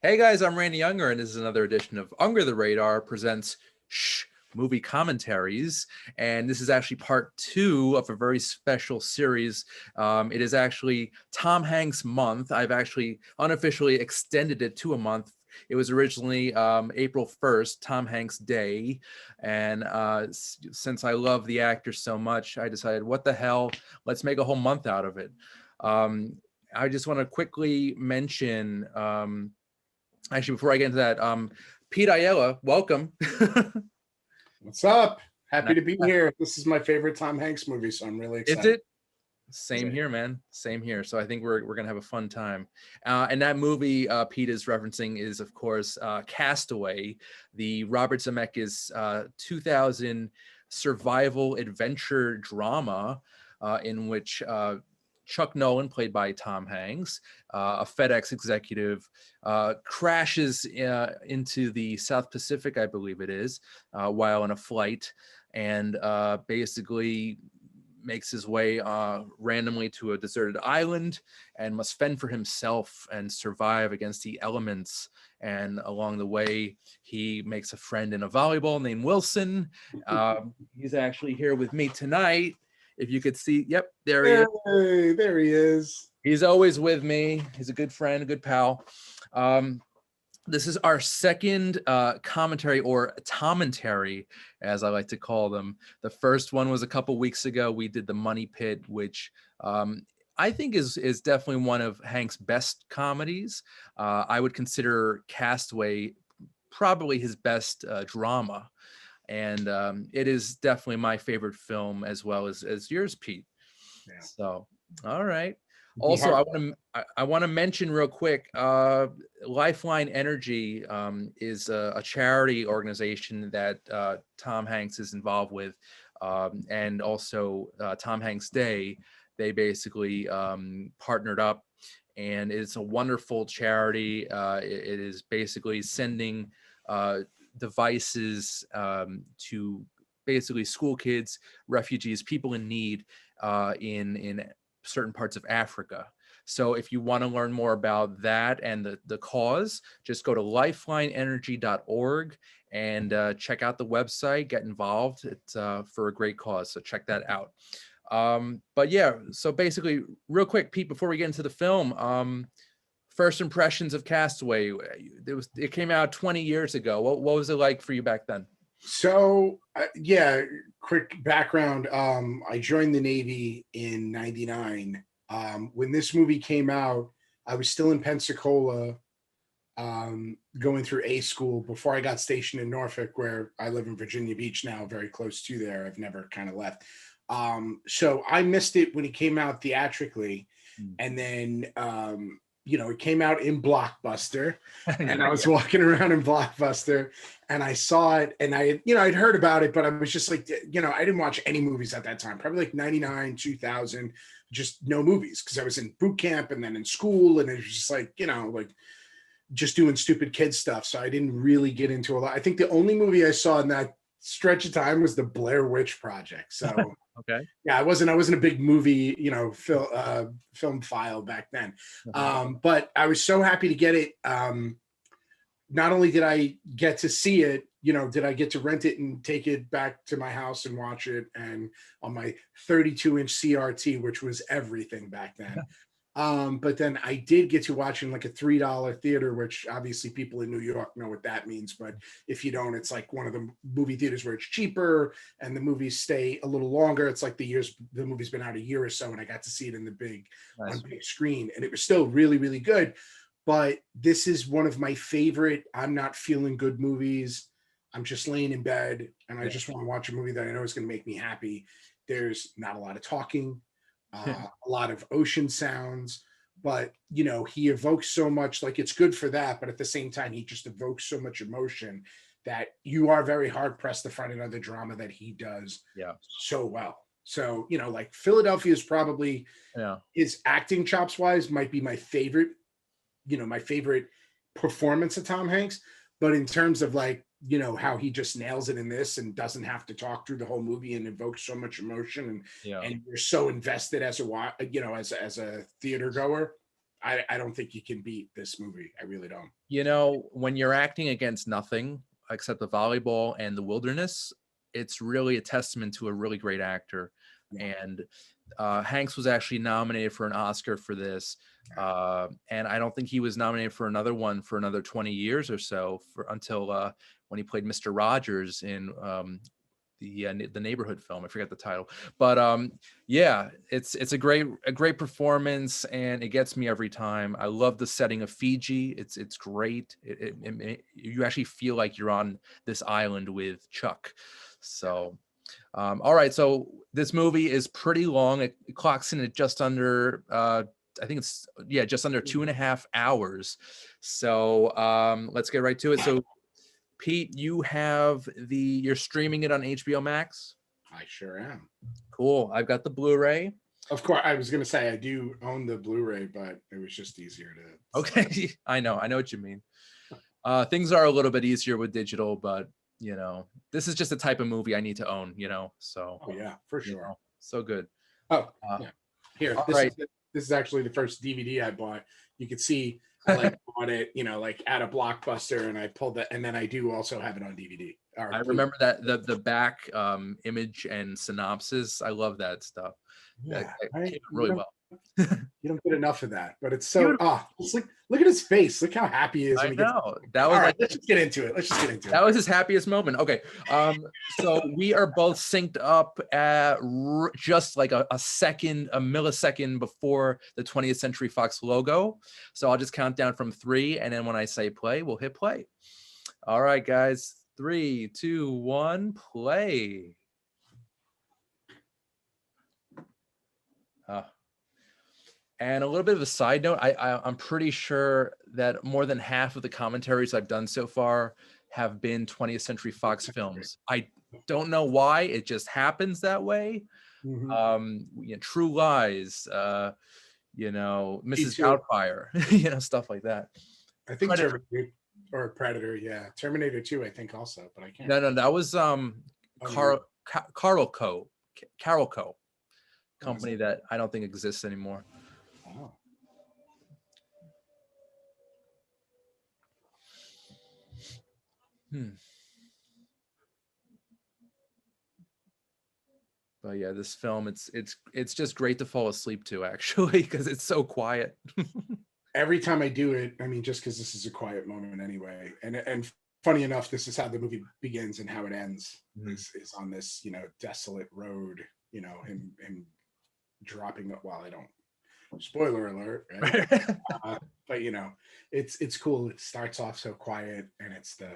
Hey guys, I'm Randy Unger, and this is another edition of Unger the Radar presents movie commentaries. And this is actually part 2 of a very special series. It is actually Tom Hanks month. I've actually unofficially extended it to a month. It was originally April 1st, Tom Hanks Day. And since I love the actor so much, I decided, what the hell, let's make a whole month out of it. I just want to quickly mention, actually, before I get into that, Pete Ayala, welcome. What's up? Happy Nice. to be here. This is my favorite Tom Hanks movie, so I'm really excited. Is it? Same here, man. Same here. So I think we're gonna have a fun time. And that movie Pete is referencing is, of course, Castaway, the Robert Zemeckis 2000 survival adventure drama in which Chuck Nolan, played by Tom Hanks, a FedEx executive, crashes into the South Pacific, I believe it is, while on a flight, and basically makes his way randomly to a deserted island and must fend for himself and survive against the elements. And along the way, he makes a friend in a volleyball named Wilson. He's actually here with me tonight. If you could see, yep, there he is. Hey, there he is. He's always with me. He's a good friend, a good pal. This is our second commentary, or Tom-mentary, as I like to call them. The first one was a couple weeks ago. We did The Money Pit, which I think is definitely one of Hank's best comedies. I would consider Castaway probably his best drama. And it is definitely my favorite film, as well as yours, Pete. Yeah. So, all right. Also, I want to mention real quick, Lifeline Energy is a charity organization that Tom Hanks is involved with, and also Tom Hanks Day. They basically partnered up, and it's a wonderful charity. It is basically sending devices to basically school kids, refugees, people in need in certain parts of Africa. So if you want to learn more about that and the cause, just go to lifelineenergy.org and check out the website, get involved. It's for a great cause, so check that out. But yeah, so basically, real quick, Pete, before we get into the film, first impressions of Castaway. It came out 20 years ago. What was it like for you back then? So, yeah, quick background. I joined the Navy in '99. When this movie came out, I was still in Pensacola, going through A school before I got stationed in Norfolk, where I live in Virginia Beach now, very close to there. I've never kind of left. So I missed it when it came out theatrically. And then it came out in Blockbuster, and I was walking around in Blockbuster, and I saw it, and I'd heard about it, but I was just like, I didn't watch any movies at that time, probably like 99, 2000, just no movies, because I was in boot camp and then in school, and it was just like, like just doing stupid kid stuff. So I didn't really get into a lot. I think the only movie I saw in that stretch of time was the Blair Witch Project. So okay. Yeah, I wasn't a big movie, film file back then. But I was so happy to get it. Not only did I get to see it, did I get to rent it and take it back to my house and watch it, and on my 32-inch CRT, which was everything back then. But then I did get to watch in like a $3 theater, which obviously people in New York know what that means. But if you don't, it's like one of the movie theaters where it's cheaper and the movies stay a little longer. It's like the movie's been out a year or so, and I got to see it in the on big screen, and it was still really, really good. But this is one of my favorite I'm not feeling good movies. I'm just laying in bed and I just want to watch a movie that I know is going to make me happy. There's not a lot of talking. A lot of ocean sounds, but he evokes so much. Like, it's good for that, but at the same time, he just evokes so much emotion that you are very hard pressed to find another drama that he does so well. So like Philadelphia is probably his acting chops wise might be my favorite, my favorite performance of Tom Hanks. But in terms of like, how he just nails it in this and doesn't have to talk through the whole movie and evokes so much emotion, and you're so invested as a theater goer. I don't think you can beat this movie. I really don't. You know, when you're acting against nothing except the volleyball and the wilderness, it's really a testament to a really great actor. Yeah. And Hanks was actually nominated for an Oscar for this. And I don't think he was nominated for another one for another 20 years or so until when he played Mr. Rogers in the neighborhood film. I forget the title, but yeah, it's a great performance, and it gets me every time. I love the setting of Fiji. It's great. You actually feel like you're on this island with Chuck. So all right, so this movie is pretty long. It clocks in at just under I think it's just under 2.5 hours. So let's get right to it. So Pete, you're streaming it on HBO Max? I sure am. Cool. I've got the Blu-ray. Of course, I was going to say I do own the Blu-ray, but it was just easier to. Okay, I know what you mean. Things are a little bit easier with digital, but this is just the type of movie I need to own. So. Oh yeah, for sure. So good. Oh yeah. Here, this is actually the first DVD I bought. You could see I bought it, like at a Blockbuster, and I pulled that, and then I do also have it on DVD. I remember that the back image and synopsis. I love that stuff. Yeah, that came really well. You don't get enough of that, but it's so look at his face. Look how happy he is. I know. That was let's just get into it. That was his happiest moment. Okay. So we are both synced up at just like a millisecond before the 20th Century Fox logo. So I'll just count down from 3, and then when I say play, we'll hit play. All right, guys. 3, 2, 1, play. And a little bit of a side note, I'm pretty sure that more than half of the commentaries I've done so far have been 20th Century Fox films. I don't know why, it just happens that way. Mm-hmm. True Lies, Mrs. Doubtfire, stuff like that. I think Predator, yeah. Terminator 2, I think also, but I can't. No, that was Carol Co. Company that I don't think exists anymore. Oh. But yeah, this film, it's just great to fall asleep to, actually, because it's so quiet. Every time I do it, I mean, just because this is a quiet moment anyway, and funny enough, this is how the movie begins and how it ends. Is on this desolate road, him dropping it. Well, I don't. Spoiler alert, right? But it's cool. It starts off so quiet, and it's the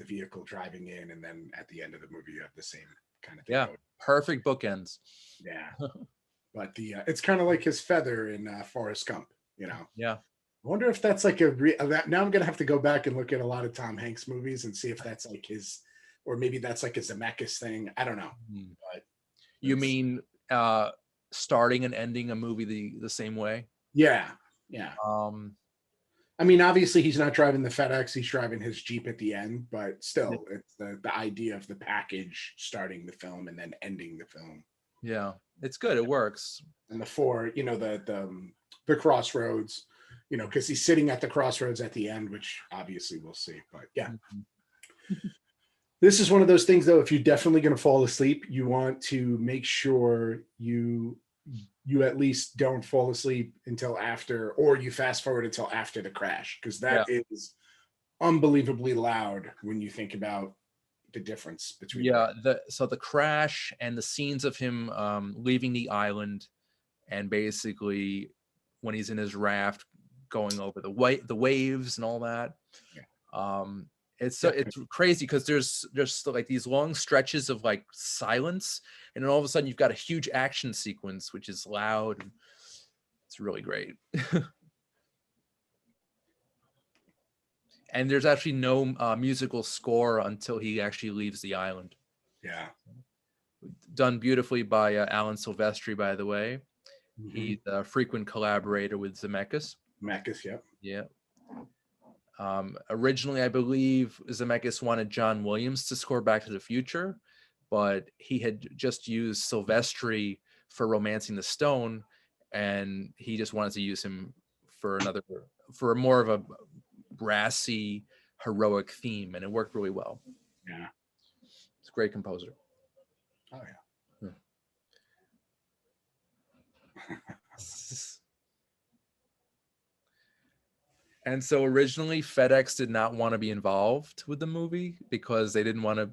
vehicle driving in, and then at the end of the movie you have the same kind of thing. Yeah, perfect bookends. Yeah, but it's kind of like his feather in Forrest Gump. Yeah. I wonder if that's like now I'm gonna have to go back and look at a lot of Tom Hanks movies and see if that's like his, or maybe that's like a Zemeckis thing. I don't know. But you mean starting and ending a movie the same way? Yeah. I mean, obviously he's not driving the FedEx, he's driving his Jeep at the end, but still it's the idea of the package starting the film and then ending the film. Yeah, it's good. It works. And the crossroads, because he's sitting at the crossroads at the end, which obviously we'll see. But yeah. This is one of those things, though, if you're definitely going to fall asleep, you want to make sure you at least don't fall asleep until after, or you fast forward until after the crash, because that is unbelievably loud when you think about the difference between the crash and the scenes of him leaving the island, and basically when he's in his raft going over the waves and all that. It's crazy because there's like these long stretches of like silence, and then all of a sudden you've got a huge action sequence which is loud. It's really great. And there's actually no musical score until he actually leaves the island. Yeah. Done beautifully by Alan Silvestri, by the way. He's a frequent collaborator with Zemeckis. Yeah. Originally, I believe Zemeckis wanted John Williams to score Back to the Future, but he had just used Silvestri for Romancing the Stone, and he just wanted to use him for more of a brassy, heroic theme, and it worked really well. Yeah. It's a great composer. Oh yeah. And so originally FedEx did not want to be involved with the movie because they didn't want to,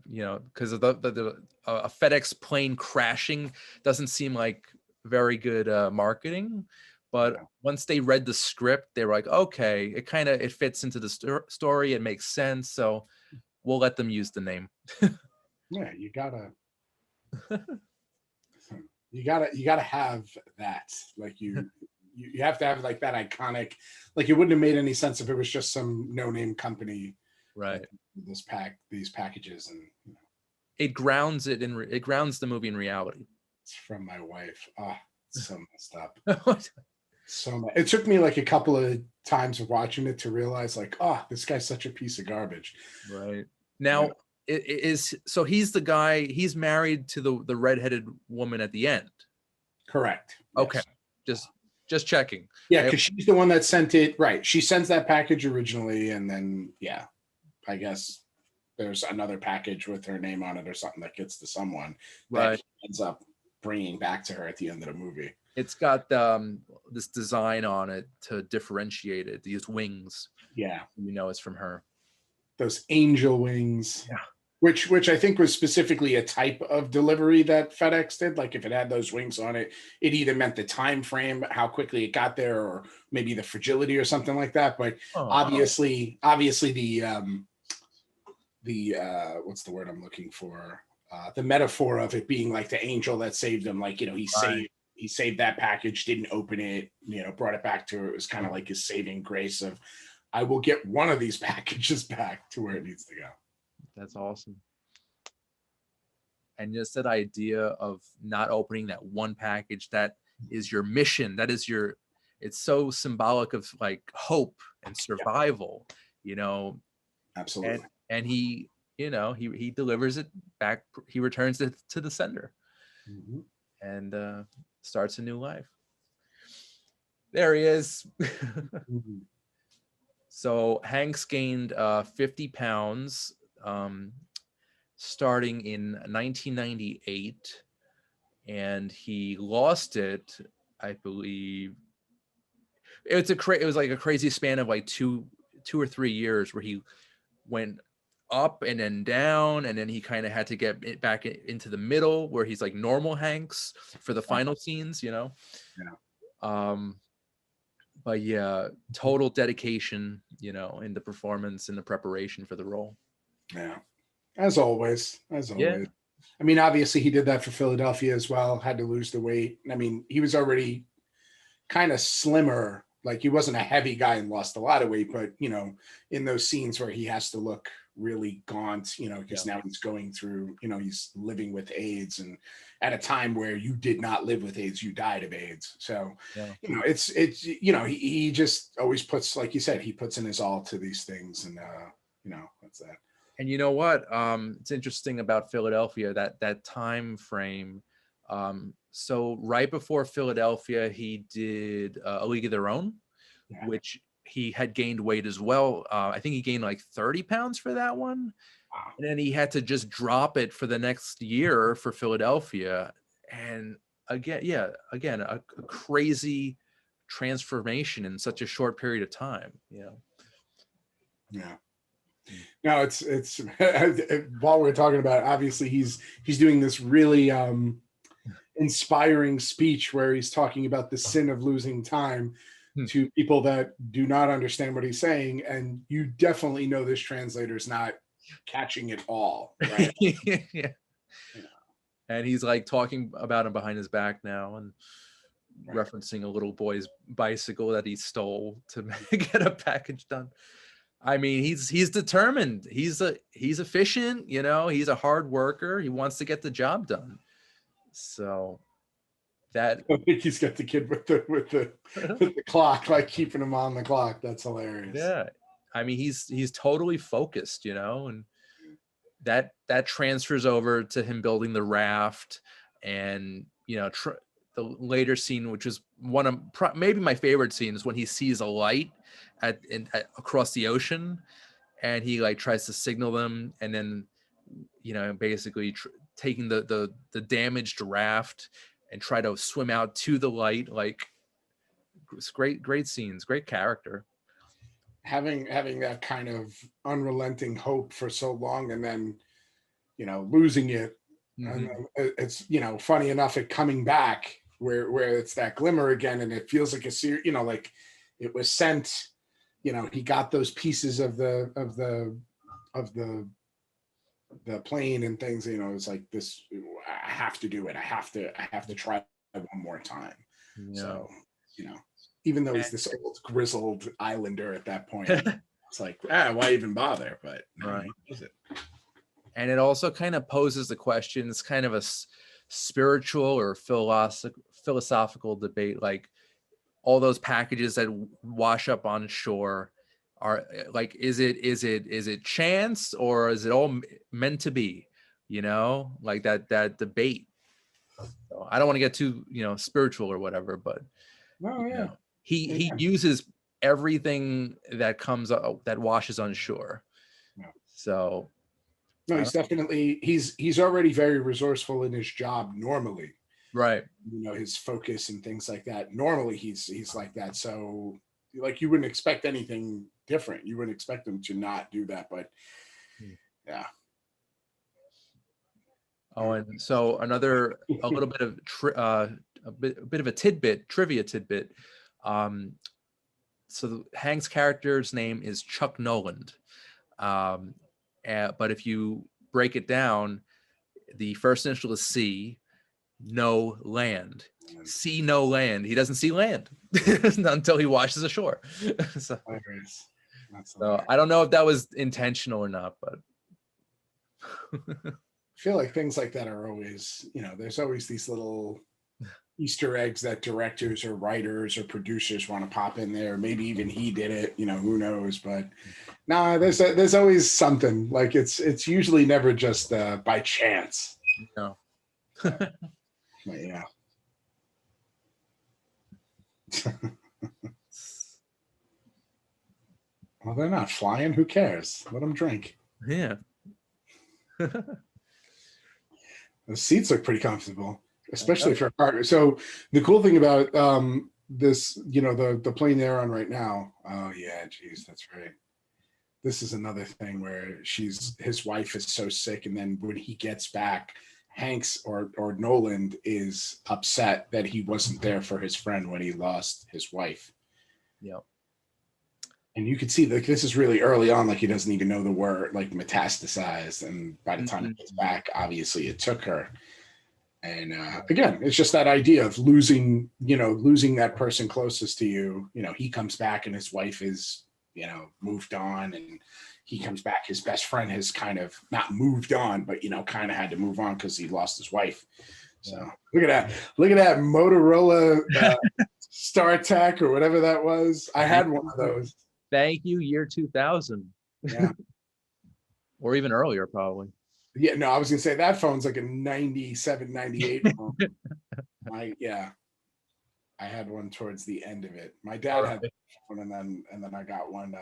because of a FedEx plane crashing doesn't seem like very good marketing. But once they read the script, they were like, okay, it fits into the story. It makes sense. So we'll let them use the name. Yeah, you gotta have that. Like you have to have like that iconic, like it wouldn't have made any sense if it was just some no-name company. Right. These packages, and it grounds the movie in reality. It's from my wife. Oh, it's so messed up. So it took me like a couple of times of watching it to realize like, oh, this guy's such a piece of garbage. Right. Now so he's the guy, he's married to the redheaded woman at the end. Correct. Okay. Yes. Just checking. Yeah, because she's the one that sent it. Right. She sends that package originally, and then I guess there's another package with her name on it or something that gets to someone that he ends up bringing back to her at the end of the movie. It's got this design on it to differentiate it. These wings. Yeah. It's from her. Those angel wings. Yeah. Which I think was specifically a type of delivery that FedEx did. Like if it had those wings on it, it either meant the time frame, how quickly it got there, or maybe the fragility or something like that. But obviously the what's the word I'm looking for? The metaphor of it being like the angel that saved him. Like, he saved that package, didn't open it, brought it back to her. It was kind of like his saving grace of, I will get one of these packages back to where it needs to go. That's awesome. And just that idea of not opening that one package, that is your mission. That is it's so symbolic of like hope and survival, Absolutely. And he, he delivers it back. He returns it to the sender and starts a new life. There he is. So Hanks gained 50 pounds starting in 1998, and he lost it, I believe. It was like a crazy span of like two or 3 years where he went up and then down, and then he kind of had to get it back into the middle where he's like normal Hanks for the final scenes, but yeah, total dedication, in the performance and the preparation for the role. Yeah, as always. I mean, obviously he did that for Philadelphia as well, had to lose the weight. I mean, he was already kind of slimmer, like he wasn't a heavy guy and lost a lot of weight, but in those scenes where he has to look really gaunt, because now he's going through, he's living with AIDS, and at a time where you did not live with AIDS, you died of AIDS. So, it's he just always puts, like you said, he puts in his all to these things, and that's that. And you know what? It's interesting about Philadelphia, that time frame. So right before Philadelphia, he did A League of Their Own, which he had gained weight as well. I think he gained like 30 pounds for that one. Wow. And then he had to just drop it for the next year for Philadelphia. And again, a crazy transformation in such a short period of time, Yeah. No, it's while we're talking about it, obviously he's doing this really inspiring speech where he's talking about the sin of losing time to people that do not understand what he's saying, and you definitely know this translator's not catching it all, right? Yeah. And he's like talking about him behind his back now, and referencing a little boy's bicycle that he stole to get a package done. I mean, he's determined. He's efficient, he's a hard worker. He wants to get the job done. So that, I think he's got the kid with the clock, like keeping him on the clock. That's hilarious. Yeah. I mean, he's totally focused, and that transfers over to him building the raft, and the the later scene, which is one of maybe my favorite scenes, when he sees a light across the ocean, and he like tries to signal them, and then basically taking the damaged raft and try to swim out to the light. Like, it's great scenes, great character. Having that kind of unrelenting hope for so long, and then losing it. And it's funny enough, it coming back where it's that glimmer again, and it feels like a series, like it was sent. He got those pieces of the plane and things. It's like this. I have to do it. I have to try one more time. Yeah. So even though he's this old grizzled islander at that point, it's like, why even bother? But right. He does it. And it also kind of poses the question. It's kind of a spiritual or philosophical debate. Like, all those packages that wash up on shore are like, is it chance, or is it all meant to be? Like that debate. So I don't want to get too spiritual or whatever, but he uses everything that comes up that washes on shore. So no, he's definitely he's already very resourceful in his job normally. Right. His focus and things like that. Normally he's like that. So like, you wouldn't expect anything different. You wouldn't expect him to not do that, but yeah. Oh, and so a little bit of a bit of a trivia tidbit. So Hank's character's name is Chuck Noland. But if you break it down, the first initial is C, no land. See no land. He doesn't see land until he washes ashore. So I don't know if that was intentional or not, but I feel like things like that are always, there's always these little Easter eggs that directors or writers or producers want to pop in there. Maybe even he did it, who knows? But there's always something. Like, it's usually never just by chance. No. But yeah. Well, they're not flying. Who cares? Let them drink. Yeah. The seats look pretty comfortable, especially for a car. So the cool thing about this, the plane they're on right now. Oh yeah, geez, that's right. This is another thing where his wife is so sick, and then when he gets back, Hanks or Noland is upset that he wasn't there for his friend when he lost his wife. Yep. And you could see, like, this is really early on, like, he doesn't even know the word, like, metastasized. And by the time he gets back, obviously it took her. And again, it's just that idea of losing that person closest to you. He comes back and his wife is, moved on, and he comes back. His best friend has kind of not moved on, but, kind of had to move on because he lost his wife. So look at that Motorola StarTAC or whatever that was. I had one of those. Thank you, year 2000. Yeah. Or even earlier, probably. Yeah, no, I was gonna say that phone's like a 97, 98 phone. I had one towards the end of it. My dad had one, and then I got one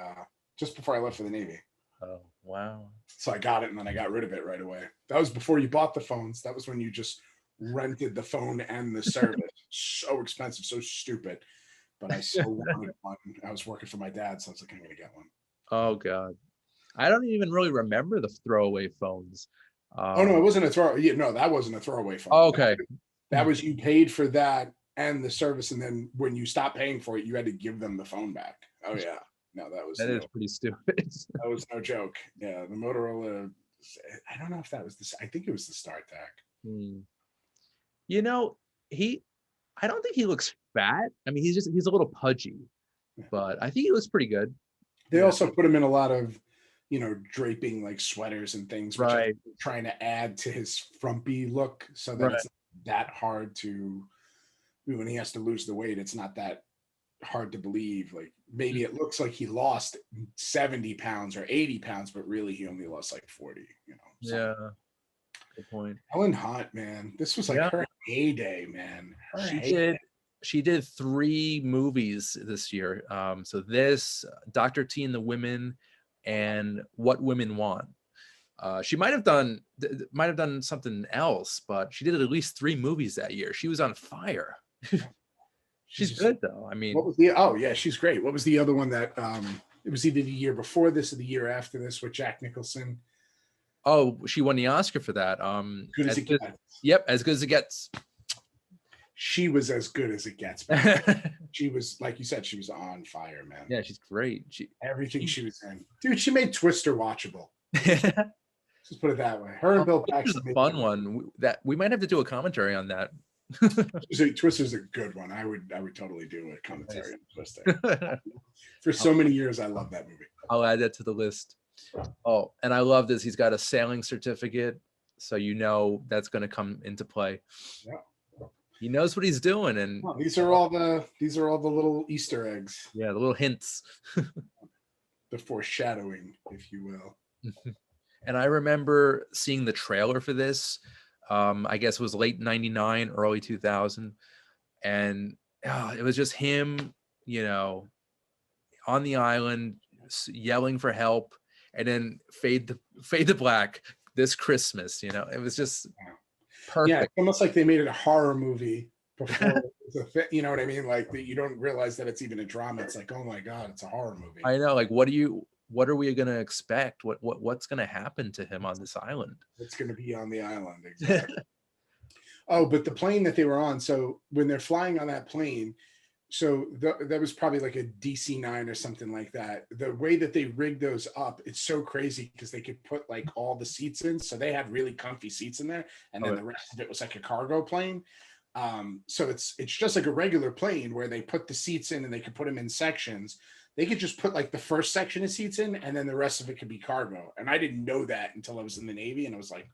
just before I left for the Navy. Oh, wow. So I got it, and then I got rid of it right away. That was before you bought the phones. That was when you just rented the phone and the service. So expensive, so stupid. But I still wanted one. I was working for my dad, so I was like, I'm gonna get one. Oh God, I don't even really remember the throwaway phones. Oh no, it wasn't a throw. Yeah, no, that wasn't a throwaway phone. Oh, okay, that was you paid for that and the service, and then when you stopped paying for it, you had to give them the phone back. Oh yeah, no, that is pretty stupid. That was no joke. Yeah, the Motorola. I don't know if that was the. I think it was the StarTAC. I don't think he looks fat. I mean, he's a little pudgy, but I think he looks pretty good. They also put him in a lot of, draping like sweaters and things, which right. I'm trying to add to his frumpy look, so that it's not that hard to. When he has to lose the weight, it's not that hard to believe. Like, maybe it looks like he lost 70 pounds or 80 pounds, but really he only lost like 40. Yeah. Good point. Helen Hunt, man, this was like her heyday, man. Her She heyday. did. She did 3 movies this year. So this, Dr. T and the Women, and What Women Want. She might have done something else, but she did at least 3 movies that year. She was on fire. She's good though. I What mean, was the? Oh yeah, she's great. What was the other one that? It was either the year before this or the year after this with Jack Nicholson. oh, she won the Oscar for that. Good as As it good, gets. yep, As Good as It Gets. She was as good as it gets, man. She was, like you said, she was on fire, man. Yeah, she's great. Everything she was in, dude. She made Twister watchable. Just put it that way. Her and Bill Twister's Paxton. a fun one. That we might have to do a commentary on that. Twister's a good one. I would totally do a commentary on Twister. For so many years, I love that movie. I'll add that to the list. Oh, and I love this. He's got a sailing certificate, so that's going to come into play. Yeah. He knows what he's doing, and these are all the little Easter eggs. Yeah, the little hints. The foreshadowing, if you will. And I remember seeing the trailer for this. I guess it was late '99, early 2000, and it was just him, on the island yelling for help, and then fade to black. This Christmas, it was just perfect. Yeah, it's almost like they made it a horror movie before. You know what I mean? Like you don't realize that it's even a drama. It's like, oh my god, it's a horror movie. I know. Like, what are we going to expect? What's going to happen to him on this island? What's going to be on the island? Exactly. Oh, but the plane that they were on. So when they're flying on that plane, so that was probably like a DC-9 or something like that. The way that they rigged those up, it's so crazy because they could put like all the seats in. So they had really comfy seats in there, and then the rest of it was like a cargo plane. So it's just like a regular plane where they put the seats in and they could put them in sections. They could just put like the first section of seats in, and then the rest of it could be cargo. And I didn't know that until I was in the Navy, and I was like,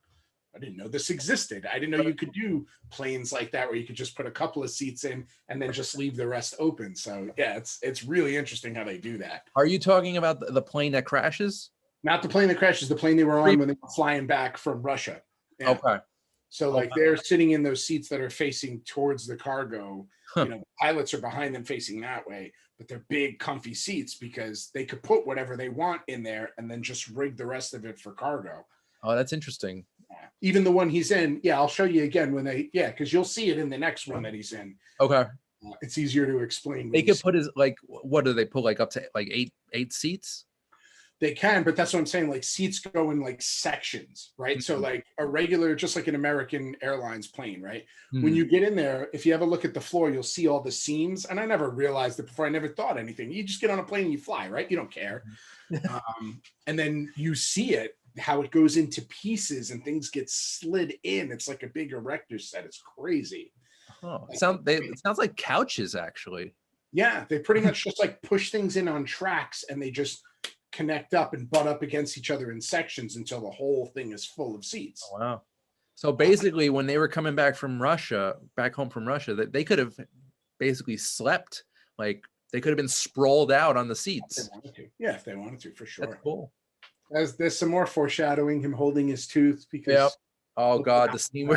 I didn't know this existed. I didn't know you could do planes like that where you could just put a couple of seats in and then just leave the rest open. So yeah, it's really interesting how they do that. Are you talking about the plane that crashes? Not the plane that crashes, the plane they were on when they were flying back from Russia. Yeah. Okay. So like they're sitting in those seats that are facing towards the cargo. The pilots are behind them facing that way, but they're big, comfy seats because they could put whatever they want in there and then just rig the rest of it for cargo. Oh, that's interesting. Even the one he's in, I'll show you again because you'll see it in the next one that he's in. Okay. It's easier to explain. They could put what do they put, like up to like eight seats? They can, but that's what I'm saying. Like seats go in like sections, right? Mm-hmm. So like a regular, just like an American Airlines plane, right? Mm-hmm. When you get in there, if you ever look at the floor, you'll see all the seams. And I never realized it before. I never thought anything. You just get on a plane and you fly, right? You don't care. And then you see it, how it goes into pieces and things get slid in. It's like a big erector set. It's crazy. Oh, it sounds like couches, actually. Yeah, they pretty much just like push things in on tracks and they just connect up and butt up against each other in sections until the whole thing is full of seats. Oh, wow. So basically, when they were coming back home from Russia, that they could have basically slept, like they could have been sprawled out on the seats. If they wanted to. Yeah, if they wanted to, for sure. That's cool. There's some more foreshadowing, him holding his tooth because. Yep. Oh God, the scene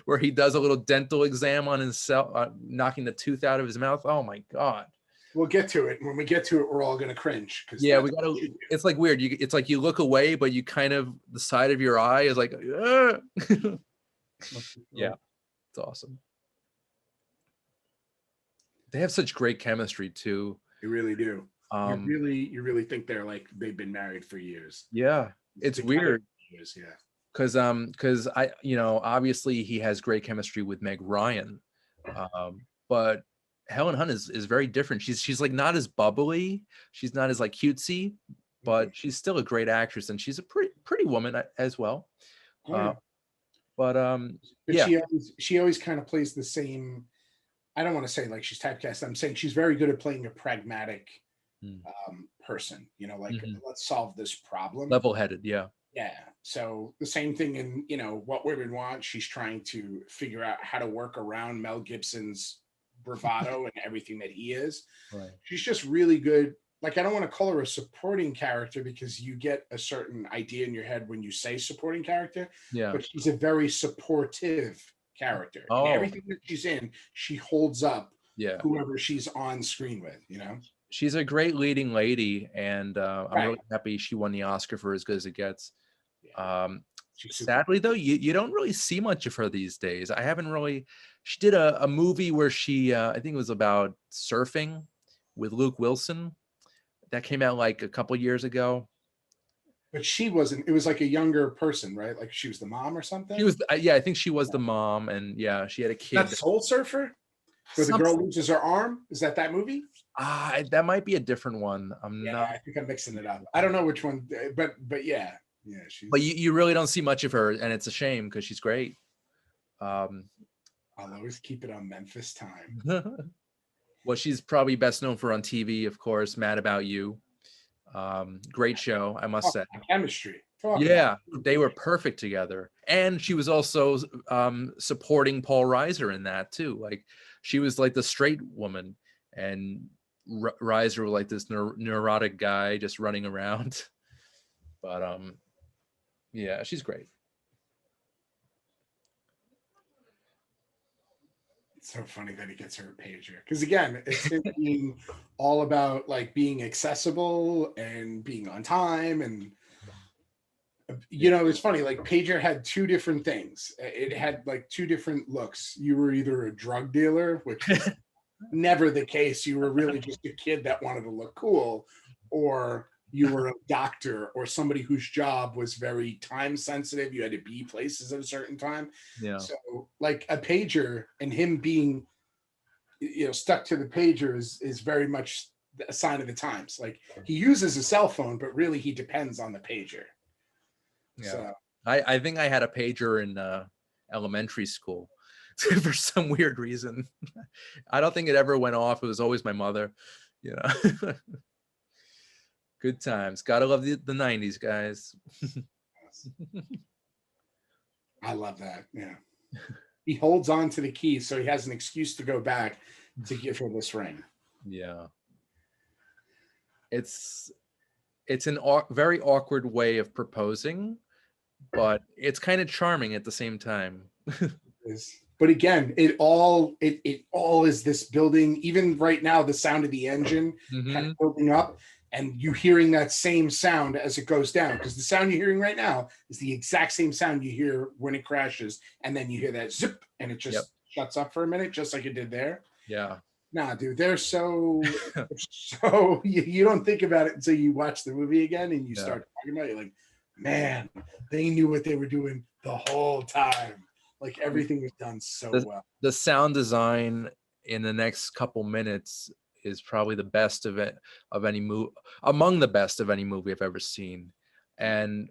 where he does a little dental exam on himself, knocking the tooth out of his mouth. Oh my God. We'll get to it. When we get to it, we're all gonna cringe. Yeah, we gotta. It's like weird. It's like you look away, but you kind of the side of your eye is like. Yeah, it's awesome. They have such great chemistry too. They really do. You really think they've been married for years. Yeah, it's weird. Years, yeah. Because I obviously he has great chemistry with Meg Ryan, but Helen Hunt is very different. She's like not as bubbly. She's not as like cutesy, but she's still a great actress, and she's a pretty woman as well. But yeah, she always kind of plays the same. I don't want to say like she's typecast. I'm saying she's very good at playing a pragmatic person. Let's solve this problem. Level-headed, yeah. Yeah. So the same thing in What Women Want. She's trying to figure out how to work around Mel Gibson's bravado and everything that he is. Right. She's just really good. Like I don't want to call her a supporting character because you get a certain idea in your head when you say supporting character. Yeah. But she's a very supportive character. And Oh, everything that she's in, she holds up yeah. whoever she's on screen with, you know? She's a great leading lady, and I'm Right. really happy she won the Oscar for As Good as It Gets. Yeah. She's super. Sadly, though, you don't really see much of her these days. I haven't really. She did a movie where she, I think it was about surfing with Luke Wilson. That came out like a couple years ago. But she wasn't, it was like a younger person, right? Like she was the mom or She something. was, yeah, I think she was the mom, and yeah, she had a kid. That Soul Surfer, where the Some, girl loses her arm. Is that movie? that might be a different one. I'm Yeah, not. I think I'm mixing it up. I don't know which one, but yeah, yeah, But she's. you really don't see much of her, and it's a shame because she's great. Um, I'll always keep it on Memphis Time. Well, she's probably best known for on TV, of course, Mad About You. Great show, I must say. Chemistry. Yeah, they were perfect together. And she was also supporting Paul Reiser in that too. Like she was like the straight woman, and Reiser was like this neurotic guy just running around. But yeah, she's great. It's so funny that he gets her a pager. Because again, it's him being all about like being accessible and being on time. And you know, it's funny, like pager had two different things. It had like two different looks. You were either a drug dealer, which was never the case. You were really just a kid that wanted to look cool, or you were a doctor or somebody whose job was very time sensitive. You had to be places at a certain time. Yeah. So like a pager and him being, you know, stuck to the pager is very much a sign of the times. Like he uses a cell phone, but really he depends on the pager. Yeah. So I think I had a pager in elementary school for some weird reason. I don't think it ever went off. It was always my mother, you know. Good times. Gotta love the 90s, guys. I love that. Yeah. He holds on to the key, so he has an excuse to go back to give her this ring. Yeah. It's an very awkward way of proposing, but it's kind of charming at the same time. But again, it all is this building. Even right now, the sound of the engine kind of building up, and you hearing that same sound as it goes down, because the sound you're hearing right now is the exact same sound you hear when it crashes, and then you hear that zip, and it just shuts up for a minute, just like it did there. Yeah. Nah, dude, they're so you don't think about it until you watch the movie again and you start talking about it. You're like, man, they knew what they were doing the whole time. Like everything was done so well. The sound design in the next couple minutes is probably the best of any movie, among the best of any movie I've ever seen. And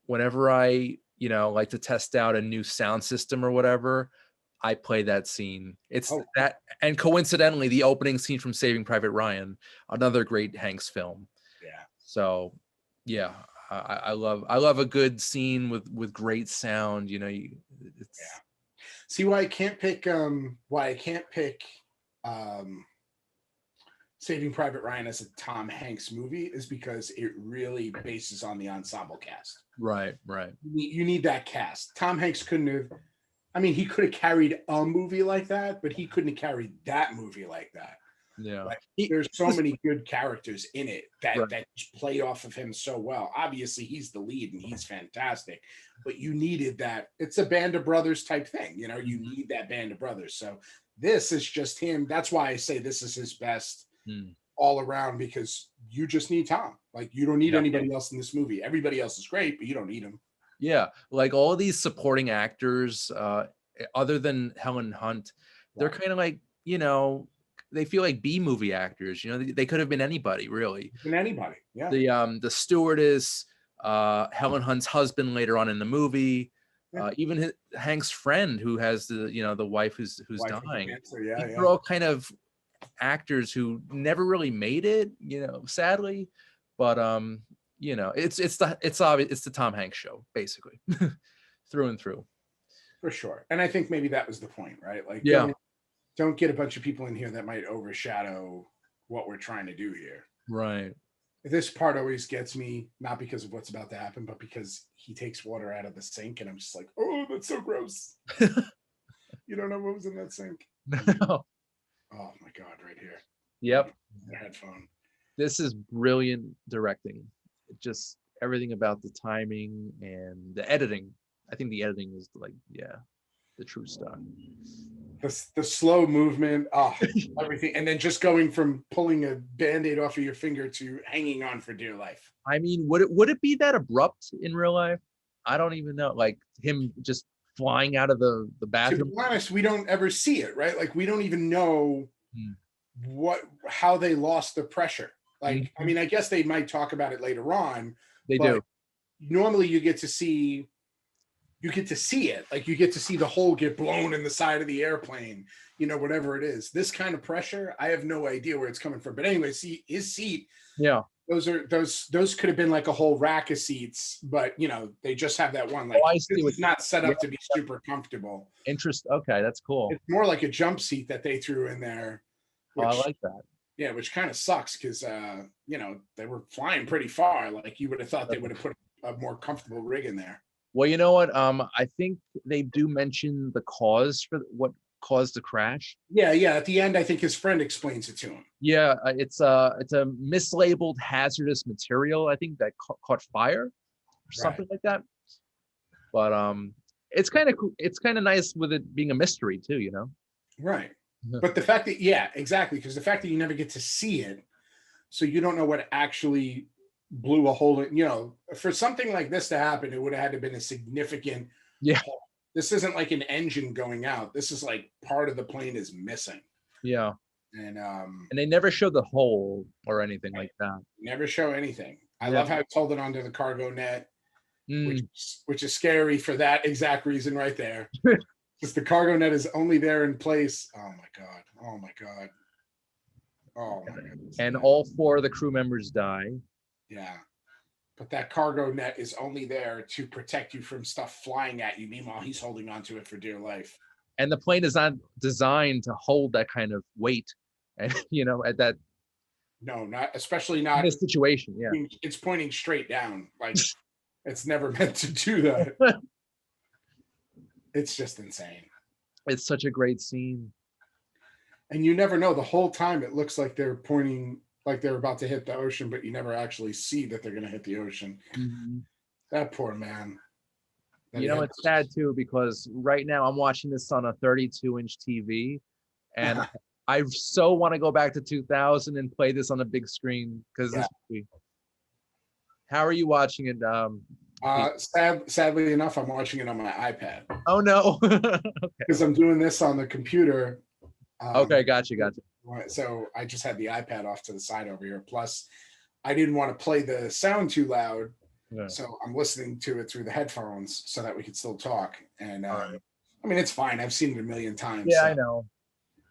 whenever I, like to test out a new sound system or whatever, I play that scene. It's that, and coincidentally, the opening scene from Saving Private Ryan, another great Hanks film. Yeah. So, yeah, I love a good scene with great sound. See why I can't pick Saving Private Ryan as a Tom Hanks movie is because it really bases on the ensemble cast. Right. You need that cast. Tom Hanks couldn't have. I mean, he could have carried a movie like that, but he couldn't have carried that movie like that. Yeah. Like, there's so many good characters in it that just play off of him so well. Obviously, he's the lead and he's fantastic, but you needed that. It's a Band of Brothers type thing. You need that Band of Brothers. So this is just him. That's why I say this is his best all around, because you just need Tom. Like, you don't need anybody else in this movie. Everybody else is great, but you don't need him. Yeah, like all of these supporting actors, other than Helen Hunt, they're kind of like, they feel like B movie actors. They could have been anybody, really. Anybody, yeah. The stewardess, Helen Hunt's husband later on in the movie, even Hank's friend who has the wife who's dying. These are all kind of actors who never really made it, sadly, but it's the Tom Hanks show, basically. Through and through. For sure. And I think maybe that was the point, right? Like, don't get a bunch of people in here that might overshadow what we're trying to do here. Right. This part always gets me, not because of what's about to happen, but because he takes water out of the sink and I'm just like, oh, that's so gross. You don't know what was in that sink? No. Oh my God, right here. Yep. The headphone. This is brilliant directing. Just everything about the timing and the editing. I think the editing is like, yeah, the true stuff. The slow movement, everything, and then just going from pulling a Band-Aid off of your finger to hanging on for dear life. I mean, would it be that abrupt in real life? I don't even know. Like him just flying out of the bathroom. To be honest, we don't ever see it, right? Like we don't even know how they lost the pressure. Like, I mean, I guess they might talk about it later on. They do. Normally you get to see it. Like you get to see the hole get blown in the side of the airplane, whatever it is. This kind of pressure, I have no idea where it's coming from. But anyway, see his seat. Yeah. Those could have been like a whole rack of seats, but they just have that one. Like it's not set up to be super comfortable. Okay, that's cool. It's more like a jump seat that they threw in there. Which, I like that. Yeah, which kind of sucks because they were flying pretty far. Like you would have thought they would have put a more comfortable rig in there. Well, you know what? I think they do mention the cause for what caused the crash. Yeah. At the end, I think his friend explains it to him. Yeah, it's a mislabeled hazardous material. I think that caught fire or something like that. But it's kind of cool. It's kind of nice with it being a mystery too, Right. But the fact that exactly, because the fact that you never get to see it, so you don't know what actually blew a hole in, for something like this to happen, it would have had to have been a significant hole. This isn't like an engine going out. This is like part of the plane is missing. Yeah. And they never show the hole or anything like that. Never show anything. I love how it's holding onto the cargo net, which is scary for that exact reason right there. Because the cargo net is only there in place. Oh my God. Oh my God. Oh my goodness. And all 4 of the crew members die. Yeah. But that cargo net is only there to protect you from stuff flying at you. Meanwhile, he's holding onto it for dear life. And the plane is not designed to hold that kind of weight. And, at that. No, especially not in this situation. Yeah. It's pointing straight down. Like it's never meant to do that. It's just insane. It's such a great scene. And you never know. The whole time it looks like they're pointing like they're about to hit the ocean, but you never actually see that they're going to hit the ocean. That poor man. It's sad too, because right now I'm watching this on a 32-inch TV, and I so want to go back to 2000 and play this on a big screen. Because how are you watching it? Sadly enough, I'm watching it on my iPad. Oh no. Because I'm doing this on the computer. Okay, gotcha. So I just had the iPad off to the side over here. Plus, I didn't want to play the sound too loud. Yeah. So I'm listening to it through the headphones so that we could still talk. And I mean, it's fine. I've seen it a million times. Yeah, so. I know.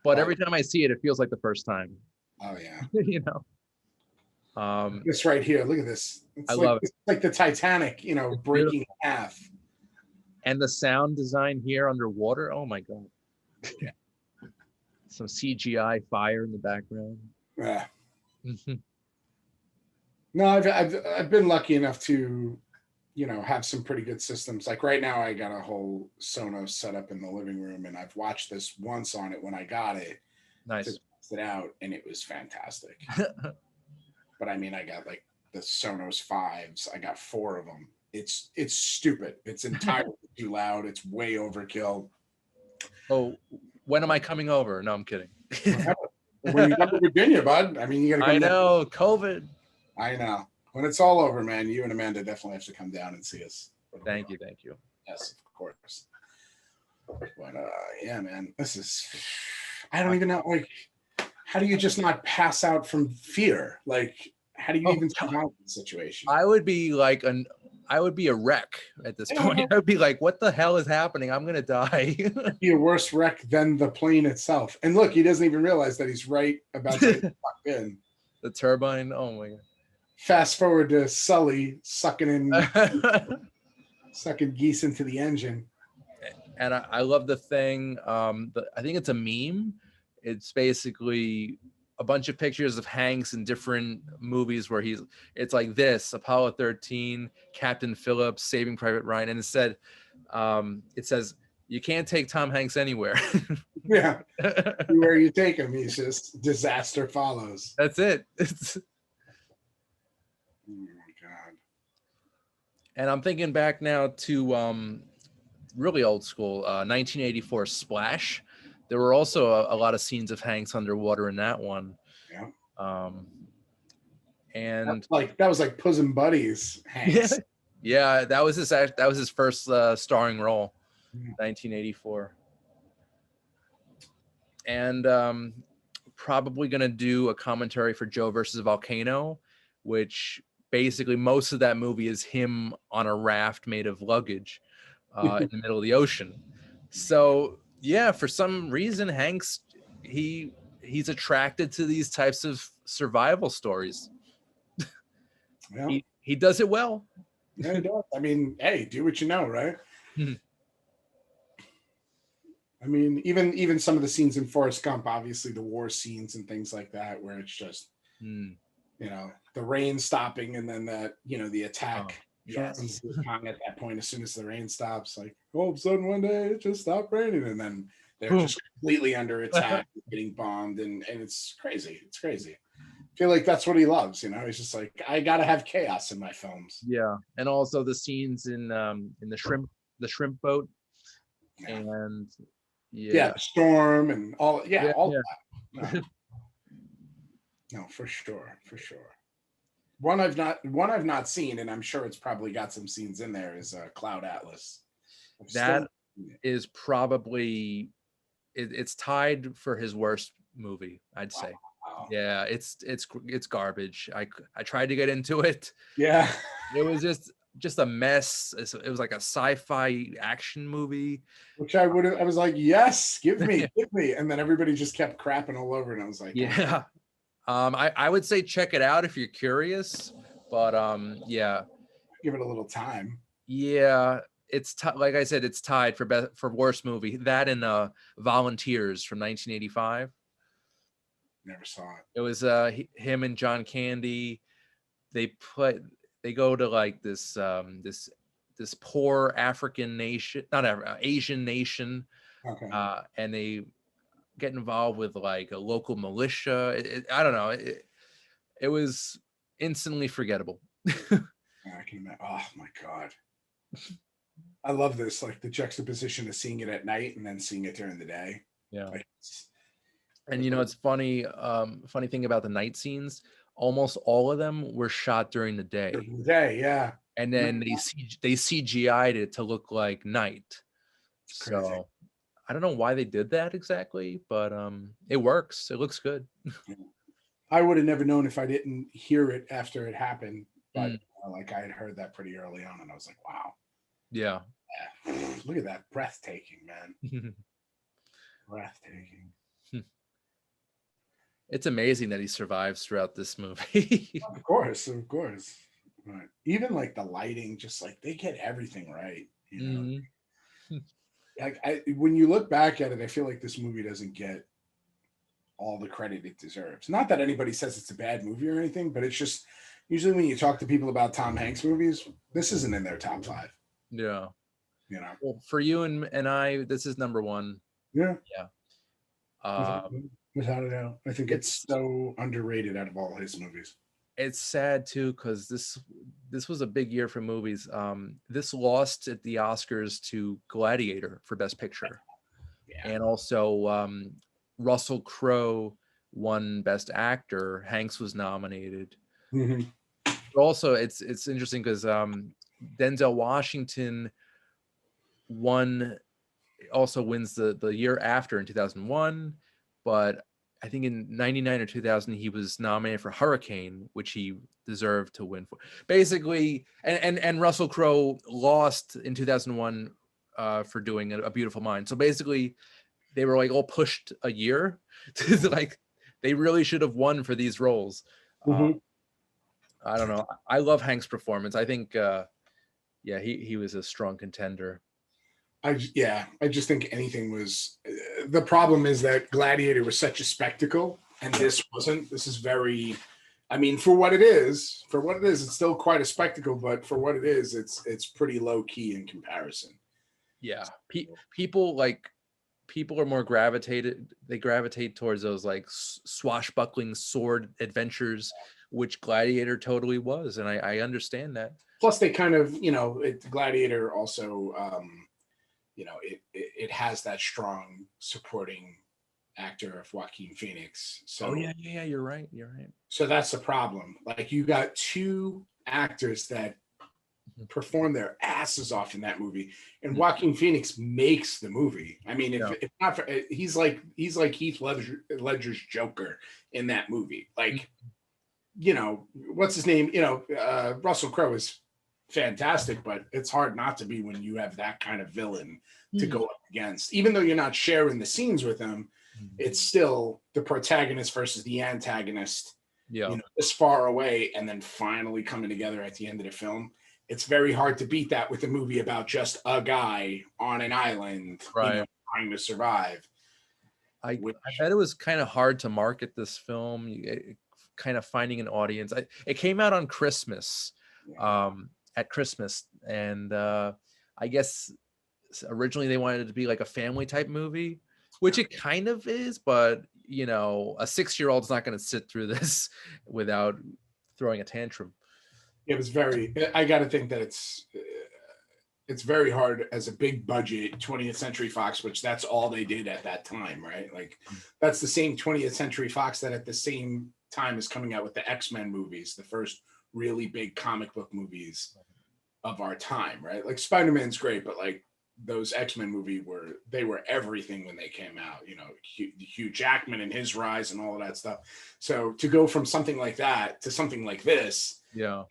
But every time I see it, it feels like the first time. Oh yeah. This right here. Look at this. I love it. It's like the Titanic, breaking in half. And the sound design here underwater. Oh my God. Yeah. Some CGI fire in the background. Yeah. No, I've been lucky enough to, have some pretty good systems. Like right now, I got a whole Sonos set up in the living room, and I've watched this once on it when I got it. Nice. To test it out, and it was fantastic. But I mean, I got like the Sonos 5s. I got 4 of them. It's stupid. It's entirely too loud. It's way overkill. Oh, when am I coming over? No, I'm kidding. When you come to Virginia, bud. I mean, you got to come. I know, COVID. I know. When it's all over, man, you and Amanda definitely have to come down and see us. Thank you. Yes, of course. But yeah, man, this is. I don't even know. Like, how do you just not pass out from fear? Like, how do you even survive the situation? I would be a wreck at this point. I would be like, what the hell is happening? I'm gonna die. It'd be a worse wreck than the plane itself. And look, he doesn't even realize that he's right about to get sucked in. The turbine. Oh my God. Fast forward to Sully sucking geese into the engine. And I love the thing. I think it's a meme. It's basically a bunch of pictures of Hanks in different movies where it's like this: Apollo 13, Captain Phillips, Saving Private Ryan, and it says You can't take Tom Hanks anywhere. Yeah. Where you take him, he's just disaster follows. That's it. Oh my God. And I'm thinking back now to really old school, 1984 Splash. There were also a lot of scenes of Hanks underwater in that one. Yeah. And that was like Puss and Buddies Hanks. Yeah, that was his first starring role, 1984. And probably gonna do a commentary for Joe versus Volcano, which basically most of that movie is him on a raft made of luggage in the middle of the ocean. So yeah, for some reason Hanks he's attracted to these types of survival stories. Yeah. He does it well. Yeah, he does. I mean, hey, do what you know, right? I mean, even some of the scenes in Forrest Gump, obviously the war scenes and things like that, where it's just, you know, the rain stopping and then the attack comes on at that point. As soon as the rain stops, like all of a sudden one day it just stopped raining, and then they're just completely under attack, getting bombed, and it's crazy. It's crazy. I feel like that's what he loves, you know. He's just like, I gotta have chaos in my films. Yeah, and also the scenes in the shrimp boat, and the storm and all. All that. No, for sure. One I've not seen, and I'm sure it's probably got some scenes in there, is Cloud Atlas. That is probably it's tied for his worst movie, I'd say. Wow. Yeah, it's garbage. I tried to get into it. Yeah, it was just a mess. It was like a sci-fi action movie, which I was like, yes, give me, and then everybody just kept crapping all over, and I was like, yeah. I would say check it out if you're curious, but yeah, give it a little time. Yeah, it's like I said, it's tied for worst movie. That and Volunteers from 1985. Never saw it. It was him and John Candy. They go to like this poor African nation, not Asian nation, and they get involved with like a local militia. I don't know. It was instantly forgettable. I can imagine. Oh my God. I love this, like the juxtaposition of seeing it at night and then seeing it during the day. Yeah. And you know, it's funny thing about the night scenes, almost all of them were shot during the day. During the day, yeah. And then they CGI'd it to look like night. So I don't know why they did that exactly, but it works. It looks good. I would have never known if I didn't hear it after it happened, but like I had heard that pretty early on, and I was like, wow. Yeah. Look at that. Breathtaking, man. Breathtaking. It's amazing that he survives throughout this movie. Of course. Right. Even like the lighting, just like they get everything right. You know, like when you look back at it, I feel like this movie doesn't get all the credit it deserves. Not that anybody says it's a bad movie or anything, but it's just usually when you talk to people about Tom Hanks movies, this isn't in their top 5. Yeah. You know, well, for you and I, this is number 1. Yeah. Without a doubt. I think it's so underrated out of all his movies. It's sad too, because this was a big year for movies. This lost at the Oscars to Gladiator for Best Picture. Yeah. And also Russell Crowe won Best Actor. Hanks was nominated. But also, it's interesting because Denzel Washington also wins the year after in 2001, but I think in 99 or 2000 he was nominated for Hurricane, which he deserved to win for. Basically, and Russell Crowe lost in 2001 for doing A Beautiful Mind. So basically, they were like all pushed a year. Like they really should have won for these roles. I don't know. I love Hank's performance. I think, he was a strong contender. I just think anything was. The problem is that Gladiator was such a spectacle, and this wasn't. This is very. I mean, for what it is, it's still quite a spectacle. But for what it is, it's pretty low key in comparison. Yeah. People are more they gravitate towards those like swashbuckling sword adventures, which Gladiator totally was, and I understand that. Plus, they kind of, Gladiator also, it has that strong supporting actor of Joaquin Phoenix. Oh So yeah, you're right. so that's the problem. Like, you got two actors that perform their asses off in that movie, and Joaquin Phoenix makes the movie. I mean, if not for, he's like Heath Ledger's Joker in that movie. Like, what's his name? Russell Crowe is fantastic, but it's hard not to be when you have that kind of villain to go up against. Even though you're not sharing the scenes with him, it's still the protagonist versus the antagonist. Yeah. This far away, and then finally coming together at the end of the film. It's very hard to beat that with a movie about just a guy on an island, Right. trying to survive. I bet it was kind of hard to market this film, kind of finding an audience. It came out on Christmas, at Christmas, and I guess originally they wanted it to be like a family type movie, which it kind of is, but a 6-year-old's not going to sit through this without throwing a tantrum. It was I got to think that it's very hard as a big budget 20th Century Fox, which that's all they did at that time, right? Like, that's the same 20th Century Fox that at the same time is coming out with the X-Men movies, the first really big comic book movies of our time, right? Like, Spider-Man's great, but like those X-Men movies were everything when they came out, Hugh Jackman and his rise and all of that stuff. So to go from something like that to something like this, it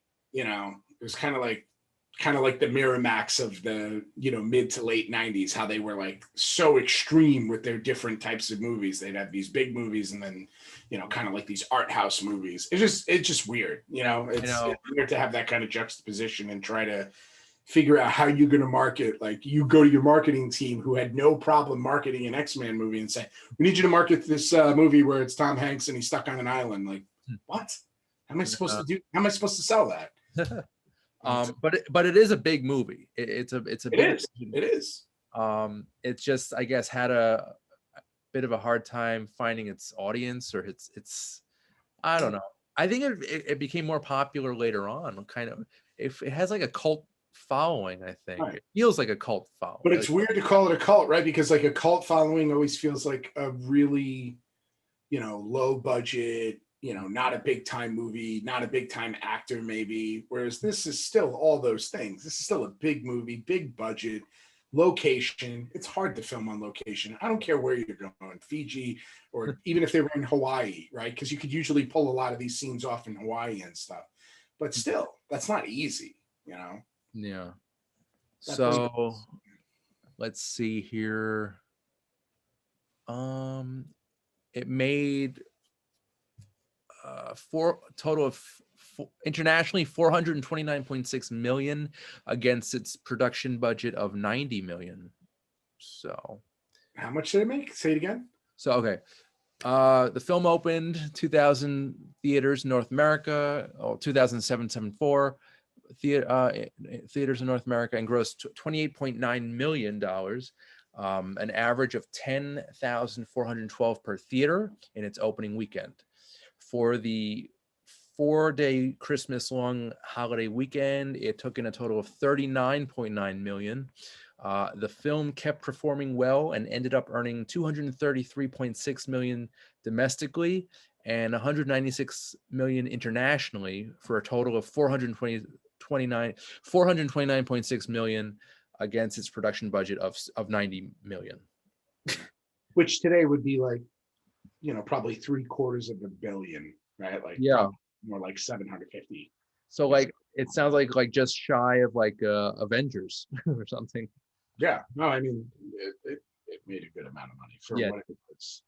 was kind of like the Miramax of the mid to late 90s, how they were like so extreme with their different types of movies. They'd have these big movies and then kind of like these art house movies. It's just weird. It's weird to have that kind of juxtaposition and try to figure out how you're going to market. Like, you go to your marketing team who had no problem marketing an X-Men movie and say, we need you to market this movie where it's Tom Hanks and he's stuck on an island. Like, what? How am I supposed to do? How am I supposed to sell that? But it is a big movie. It is. It's just, I guess, had a bit of a hard time finding its audience, or its I don't know. I think it became more popular later on. Kind of, if it has like a cult following, I think it feels like a cult following. But it's weird to call it a cult, right? Because like a cult following always feels like a really, low budget, not a big time movie, not a big time actor, maybe. Whereas this is still all those things. This is still a big movie, big budget, location. It's hard to film on location. I don't care where you're going, Fiji, or even if they were in Hawaii, right? Because you could usually pull a lot of these scenes off in Hawaii and stuff. But still, that's not easy, Yeah. So let's see here. It made internationally 429.6 million against its production budget of 90 million. So how much did it make? Say it again. So okay. The film opened 2,000 theaters in North America, 2,774 theaters in North America, and grossed $28.9 million, an average of 10,412 per theater in its opening weekend. For the 4-day Christmas long holiday weekend, it took in a total of 39.9 million. The film kept performing well and ended up earning 233.6 million domestically and 196 million internationally, for a total of 429.6 million against its production budget of 90 million. Which today would be like, probably 750 million, right? Like, more like 750. So like, it sounds like just shy of like Avengers or something. Yeah, no, I mean, it made a good amount of money for what it was.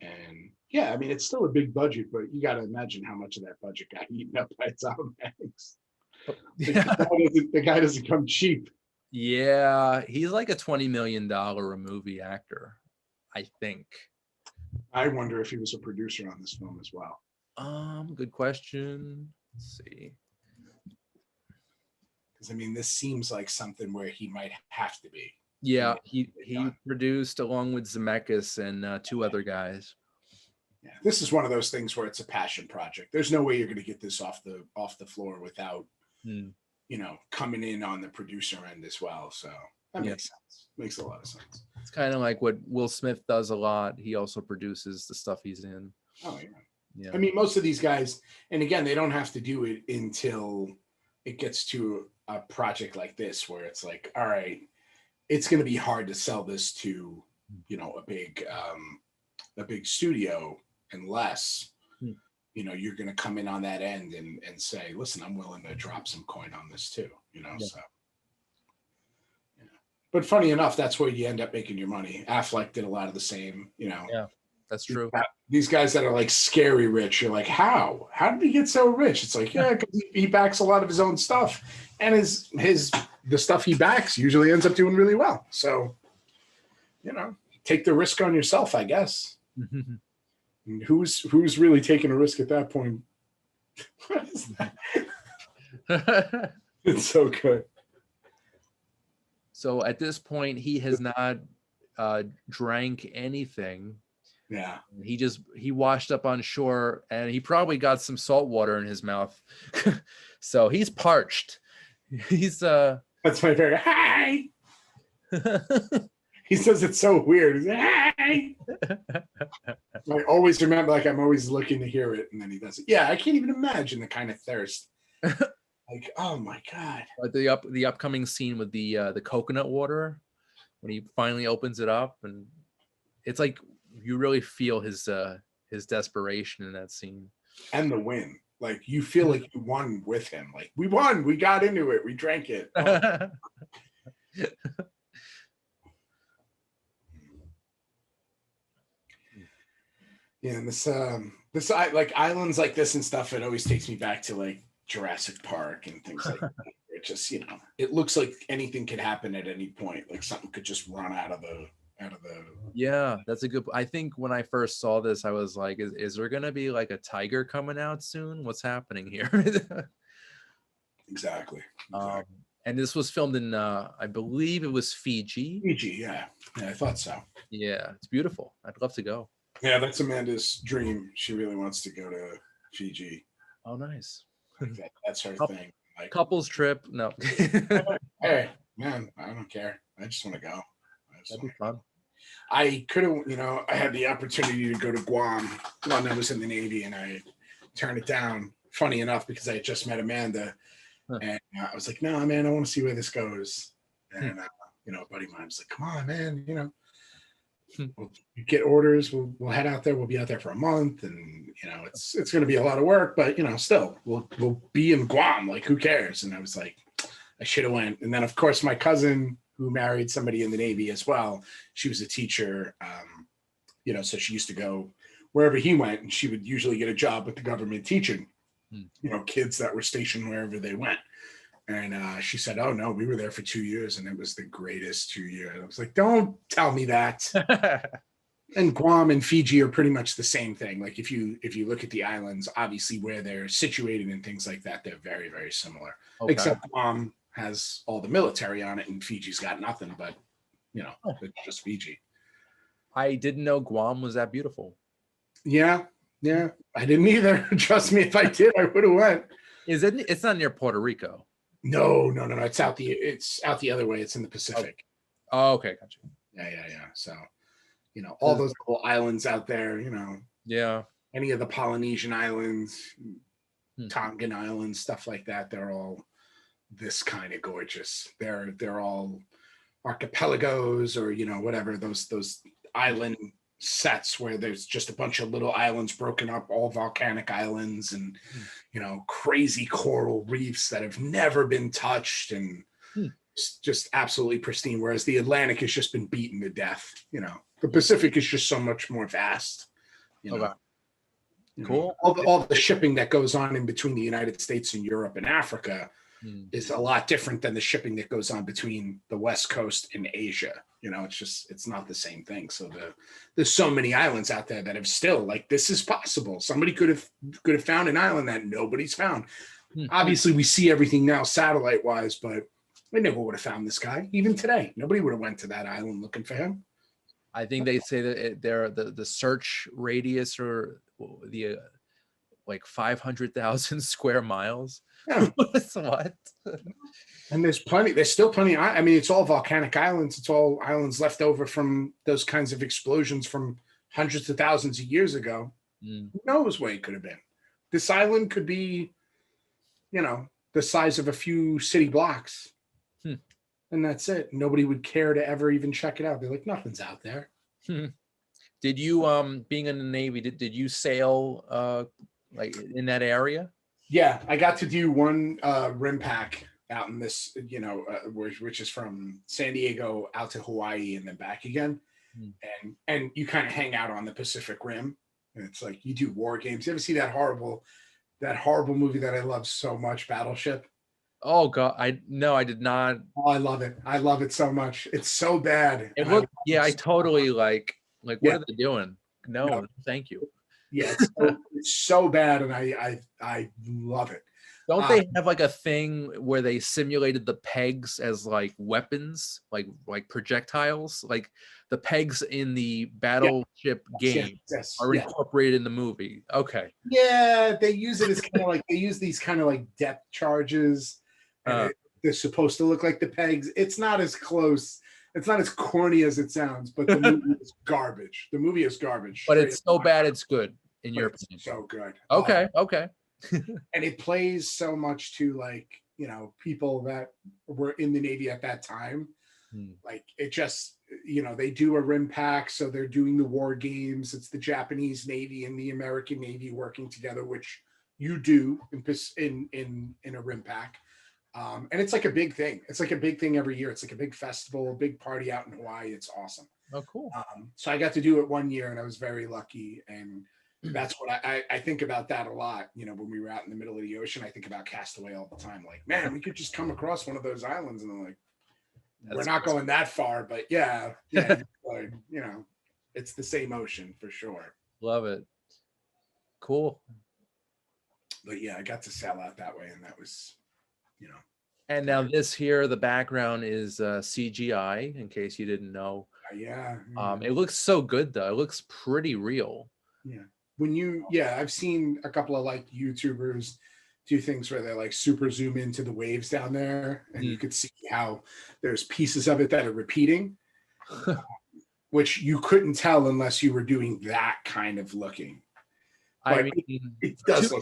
And I mean, it's still a big budget, but you got to imagine how much of that budget got eaten up by Tom Hanks. The guy doesn't come cheap. Yeah, he's like a $20 million a movie actor, I think. I wonder if he was a producer on this film as well. Good question. Let's see. Because I mean, this seems like something where he might have to be. Yeah, he produced along with Zemeckis and two other guys. Yeah, this is one of those things where it's a passion project. There's no way you're going to get this off the floor without coming in on the producer end as well. So that makes sense. Makes a lot of sense. It's kind of like what Will Smith does a lot. He also produces the stuff he's in. Oh yeah. Yeah. I mean, most of these guys, and again, they don't have to do it until it gets to a project like this where it's like, all right, it's going to be hard to sell this to, a big studio unless, you're going to come in on that end and say, listen, I'm willing to drop some coin on this too, so. Yeah. But funny enough, that's where you end up making your money. Affleck did a lot of the same, Yeah, that's true. These guys that are like scary rich, you're like, how did he get so rich? It's like, yeah, because he backs a lot of his own stuff, and the stuff he backs usually ends up doing really well. So, take the risk on yourself, I guess. And who's really taking a risk at that point? What is that? It's so good. So at this point, he has not drank anything. Yeah. He washed up on shore, and he probably got some salt water in his mouth. So he's parched. He's That's my favorite. Hi. He says it's so weird. He's like, hi. I always remember, I'm always looking to hear it, and then he does it. Yeah, I can't even imagine the kind of thirst. Like, oh my God. The upcoming scene with the coconut water, when he finally opens it up, and it's like you really feel his desperation in that scene. And the win. Like, you feel like you won with him. Like, we won. We got into it. We drank it. Oh. Yeah, and this like islands like this and stuff, it always takes me back to like Jurassic Park and things like that. It just, it looks like anything could happen at any point. Like something could just run out of the. Yeah, that's a good. I think when I first saw this, I was like, is there gonna be like a tiger coming out soon? What's happening here? Exactly. And this was filmed in I believe it was Fiji. Yeah, I thought so. Yeah, it's beautiful. I'd love to go. Yeah, that's Amanda's dream. She really wants to go to Fiji. Oh, nice. That's her thing. Like, couples trip. No. Hey, man, I don't care. I just want to go. That'd be fun. I could have, I had the opportunity to go to Guam when I was in the Navy, and I turned it down. Funny enough, because I had just met Amanda, and I was like, "No, man, I want to see where this goes." And a buddy of mine was like, "Come on, man, we'll get orders. We'll head out there. We'll be out there for a month, and it's going to be a lot of work, but still, we'll be in Guam. Like, who cares?" And I was like, I should have went. And then, of course, my cousin, who married somebody in the Navy as well, she was a teacher, so she used to go wherever he went, and she would usually get a job with the government teaching, kids that were stationed wherever they went. And she said, "Oh no, we were there for 2 years, and it was the greatest 2 years." I was like, "Don't tell me that." And Guam and Fiji are pretty much the same thing. Like, if you look at the islands, obviously where they're situated and things like that, they're very, very similar. Okay. Except Guam has all the military on it, and Fiji's got nothing. But it's just Fiji. I didn't know Guam was that beautiful. Yeah, I didn't either. Trust me, if I did, I would have went. Is it? It's not near Puerto Rico. No. It's out the other way. It's in the Pacific. Oh, okay, gotcha. Yeah. So, all those little islands out there. Yeah. Any of the Polynesian islands, Tongan islands, stuff like that. They're all this kind of gorgeous. They're all archipelagos, or whatever, those island sets where there's just a bunch of little islands broken up, all volcanic islands, and crazy coral reefs that have never been touched, and just absolutely pristine, whereas the Atlantic has just been beaten to death. The Pacific is just so much more vast. Cool. All the shipping that goes on in between the United States and Europe and Africa is a lot different than the shipping that goes on between the West Coast and Asia. It's not the same thing. So there's so many islands out there that have still, like, this is possible. Somebody could have found an island that nobody's found. Obviously, we see everything now satellite wise, but We never would have found this guy. Even today, nobody would have went to that island looking for him. I think they say that the search radius or the like 500,000 square miles. Yeah. What? And there's plenty. There's still plenty. I mean, it's all volcanic islands. It's all islands left over from those kinds of explosions from hundreds of thousands of years ago. Who knows where it could have been? This island could be, the size of a few city blocks. And that's it. Nobody would care to ever even check it out. They're like, nothing's out there. Did you, being in the Navy, did you sail like in that area? Yeah, I got to do one rim pack out in this, which is from San Diego out to Hawaii and then back again. And you kind of hang out on the Pacific Rim. And it's like you do war games. You ever see that horrible movie that I love so much, Battleship? Oh God, I did not. Oh, I love it. I love it so much. It's so bad. I totally like what are they doing? No, thank you. Yeah, it's so bad, and I love it. Don't they have like a thing where they simulated the pegs as like weapons, like projectiles? Like the pegs in the Battleship game are incorporated in the movie. Okay. Yeah, they use it as kind of like they use these kind of like depth charges. And they're supposed to look like the pegs. It's not as close. It's not as corny as it sounds, but the movie is garbage. The movie is garbage. But it's so bad it's good, in your opinion. So good. Okay. And it plays so much to like, people that were in the Navy at that time. Like it just, they do a rim pack. So they're doing the war games. It's the Japanese Navy and the American Navy working together, which you do in a rim pack. And it's like a big thing. It's like a big thing every year. It's like a big festival, a big party out in Hawaii. It's awesome. Oh, cool. So I got to do it one year and I was very lucky. And that's what I think about that a lot. When we were out in the middle of the ocean, I think about Castaway all the time. Like, man, we could just come across one of those islands. And I'm like, we're not going that far, but yeah, it's the same ocean for sure. Love it. Cool. But yeah, I got to sail out that way. And that was, And now this here, the background is CGI, in case you didn't know. Yeah. It looks so good, though. It looks pretty real. Yeah. I've seen a couple of like YouTubers do things where they like super zoom into the waves down there, and you could see how there's pieces of it that are repeating, which you couldn't tell unless you were doing that kind of looking. I mean, it does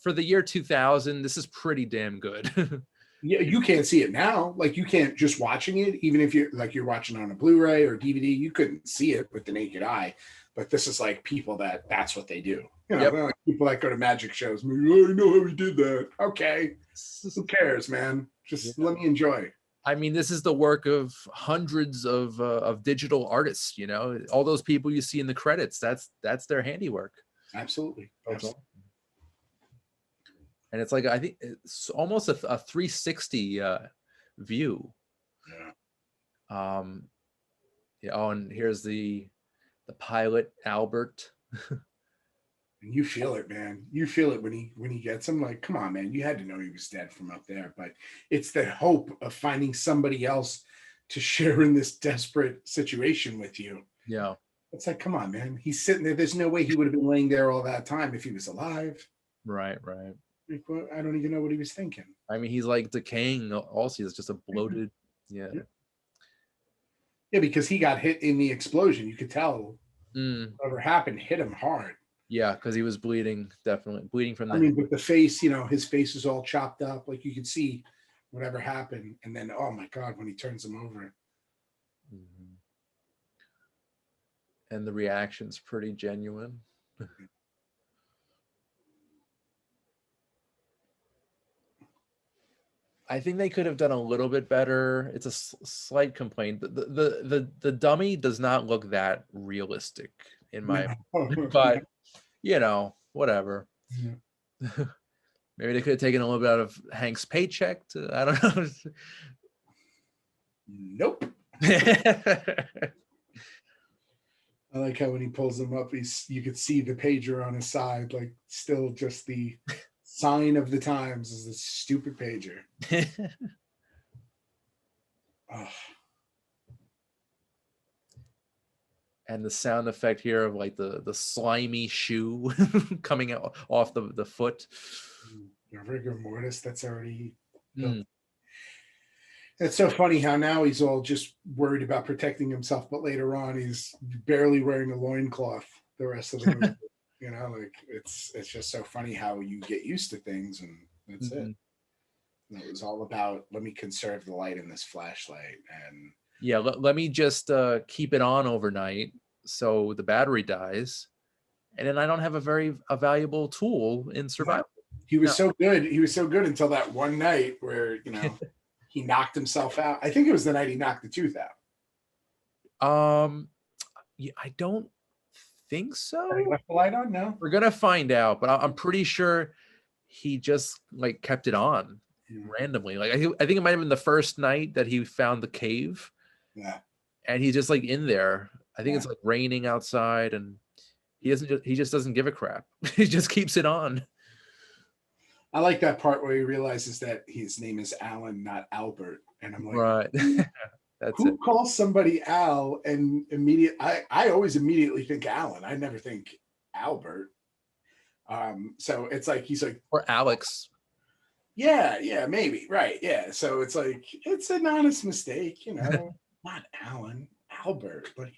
for the year 2000, this is pretty damn good. Yeah, you can't see it now. Like you can't just watching it, even if you're watching on a Blu-ray or DVD, you couldn't see it with the naked eye. But this is like people that's what they do. Like people that go to magic shows. I know how he did that. Okay, who cares, man? Just let me enjoy. I mean, this is the work of hundreds of digital artists. All those people you see in the credits. That's their handiwork. Absolutely. And it's like, I think it's almost a 360 view. Yeah. Oh, and here's the pilot, Albert. And you feel it, man. You feel it when he gets him. Like, come on, man. You had to know he was dead from up there. But it's the hope of finding somebody else to share in this desperate situation with you. Yeah. It's like, come on, man. He's sitting there. There's no way he would have been laying there all that time if he was alive. Right. I don't even know what he was thinking. I mean, he's like decaying also. It's just a bloated, Yeah, because he got hit in the explosion. You could tell whatever happened hit him hard. Yeah, because he was bleeding, definitely. Bleeding from the... I mean, with the face, his face is all chopped up. Like, you could see whatever happened. And then, oh, my God, when he turns him over. And the reaction's pretty genuine. I think they could have done a little bit better. It's a slight complaint. The dummy does not look that realistic in my opinion, but whatever. Yeah. Maybe they could have taken a little bit out of Hank's paycheck I don't know. Nope. I like how when he pulls him up, you could see the pager on his side, like still just the sign of the times is this stupid pager. Oh, And the sound effect here of like the slimy shoe coming out off the foot. rigor mortis that's already built. Mm. It's so funny how now he's all just worried about protecting himself, but later on he's barely wearing a loincloth the rest of the movie. You know, like it's just so funny how you get used to things and that's it. And it was all about, let me conserve the light in this flashlight. And Yeah, let me just keep it on overnight so the battery dies, and then I don't have a valuable tool in survival. he was so good. He was so good until that one night where, you know, he knocked himself out. I think it was the night he knocked the tooth out. Yeah, I don't think so. He left the light on? No. We're gonna find out, but I'm pretty sure he just like kept it on randomly. Like I think it might have been the first night that he found the cave. Yeah. And he's just like in there. I think it's like raining outside, and he just doesn't give a crap. He just keeps it on. I like that part where he realizes that his name is Alan, not Albert. And I'm like, Right. That's who it. calls somebody Al? And I always immediately think Alan. I never think Albert. So it's like he's like, Or Alex. yeah, maybe. Right. Yeah. So it's like it's an honest mistake, you know. Not Alan, Albert, but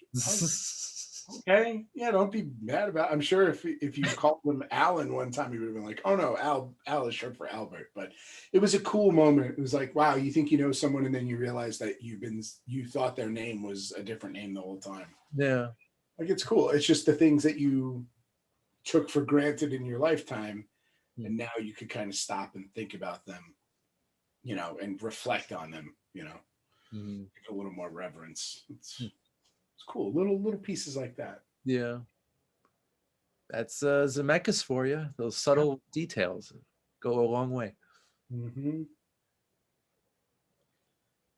okay, yeah, don't be mad about it. I'm sure if you called him Alan one time, he would have been like, oh no, Al is short for Albert. But it was a cool moment. It was like, wow, you think you know someone and then you realize that you thought their name was a different name the whole time. Yeah. Like it's cool. It's just the things that you took for granted in your lifetime, and now you could kind of stop and think about them, you know, and reflect on them, you know. A little more reverence. It's cool. Little pieces like that. Yeah. That's Zemeckis for you. Those subtle details go a long way.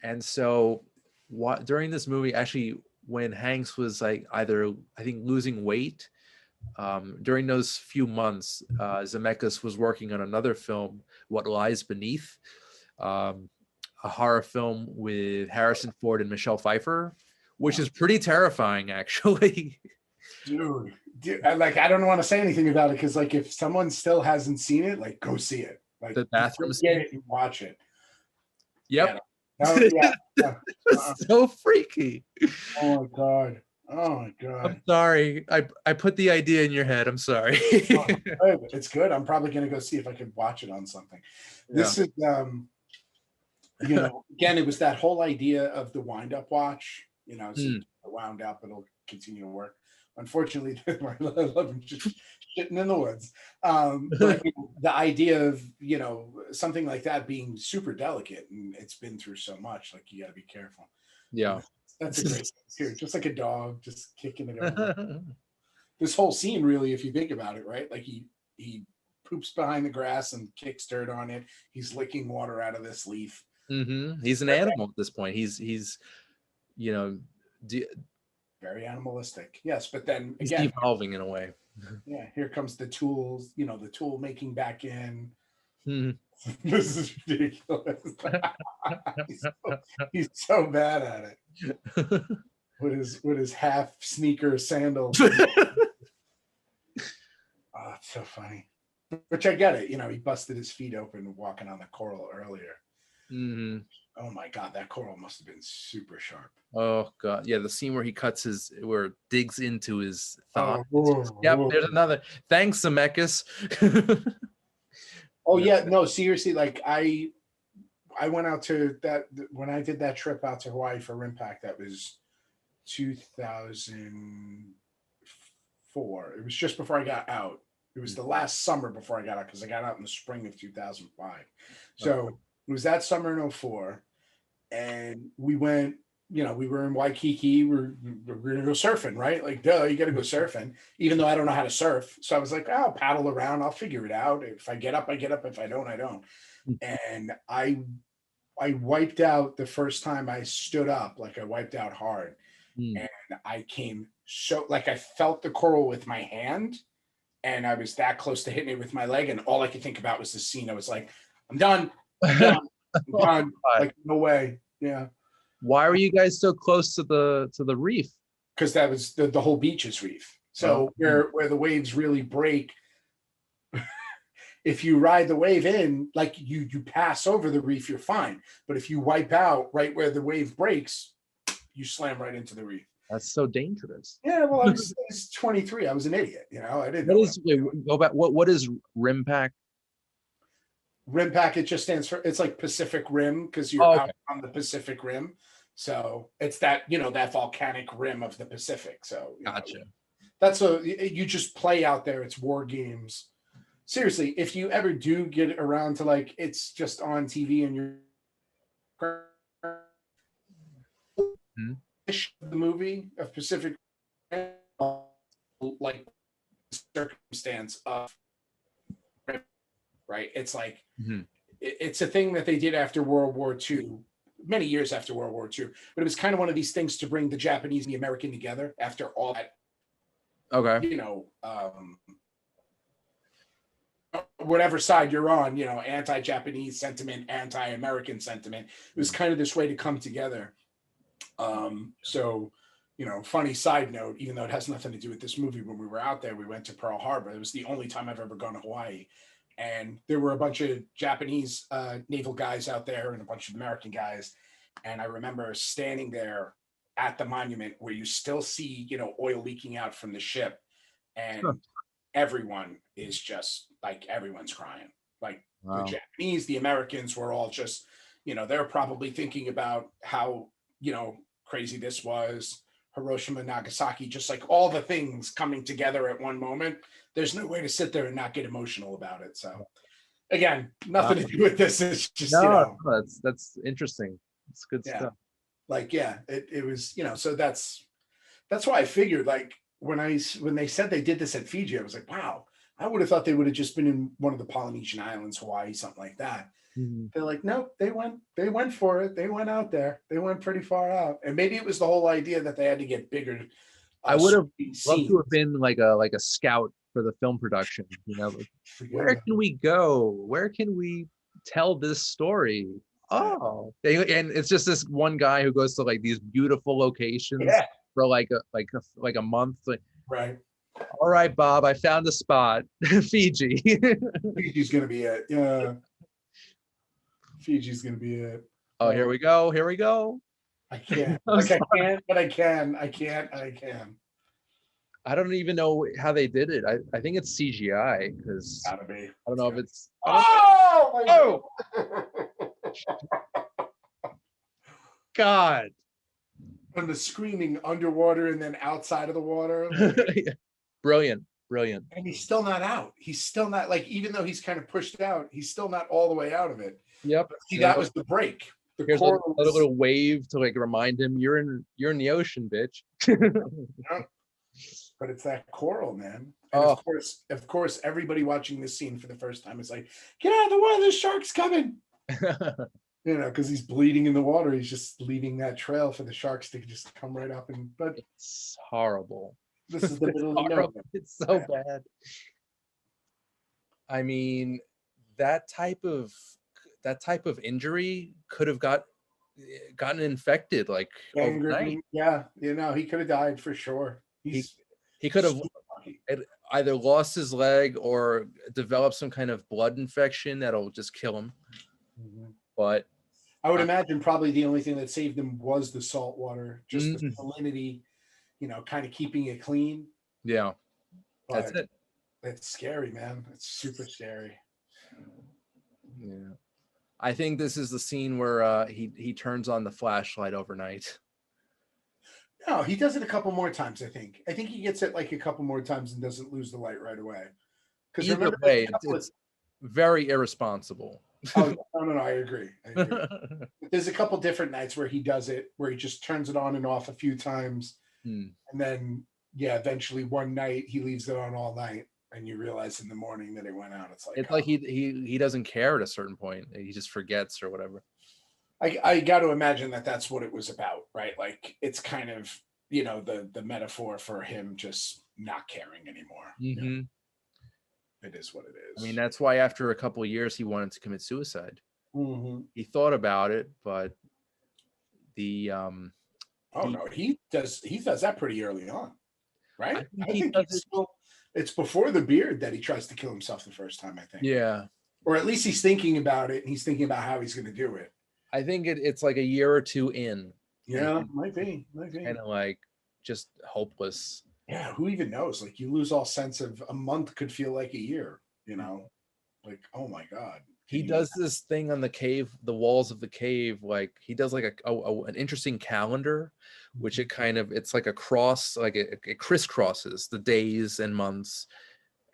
And so during this movie, actually, when Hanks was like either, I think, losing weight, during those few months, Zemeckis was working on another film, What Lies Beneath, a horror film with Harrison Ford and Michelle Pfeiffer, which is pretty terrifying, actually. Dude, I don't want to say anything about it because, like, if someone still hasn't seen it, like, go see it. Like, The bathroom get it and watch it. Yep. Yeah. So freaky. Oh my god. I'm sorry. I put the idea in your head. I'm sorry. It's good. I'm probably gonna go see if I can watch it on something. This is you know, again, it was that whole idea of the wind-up watch. You know, so wound up, it'll continue to work. Unfortunately, I love him just shitting in the woods. But the idea of, you know, something like that being super delicate, and it's been through so much, like you got to be careful. Yeah, that's a great here, just like a dog, just kicking it over. This whole scene, really, if you think about it, right? Like he poops behind the grass and kicks dirt on it. He's licking water out of this leaf. He's an animal at this point. He's you know, very animalistic. Yes, but then he's again, evolving in a way. Yeah, here comes the tools, you know, the tool making back in. This is ridiculous. he's so bad at it. With his half sneaker sandals. Oh, it's so funny. Which I get it. You know, he busted his feet open walking on the coral earlier. Oh my god, that coral must have been super sharp. Oh god, yeah, the scene where he digs into his thigh. Yep, there's another. Thanks, Zemeckis. Oh yeah, no, seriously, like I went out to that when I did that trip out to Hawaii for Impact. That was 2004. It was just before I got out. It was the last summer before I got out because I got out in the spring of 2005. So it was that summer in 2004. And we went, you know, we were in Waikiki. We're going to go surfing, right? Like, duh, you got to go surfing, even though I don't know how to surf. So I was like, I'll paddle around. I'll figure it out. If I get up, I get up. If I don't, I don't. And I wiped out the first time I stood up, like I wiped out hard. And I came like I felt the coral with my hand and I was that close to hitting it with my leg. And all I could think about was the scene. I was like, I'm done. I'm done. Like, no way. Yeah. Why were you guys so close to the reef? Because that was the whole beach is reef. So where the waves really break, if you ride the wave in, like you pass over the reef, you're fine. But if you wipe out right where the wave breaks, you slam right into the reef. That's so dangerous. Yeah, well, I was 23. I was an idiot. I didn't know. What is rim pack? Rim pack, it just stands for, it's like Pacific Rim, because you're out on the Pacific Rim. So it's that, that volcanic rim of the Pacific. So Gotcha. You just play out there. It's war games. Seriously, if you ever do get around to like, it's just on TV and you're the movie of Pacific, like circumstance of, right? It's like, it's a thing that they did after World War II, many years after World War II, but it was kind of one of these things to bring the Japanese and the American together after all that, whatever side you're on, anti-Japanese sentiment, anti-American sentiment. It was kind of this way to come together. So, funny side note, even though it has nothing to do with this movie, when we were out there, we went to Pearl Harbor. It was the only time I've ever gone to Hawaii. And there were a bunch of Japanese naval guys out there and a bunch of American guys. And I remember standing there at the monument where you still see, oil leaking out from the ship. And everyone is just like, everyone's crying. Like the Japanese, the Americans were all just, they're probably thinking about how, crazy this was. Hiroshima, Nagasaki, just like all the things coming together at one moment. There's no way to sit there and not get emotional about it. So again, nothing to do with this. It's just, that's interesting. It's good stuff. Like, it was, so that's why I figured, like, when they said they did this at Fiji, I was like, wow, I would have thought they would have just been in one of the Polynesian islands, Hawaii, something like that. They're like, no, they went for it. They went out there. They went pretty far out. And maybe it was the whole idea that they had to get bigger. I would have loved to have been like a scout for the film production. Where can we go? Where can we tell this story? And it's just this one guy who goes to like these beautiful locations for like a month. Like, right. All right, Bob, I found a spot. Fiji. Fiji's gonna be it. Yeah. Fiji's gonna be it. Oh, here we go. I can't. Like, I can't, but I can. I can't, and I can. I don't even know how they did it. I think it's CGI because I don't know if it's. Oh! God. And the screaming underwater and then outside of the water. Brilliant. And he's still not out. He's still not, like, even though he's kind of pushed out, he's still not all the way out of it. Yep. But see, that was the break. Here's a little wave to like remind him you're in the ocean, bitch. But it's that coral, man. And of course, everybody watching this scene for the first time is like, get out of the water, the shark's coming. Because he's bleeding in the water. He's just leaving that trail for the sharks to just come right up. But it's horrible. This is the middle of the nowhere. It's so bad. I mean, that type of injury could have gotten infected like overnight. Yeah, he could have died for sure. He could have either lost his leg or developed some kind of blood infection that'll just kill him. But I would imagine probably the only thing that saved him was the salt water, just the salinity, kind of keeping it clean. Yeah, but that's it. It's scary, man. It's super scary. Yeah, I think this is the scene where he turns on the flashlight overnight. No, he does it a couple more times. I think he gets it like a couple more times and doesn't lose the light right away. Because either way, it's very irresponsible. Oh no, I agree. There's a couple different nights where he does it, where he just turns it on and off a few times, and then eventually one night he leaves it on all night, and you realize in the morning that it went out. It's like he doesn't care at a certain point. He just forgets or whatever. I got to imagine that that's what it was about, right? Like it's kind of the metaphor for him just not caring anymore. It is what it is. I mean, that's why after a couple of years he wanted to commit suicide. He thought about it, but the Oh no, he does that pretty early on, right? think I he think does he's it. still. It's before the beard that he tries to kill himself the first time. I think, Yeah, or at least he's thinking about it, and he's thinking about how he's going to do it. I think it's like a year or two in, and Yeah, might be. kind of like just hopeless. Yeah, who even knows? Like you lose all sense of a month could feel like a year. Like oh my god. He does this thing on the walls of the cave. Like he does like an interesting calendar, which it's like a cross, like it crisscrosses the days and months.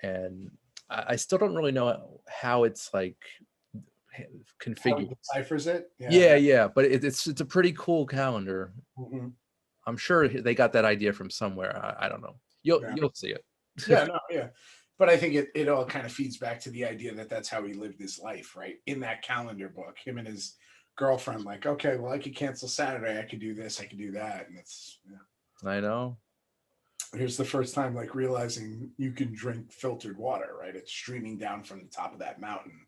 And I still don't really know how it's like How he configured. deciphers it. Yeah, but it's a pretty cool calendar. Mhm. I'm sure they got that idea from somewhere. I don't know. You'll see it. Yeah, no, yeah. But I think it all kind of feeds back to the idea that that's how he lived his life, right? In that calendar book, him and his girlfriend, like, okay, well, I could cancel Saturday, I could do this, I could do that, and it's I know. here's the first time like realizing you can drink filtered water, right? It's streaming down from the top of that mountain,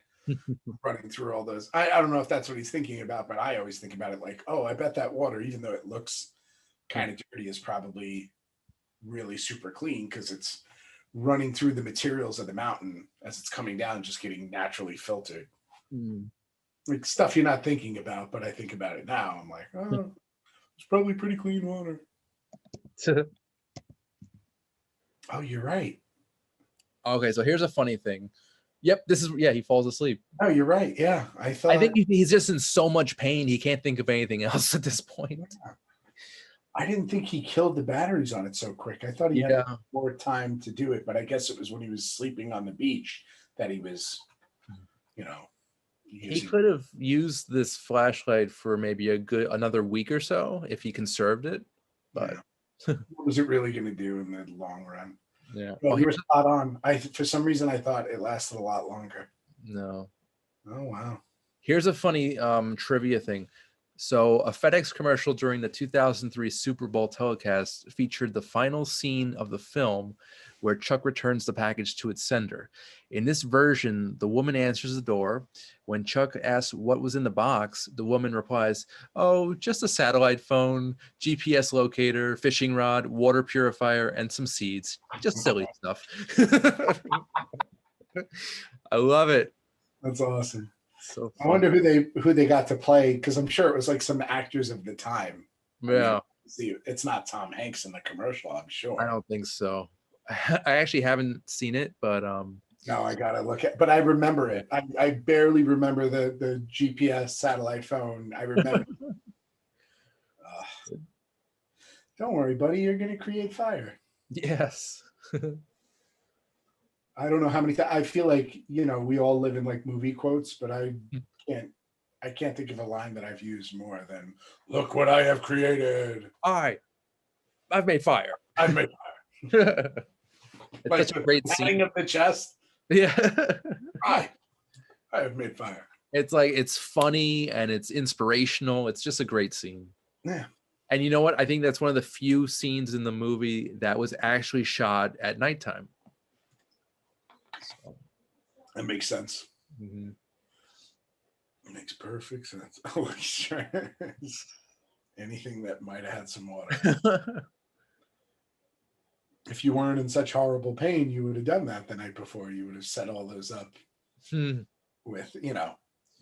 running through all those. I don't know if that's what he's thinking about, but I always think about it like, oh, I bet that water, even though it looks kind of dirty, is probably really super clean because it's running through the materials of the mountain as it's coming down, just getting naturally filtered. Like stuff you're not thinking about, but I think about it now. I'm like, oh, it's probably pretty clean water. Oh, you're right. Okay, so here's a funny thing. Yep, he falls asleep. Oh, you're right. Yeah, I think he's just in so much pain he can't think of anything else at this point. Yeah. I didn't think he killed the batteries on it so quick. I thought he had more time to do it, but I guess it was when he was sleeping on the beach that he was, he could have used this flashlight for maybe another week or so if he conserved it. But what was it really going to do in the long run? Yeah. Well, you were spot on. For some reason I thought it lasted a lot longer. No. Oh wow. Here's a funny trivia thing. So a FedEx commercial during the 2003 Super Bowl telecast featured the final scene of the film where Chuck returns the package to its sender. In this version, the woman answers the door. When Chuck asks what was in the box, the woman replies, "Oh, just a satellite phone, GPS locator, fishing rod, water purifier, and some seeds. Just silly stuff." I love it. That's awesome. So I wonder who they got to play, because I'm sure it was like some actors of the time. Yeah. It's not Tom Hanks in the commercial, I'm sure. I don't think so. I actually haven't seen it, but no, I gotta look at. But I remember it. I barely remember the GPS satellite phone. I remember. Don't worry, buddy. You're gonna create fire. Yes. I don't know how many. I feel like we all live in like movie quotes, but I can't think of a line that I've used more than "Look what I have created." I've made fire. I've made fire. It's like such a great scene of the chest. Yeah. I have made fire. It's like it's funny and it's inspirational. It's just a great scene. Yeah. And you know what? I think that's one of the few scenes in the movie that was actually shot at nighttime. So. That makes sense. Mm-hmm. It makes perfect sense. Oh, sure. Anything that might have had some water. If you weren't in such horrible pain, you would have done that the night before. You would have set all those up with,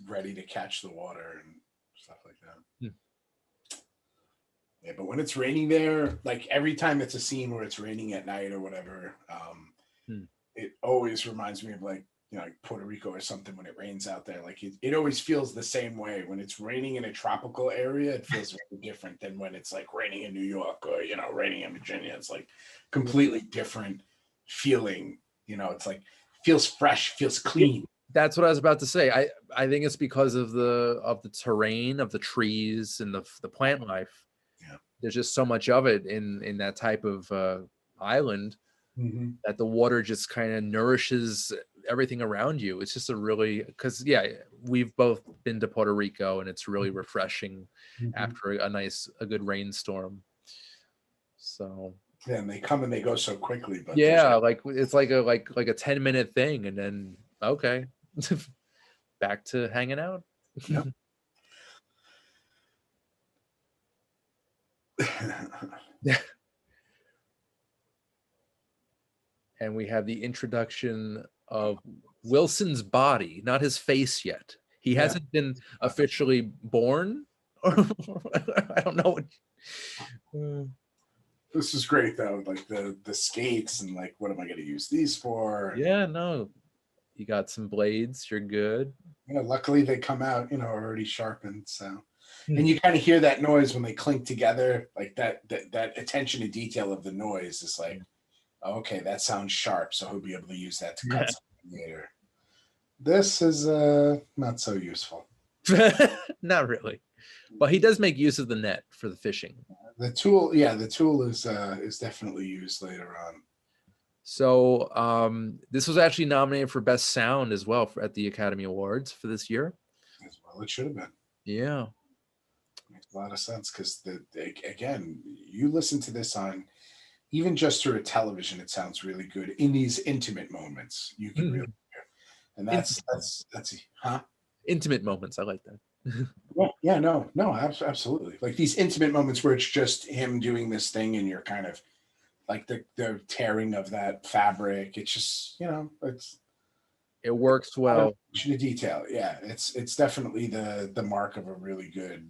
ready to catch the water and stuff like that. Yeah, but when it's raining there, like every time it's a scene where it's raining at night or whatever, it always reminds me of like Puerto Rico or something when it rains out there. Like it always feels the same way. When it's raining in a tropical area, it feels very different than when it's like raining in New York or raining in Virginia. It's like completely different feeling. It's like feels fresh, feels clean. That's what I was about to say. I think it's because of the terrain, of the trees, and the plant life. Yeah, there's just so much of it in that type of island. That the water just kind of nourishes everything around you. It's just because we've both been to Puerto Rico and it's really refreshing after a good rainstorm. So yeah, and they come and they go so quickly. But like it's like a 10-minute thing, and then okay, back to hanging out. Yep. And we have the introduction of Wilson's body, not his face yet. He Yeah. hasn't been officially born. I don't know. This is great though, like the skates and like, what am I going to use these for? Yeah, no. You got some blades. You're good. Yeah, luckily they come out, already sharpened. So, and you kind of hear that noise when they clink together, like that attention to detail of the noise is like, oh, okay, that sounds sharp, so he'll be able to use that to cut something later. This is not so useful. Not really, but he does make use of the net for the fishing. The tool is definitely used later on. So this was actually nominated for Best Sound as well at the Academy Awards for this year. As well, it should have been. Yeah, makes a lot of sense because again, you listen to this on even just through a television, it sounds really good in these intimate moments. You can really hear, and that's intimate moments. I like that. Yeah, no, absolutely. Like these intimate moments where it's just him doing this thing, and you're kind of like the tearing of that fabric. It's just it works well. To detail, yeah, it's definitely the mark of a really good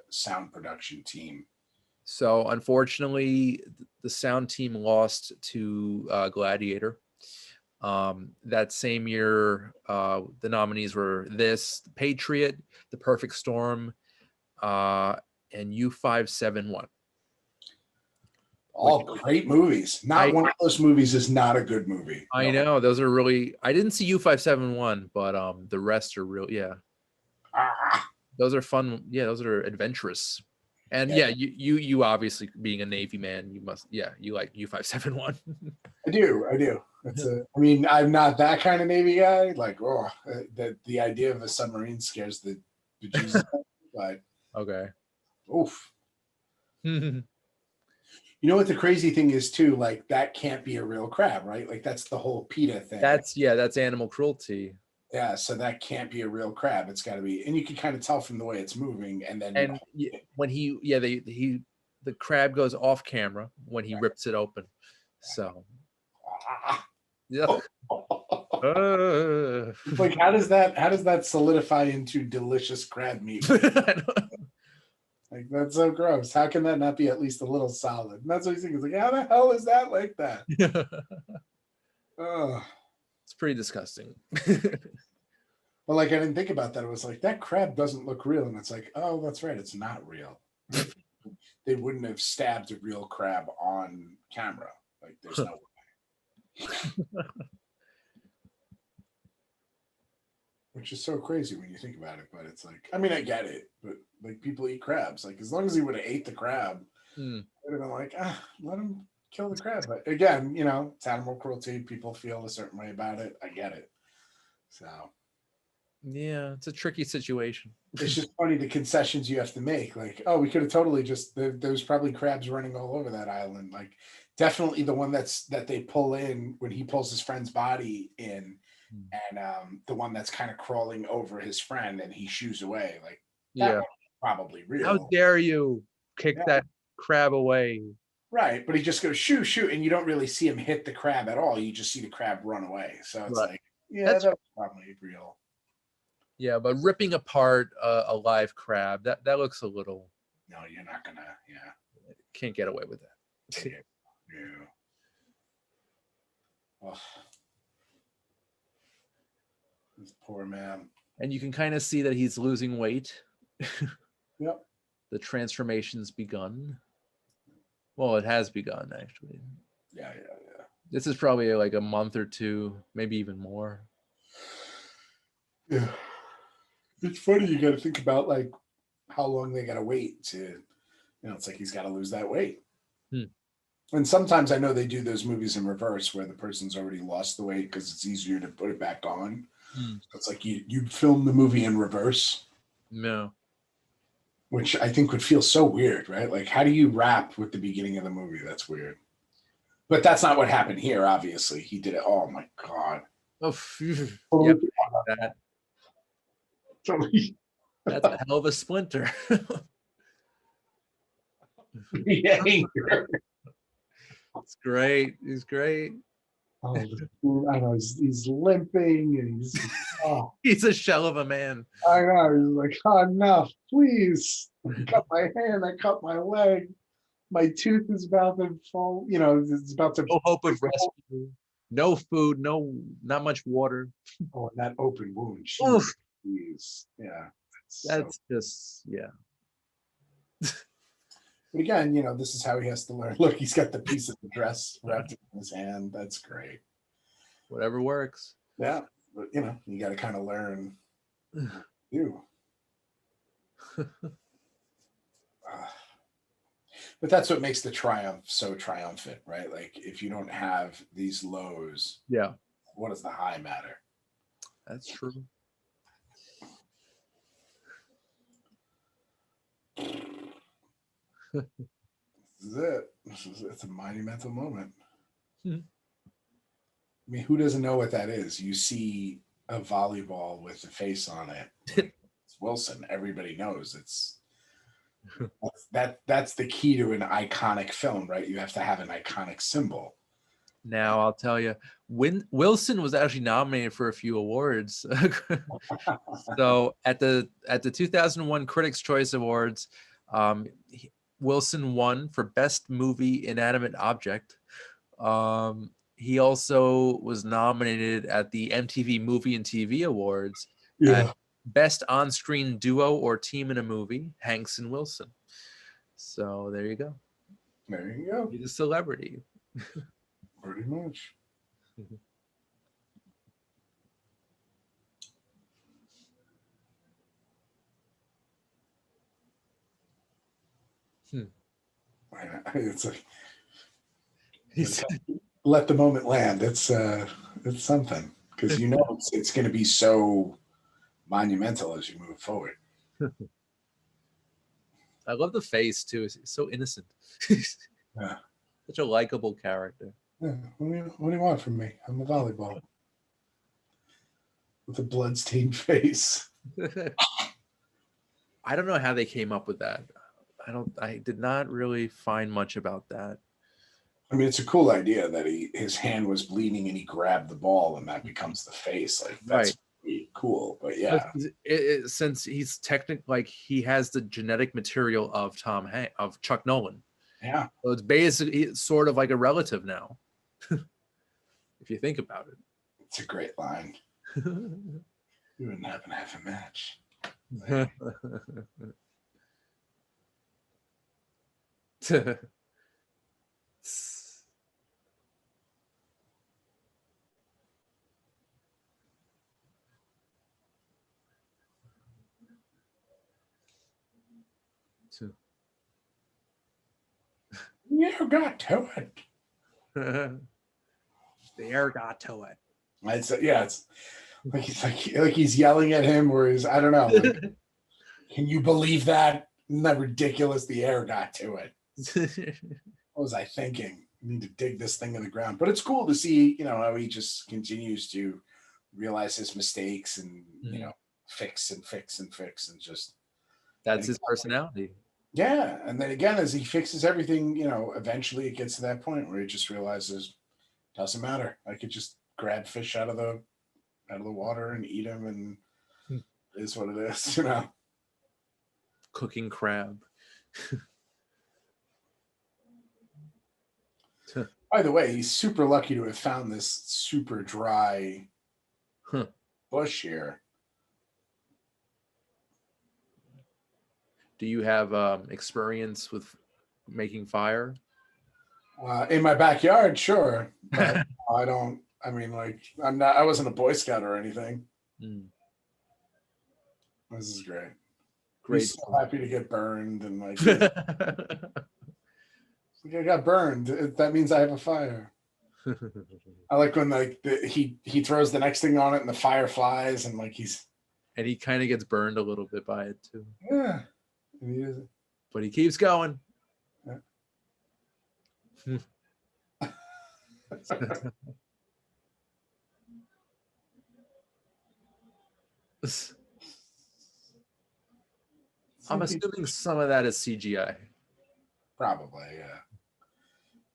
sound production team. So unfortunately, the sound team lost to Gladiator. That same year, the nominees were The Patriot, The Perfect Storm, and U-571. All great movies. Not one of those movies is not a good movie. I know. Those are really... I didn't see U-571, but the rest are real... Yeah. Those are fun. Yeah, those are adventurous. And yeah, you obviously being a Navy man, you must... Yeah, you like U-571. I do. I mean, I'm not that kind of Navy guy. Like, the idea of a submarine scares the Jesus out of me, but... Okay. Oof. You know what the crazy thing is too? Like that can't be a real crab, right? Like that's the whole PETA thing. That's animal cruelty. Yeah, so that can't be a real crab. It's got to be, and you can kind of tell from the way it's moving. And then when the crab goes off camera when he rips it open. So like how does that solidify into delicious crab meat? Like that's so gross. How can that not be at least a little solid? And that's what he's thinking. He's like, how the hell is that like that? It's pretty disgusting. But like I didn't think about that. It was like that crab doesn't look real, and it's like, oh, that's right, it's not real. They wouldn't have stabbed a real crab on camera. Like there's no way. Which is so crazy when you think about it, but it's like, I mean, I get it, but like people eat crabs. Like as long as he would have ate the crab, they'd have been like, let him kill the crab. But again, it's animal cruelty. People feel a certain way about it. I get it. So yeah, it's a tricky situation. It's just funny the concessions you have to make. Like, oh, we could have totally just there's probably crabs running all over that island. Like definitely the one that they pull in when he pulls his friend's body in. And the one that's kind of crawling over his friend and he shoos away. Like, that probably real. How dare you kick that crab away? Right. But he just goes, shoot. And you don't really see him hit the crab at all. You just see the crab run away. So it's like, that's probably real. Yeah. But ripping apart a live crab, that looks a little. No, you're not going to. Yeah. Can't get away with that. Yeah. Oh. This poor man. And you can kind of see that he's losing weight. Yep. The transformation's begun. Well, it has begun, actually. Yeah. This is probably like a month or two, maybe even more. Yeah. It's funny. You got to think about like how long they got to wait to, it's like he's got to lose that weight. And sometimes I know they do those movies in reverse where the person's already lost the weight because it's easier to put it back on. It's like you film the movie in reverse. No. Which I think would feel so weird, right? Like, how do you rap with the beginning of the movie? That's weird. But that's not what happened here, obviously. He did it. Oh, my God. Oh, yep. That's a hell of a splinter. The anger. It's great. He's great. Oh, I know he's limping and he's oh, He's a shell of a man. I know he's like, oh, enough, please. I cut my hand, I cut my leg, my tooth is about to fall, it's about to No hope of rescue. No food. Not much water. oh, and that open wound. Oof. Jeez. Yeah. That's just yeah. But again, this is how he has to learn. Look, he's got the piece of the dress wrapped in his hand. That's great. Whatever works. Yeah. But you got to kind of learn. You. But that's what makes the triumph so triumphant, right? Like if you don't have these lows, Yeah. what does the high matter? That's true. This is it. It's a monumental moment. Hmm. I mean, who doesn't know what that is? You see a volleyball with a face on it. It's Wilson. Everybody knows that's the key to an iconic film, right? You have to have an iconic symbol. Now I'll tell you, Wilson was actually nominated for a few awards. So at the 2001 Critics' Choice Awards, Wilson won for Best Movie Inanimate Object. He also was nominated at the MTV Movie and TV Awards at Best On-Screen Duo or Team in a Movie, Hanks and Wilson. So there you go. There you go. He's a celebrity. Pretty much. It's like let the moment land. It's something because it's going to be so monumental as you move forward. I love the face too. It's so innocent. Yeah. Such a likable character. Yeah. What do you want from me? I'm a volleyball with a bloodstained face. I don't know how they came up with that. I did not really find much about that. I mean, it's a cool idea that his hand was bleeding and he grabbed the ball and that becomes the face. Like that's pretty cool. But yeah, since he's technically like he has the genetic material of of Chuck Nolan. Yeah. So it's basically sort of like a relative now. If you think about it. It's a great line. You wouldn't happen to have a match. You got to it. The air got to it. It's like he's yelling at him, or I don't know. Like, can you believe that? Isn't that ridiculous? The air got to it. What was I thinking? I need to dig this thing in the ground. But it's cool to see, how he just continues to realize his mistakes and fix and just. That's his personality. Yeah, and then again, as he fixes everything, eventually it gets to that point where he just realizes doesn't matter. I could just grab fish out of the water and eat them, and it is what it is, Cooking crab. By the way, he's super lucky to have found this super dry bush here. Do you have experience with making fire? In my backyard, sure. But I don't. I mean, like, I wasn't a Boy Scout or anything. This is great. Great. He's so happy to get burned and like. I got burned. That means I have a fire. I like when like he throws the next thing on it and the fire flies and like and he kind of gets burned a little bit by it too. Yeah. But he keeps going. Yeah. I'm assuming some of that is CGI. Probably, yeah.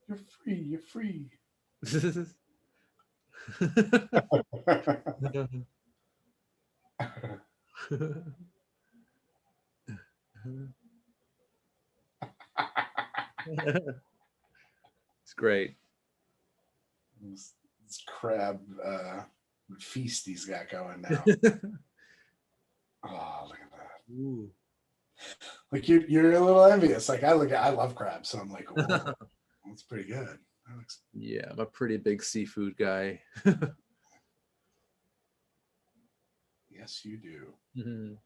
You're free. You're free. It's great. This crab feast he's got going now. Oh, look at that. Ooh. Like you're a little envious. Like I love crab, so I'm like, whoa, that's pretty good. That looks... Yeah, I'm a pretty big seafood guy. Yes, you do. Mhm.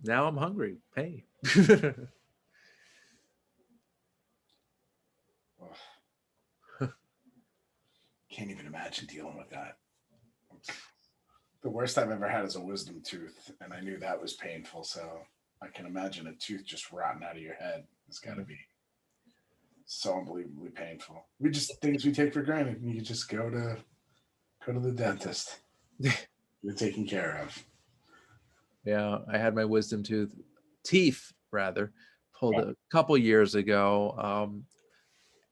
Now I'm hungry. Hey. Can't even imagine dealing with that. The worst I've ever had is a wisdom tooth, and I knew that was painful. So I can imagine a tooth just rotting out of your head. It's got to be so unbelievably painful. We just things we take for granted, and you just go to the dentist. You're taken care of. Yeah, I had my wisdom teeth rather, pulled a couple years ago.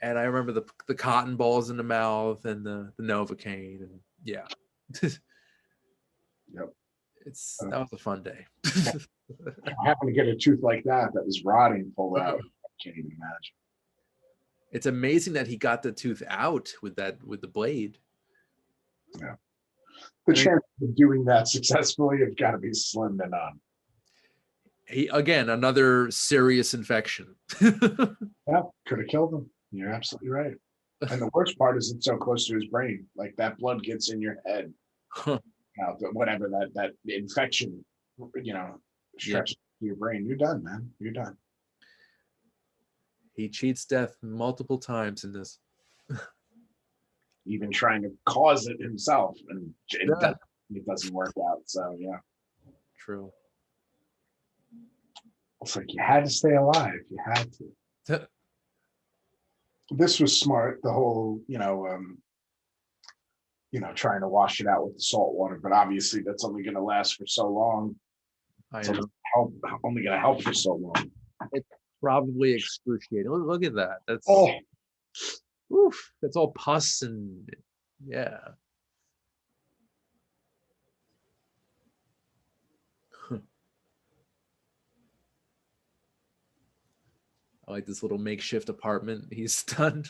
And I remember the cotton balls in the mouth and the Novocaine, and yeah. Yep. That was a fun day. I happened to get a tooth like that was rotting pulled out. I can't even imagine. It's amazing that he got the tooth out with the blade. Yeah. The chance of doing that successfully have got to be slim to none. Again, another serious infection. Yeah, could have killed him. You're absolutely right. And the worst part is it's so close to his brain. Like that blood gets in your head. Whatever that infection, stretches to your brain. You're done, man. You're done. He cheats death multiple times in this. Even trying to cause it himself, and it doesn't work out. So yeah. True. It's like you had to stay alive. You had to. This was smart. The whole, trying to wash it out with the salt water, but obviously that's only going to last for so long. I know. Only going to help for so long. It's probably excruciating. Look at that. That's oof. That's all pus and yeah. I like this little makeshift apartment he's done.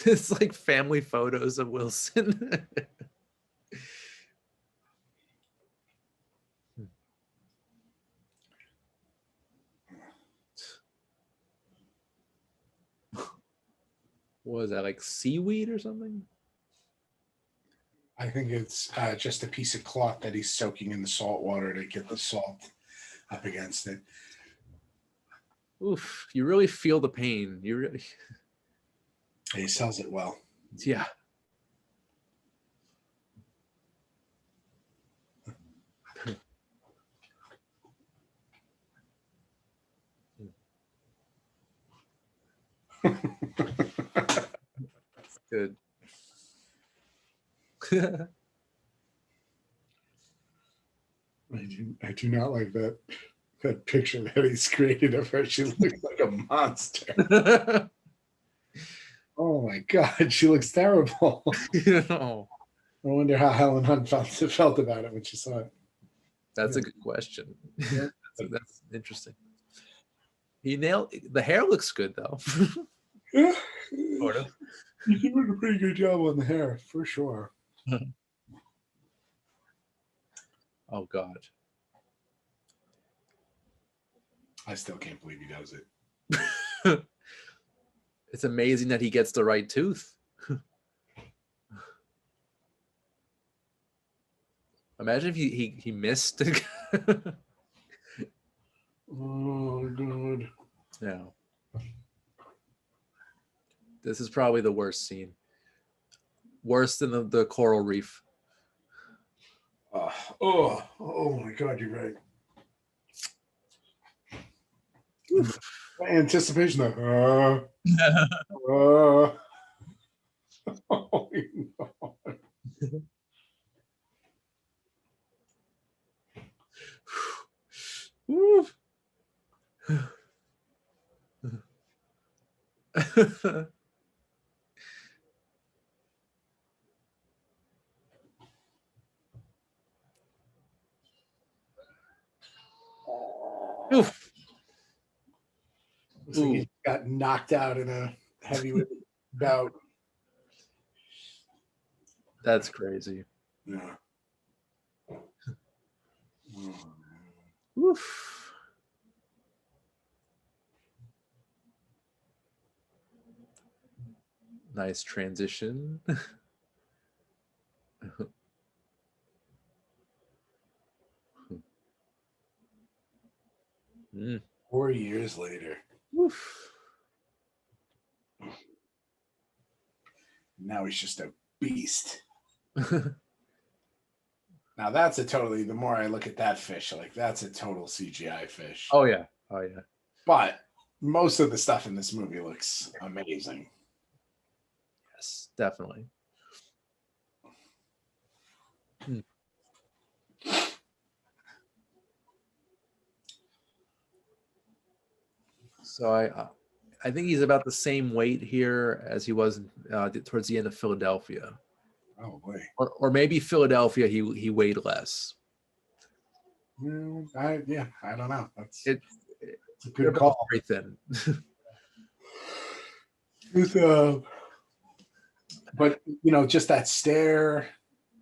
It's like family photos of Wilson. What was that, like seaweed or something? I think it's just a piece of cloth that he's soaking in the salt water to get the salt up against it. Oof, you really feel the pain. You really... He sells it well. Yeah. That's good. I do not like that picture that he's created of her. She looks like a monster. Oh my God, she looks terrible. I wonder how Helen Hunt felt about it when she saw it. That's a good question. That's interesting. He nailed the hair. Looks good though. Yeah, Sort of. He's doing a pretty good job on the hair for sure. Oh God. I still can't believe he does it. It's amazing that he gets the right tooth. Imagine if he missed. Oh god. Yeah. This is probably the worst scene. Worse than the coral reef. Oh my god, you're right. Anticipation of oh, no. Oof. Looks like he got knocked out in a heavyweight bout. That's crazy. Yeah. Oof. Nice transition. Mm. 4 years later. Oof. Now he's just a beast. Now that's a totally, the more I look at that fish, like that's a total CGI fish. Oh yeah. Oh yeah. But most of the stuff in this movie looks amazing. Yes, definitely. Hmm. So I think he's about the same weight here as he was towards the end of Philadelphia. Oh boy. Or maybe Philadelphia he weighed less. I don't know. It's a They're good call. very thin. But just that stare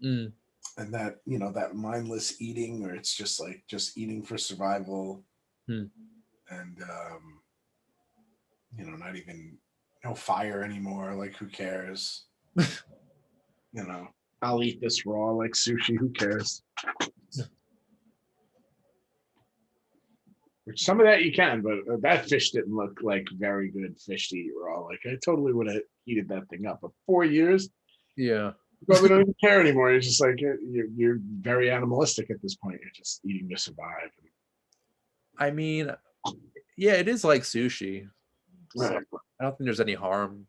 Mm. and that that mindless eating, or it's just like just eating for survival, and not even no fire anymore. Like who cares? I'll eat this raw like sushi. Who cares? Which some of that you can, but that fish didn't look like very good fish to eat raw. Like I totally would have heated that thing up. But 4 years, Yeah. you probably don't even care anymore. You're just like you're very animalistic at this point. You're just eating to survive. I mean, yeah, it is like sushi. So Right. I don't think there's any harm.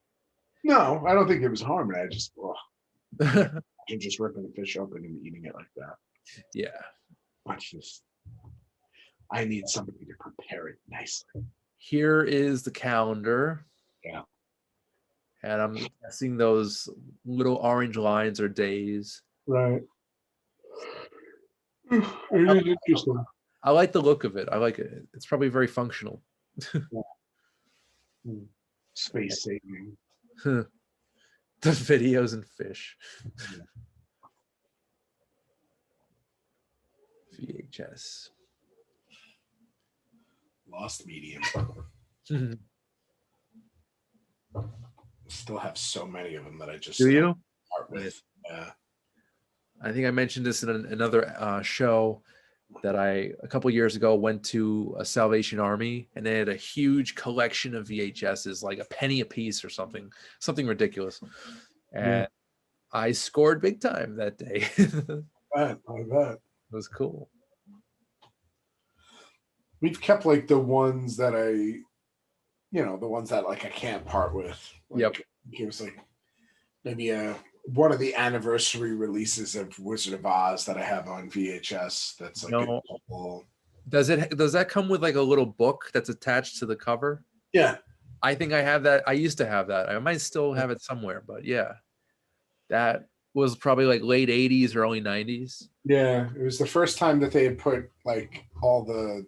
No, I don't think it was harm. I just you're just ripping the fish open and eating it like that. Yeah. I need somebody to prepare it nicely. Here is the calendar. Yeah. And I'm guessing those little orange lines are days. Right. It is interesting. I like the look of it. I like it. It's probably very functional. Space saving. The videos and fish. VHS. Lost medium. Still have so many of them that I just do you part with. Yeah. I think I mentioned this in another show that I a couple years ago went to a Salvation Army, and they had a huge collection of VHSs, like a penny a piece or something ridiculous. And I scored big time that day. I bet. It was cool. We've kept like the ones that the ones that like I can't part with. Like, Yep. It was like maybe one of the anniversary releases of Wizard of Oz that I have on VHS. That's like a couple. Does that come with like a little book that's attached to the cover? Yeah. I think I have that. I used to have that. I might still have it somewhere, but yeah. That was probably like late 80s, early 90s. Yeah. It was the first time that they had put like all the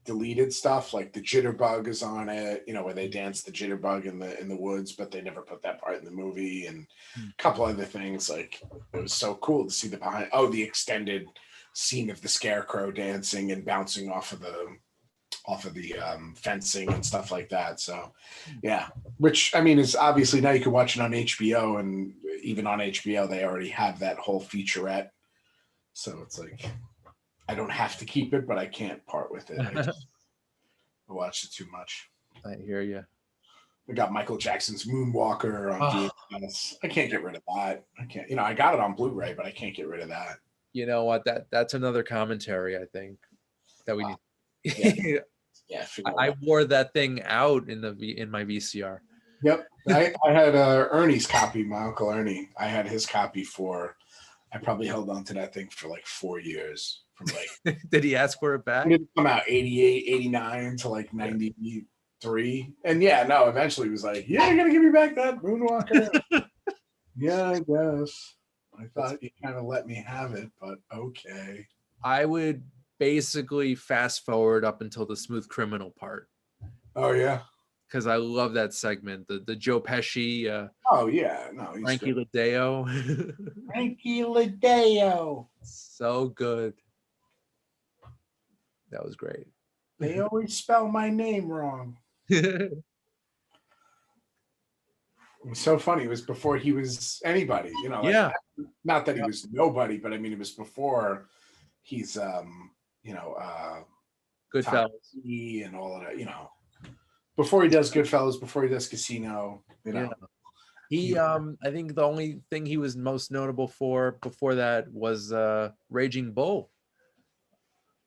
deleted stuff, like the jitterbug is on it, where they dance the jitterbug in the woods, but they never put that part in the movie, and a couple other things. Like it was so cool to see the extended scene of the scarecrow dancing and bouncing off of the fencing and stuff like that. So yeah, which I mean is obviously now you can watch it on HBO, and even on HBO they already have that whole featurette So it's like I don't have to keep it, but I can't part with it. I watched it too much. I hear you. We got Michael Jackson's Moonwalker on Oh, VHS. I can't get rid of that. I can't. I got it on Blu-ray, but I can't get rid of that. you know what? That's another commentary, I think, that we need. Yeah. Yeah. I wore that thing out in my VCR. Yep. I had Ernie's copy, my Uncle Ernie. I had his copy I probably held on to that thing for like 4 years. From like, did he ask for it back? It didn't come out 88, 89 to like 93. And yeah, no, eventually he was like, yeah, you're going to give me back that Moonwalker. Yeah, I guess. I thought you kind of let me have it, but okay. I would basically fast forward up until the Smooth Criminal part. Oh, yeah. Because I love that segment. The Joe Pesci. Oh, yeah. No, Frankie Ladeo. Frankie Ladeo. So good. That was great. They always spell my name wrong. It was so funny. It was before he was anybody, Yeah. Not that he was nobody, but I mean, it was before he's, Goodfellas and all of that, before he does Goodfellas, before he does Casino, Yeah. He, I think the only thing he was most notable for before that was Raging Bull.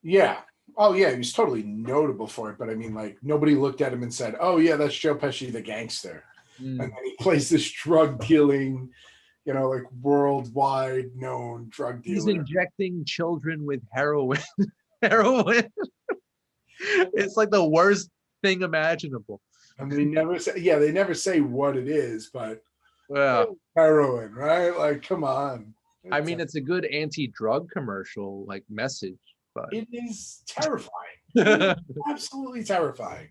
Yeah. Oh, yeah. He was totally notable for it. But I mean, like, nobody looked at him and said, oh, yeah, that's Joe Pesci, the gangster. And then he plays this drug dealing, like worldwide known drug dealer. He's injecting children with heroin. Heroin. It's like the worst thing imaginable. And they never say what it is, but heroin, right? Like, come on. I mean, it's a good anti-drug commercial, like, message, but it is terrifying. It is absolutely terrifying.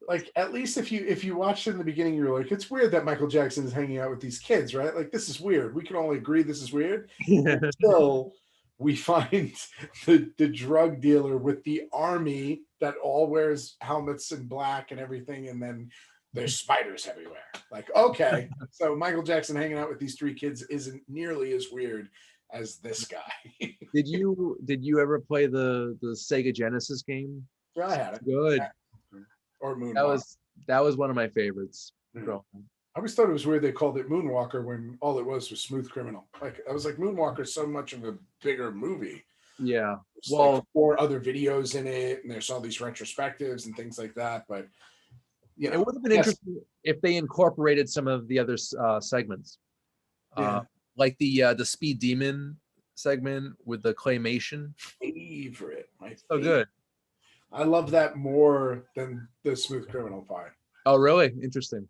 Like, at least if you watched it in the beginning, you're like, it's weird that Michael Jackson is hanging out with these kids, right? Like, this is weird. We can only agree this is weird. Until we find the drug dealer with the army that all wears helmets and black and everything, and then there's spiders everywhere. Like, okay, so Michael Jackson hanging out with these 3 kids isn't nearly as weird as this guy. Did you ever play the Sega Genesis game? Yeah, I had it. Good. Yeah. Or Moonwalker. That was one of my favorites. I always thought it was weird they called it Moonwalker when all it was Smooth Criminal. Like, I was like, Moonwalker's so much of a bigger movie. Yeah. There's like 4 other videos in it, and there's all these retrospectives and things like that. But it would have been interesting if they incorporated some of the other segments, like the Speed Demon segment with the claymation. My so good. I love that more than the Smooth Criminal part. Oh, really? Interesting.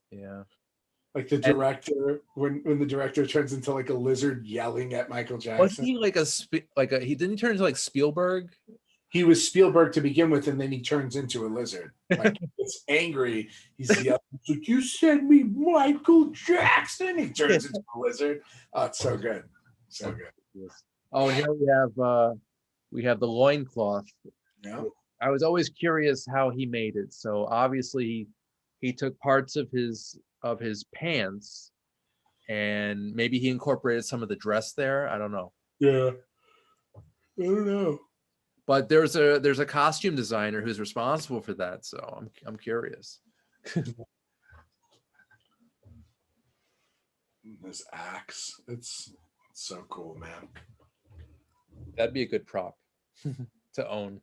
Yeah. Like the director, when the director turns into like a lizard yelling at Michael Jackson. Was he he didn't turn into like Spielberg? He was Spielberg to begin with, and then he turns into a lizard. Like, it's angry. He's yelling, like, you sent me Michael Jackson. He turns into a lizard. Oh, it's so good. So good. Yes. Oh, and here we have the loincloth. Yeah. I was always curious how he made it. So obviously he took parts of his pants and maybe he incorporated some of the dress there. I don't know. Yeah. I don't know. But there's a costume designer who's responsible for that. So I'm curious. This axe. It's so cool, man. That'd be a good prop to own.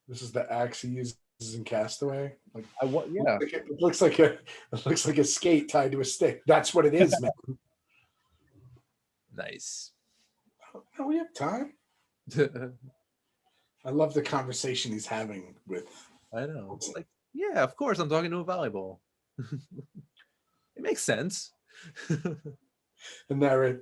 This is the axe he uses in Castaway. Like, yeah, it looks like a skate tied to a stick. That's what it is, man. Nice. Oh, we have time. I love the conversation he's having with. I know. It's like, yeah, of course, I'm talking to a volleyball. It makes sense. And narrate.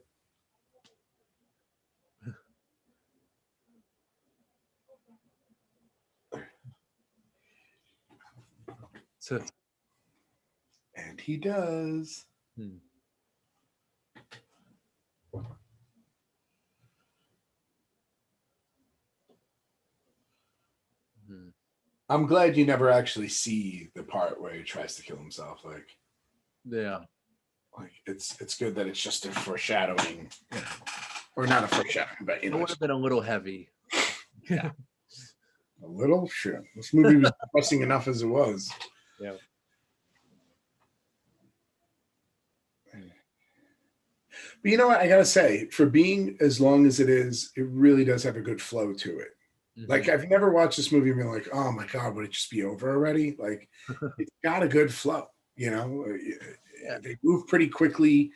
And he does. I'm glad you never actually see the part where he tries to kill himself. Like, yeah. Like it's good that it's just a foreshadowing, or not a foreshadowing, but It would have been a little heavy. Yeah. A little shit. This movie was depressing enough as it was. Yeah. But you know what? I gotta say, for being as long as it is, it really does have a good flow to it. Mhm. Like, I've never watched this movie and been like, oh my God, would it just be over already? Like, it's got a good flow, you know? Yeah. They move pretty quickly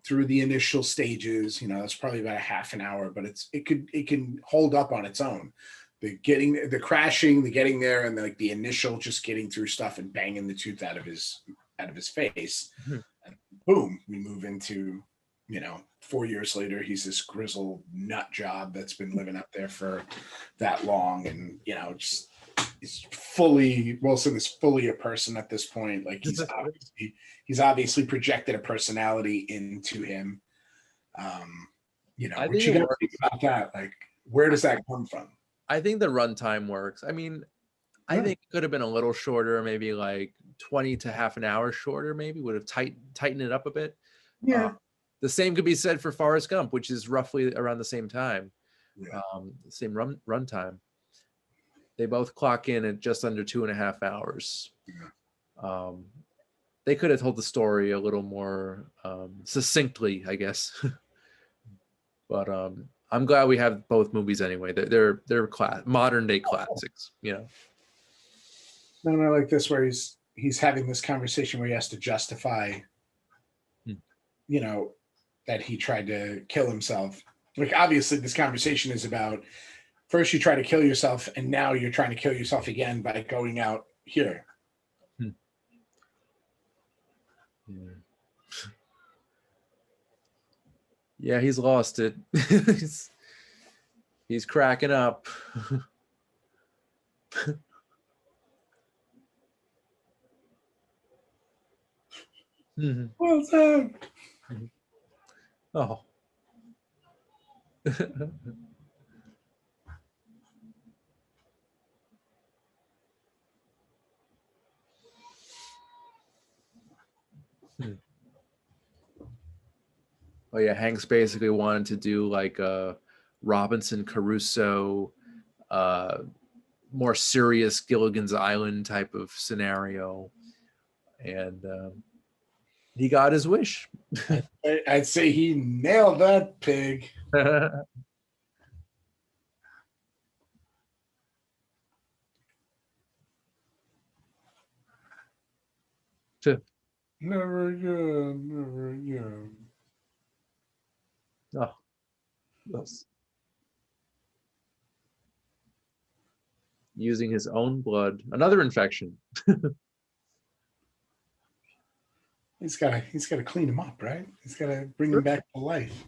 through the initial stages. You know, it's probably about a half an hour, but it can hold up on its own. The crashing, the getting there, and like the initial just getting through stuff and banging the tooth out of his face. Mhm. And boom, we move into, you know, 4 years later, he's this grizzled nut job that's been living up there for that long, and you know, just Wilson is fully a person at this point. Like he's obviously projected a personality into him. You know, what you got to think about that? Like, where does that come from? I think the runtime works. I mean, I think it could have been a little shorter, maybe like 20 to half an hour shorter, maybe would have tightened it up a bit. Yeah. The same could be said for Forrest Gump, which is roughly around the same time. Yeah. Same run time. They both clock in at just under 2.5 hours. Yeah. They could have told the story a little more succinctly, I guess. But I'm glad we have both movies anyway. They're modern day classics, you know. No, I like this where he's having this conversation where he has to justify, you know, that he tried to kill himself. Like, obviously, this conversation is about first you try to kill yourself, and now you're trying to kill yourself again by going out here. Yeah, he's lost it. he's cracking up. Well done. Oh. Oh yeah, Hanks basically wanted to do like a Robinson Crusoe, more serious Gilligan's Island type of scenario, and he got his wish. I'd say he nailed that pig. Never again, never again. Oh, yes. Using his own blood, another infection. He's got to clean him up, right? He's got to bring him back to life.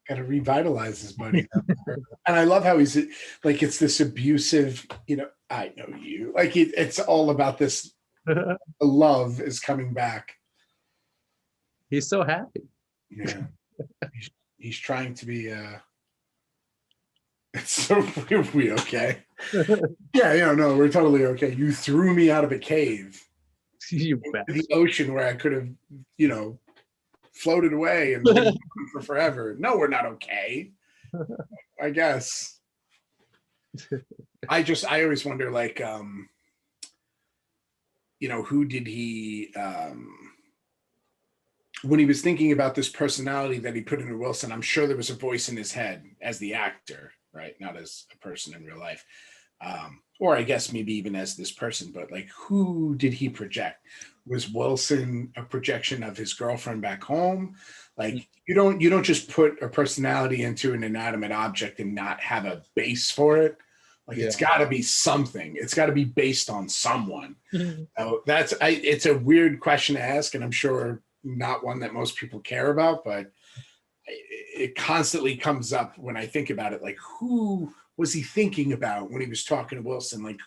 Got to revitalize his buddy. And I love how he's like, it's this abusive, you know, I know you. Like, it's all about this. Love is coming back. He's so happy. Yeah. He's trying to be it's so weird. We okay? Yeah, no, we're totally okay. You threw me out of a cave. The ocean where I could have, you know, floated away and been for forever. No, we're not okay. I guess. I always wonder, like, you know, who did he when he was thinking about this personality that he put into Wilson, I'm sure there was a voice in his head as the actor, right? Not as a person in real life. Or I guess maybe even as this person, but like, who did he project? Was Wilson a projection of his girlfriend back home? Like, you don't just put a personality into an inanimate object and not have a base for it. Like, it's got to be something. It's got to be based on someone. So it's a weird question to ask, and I'm sure not one that most people care about, but it constantly comes up when I think about it. Like, who was he thinking about when he was talking to Wilson? Like,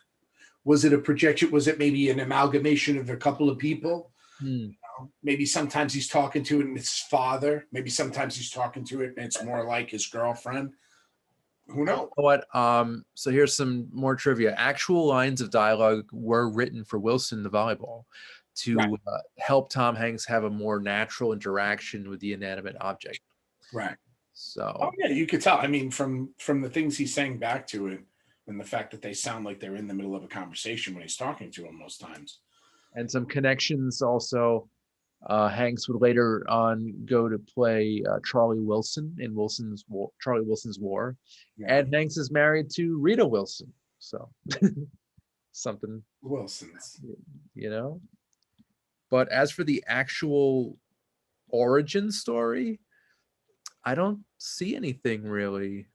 was it a projection? Was it maybe an amalgamation of a couple of people? You know, maybe sometimes he's talking to it and it's his father. Maybe sometimes he's talking to it and it's more like his girlfriend. Who knows? You know what? So here's some more trivia. Actual lines of dialogue were written for Wilson, the volleyball, Right. to help Tom Hanks have a more natural interaction with the inanimate object. Right. So. Oh yeah, you could tell. I mean, from the things he's saying back to it, and the fact that they sound like they're in the middle of a conversation when he's talking to him most times. And some connections also. Hanks would later on go to play Charlie Wilson in Charlie Wilson's War, Yeah. and Hanks is married to Rita Wilson. So something, Wilsons. you know. But as for the actual origin story, I don't see anything really.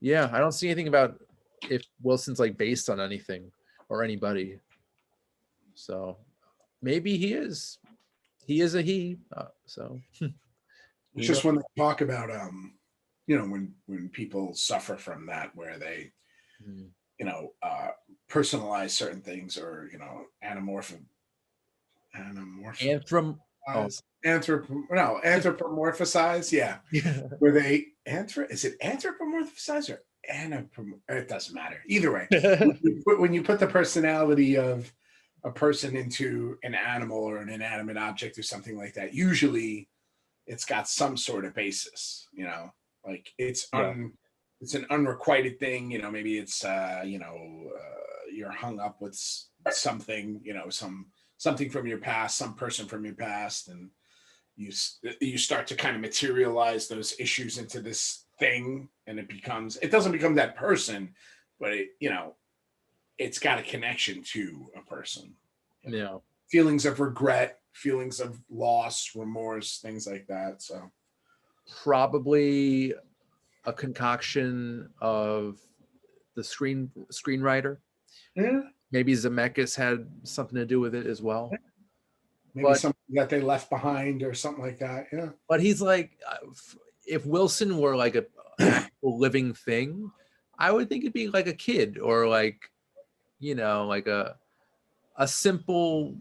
Yeah, I don't see anything about if Wilson's like based on anything or anybody. So maybe he is. He is a he. So It's just when they talk about you know, when people suffer from that, where they, you know, personalize certain things, or you know, anthropomorphize, yeah. Where they is it anthropomorphize or it doesn't matter. Either way, when you put the personality of a person into an animal or an inanimate object or something like that, usually it's got some sort of basis, you know, like it's an unrequited thing, you know, maybe it's you're hung up with something, you know, something from your past, some person from your past, and you start to kind of materialize those issues into this thing, and it doesn't become that person, but it, you know, it's got a connection to a person. Yeah. Feelings of regret, feelings of loss, remorse, things like that. So probably a concoction of the screenwriter. Yeah. Maybe Zemeckis had something to do with it as well. Maybe something that they left behind or something like that. Yeah. But he's like, if Wilson were like a actual living thing, I would think it'd be like a kid, or like, you know, like a simple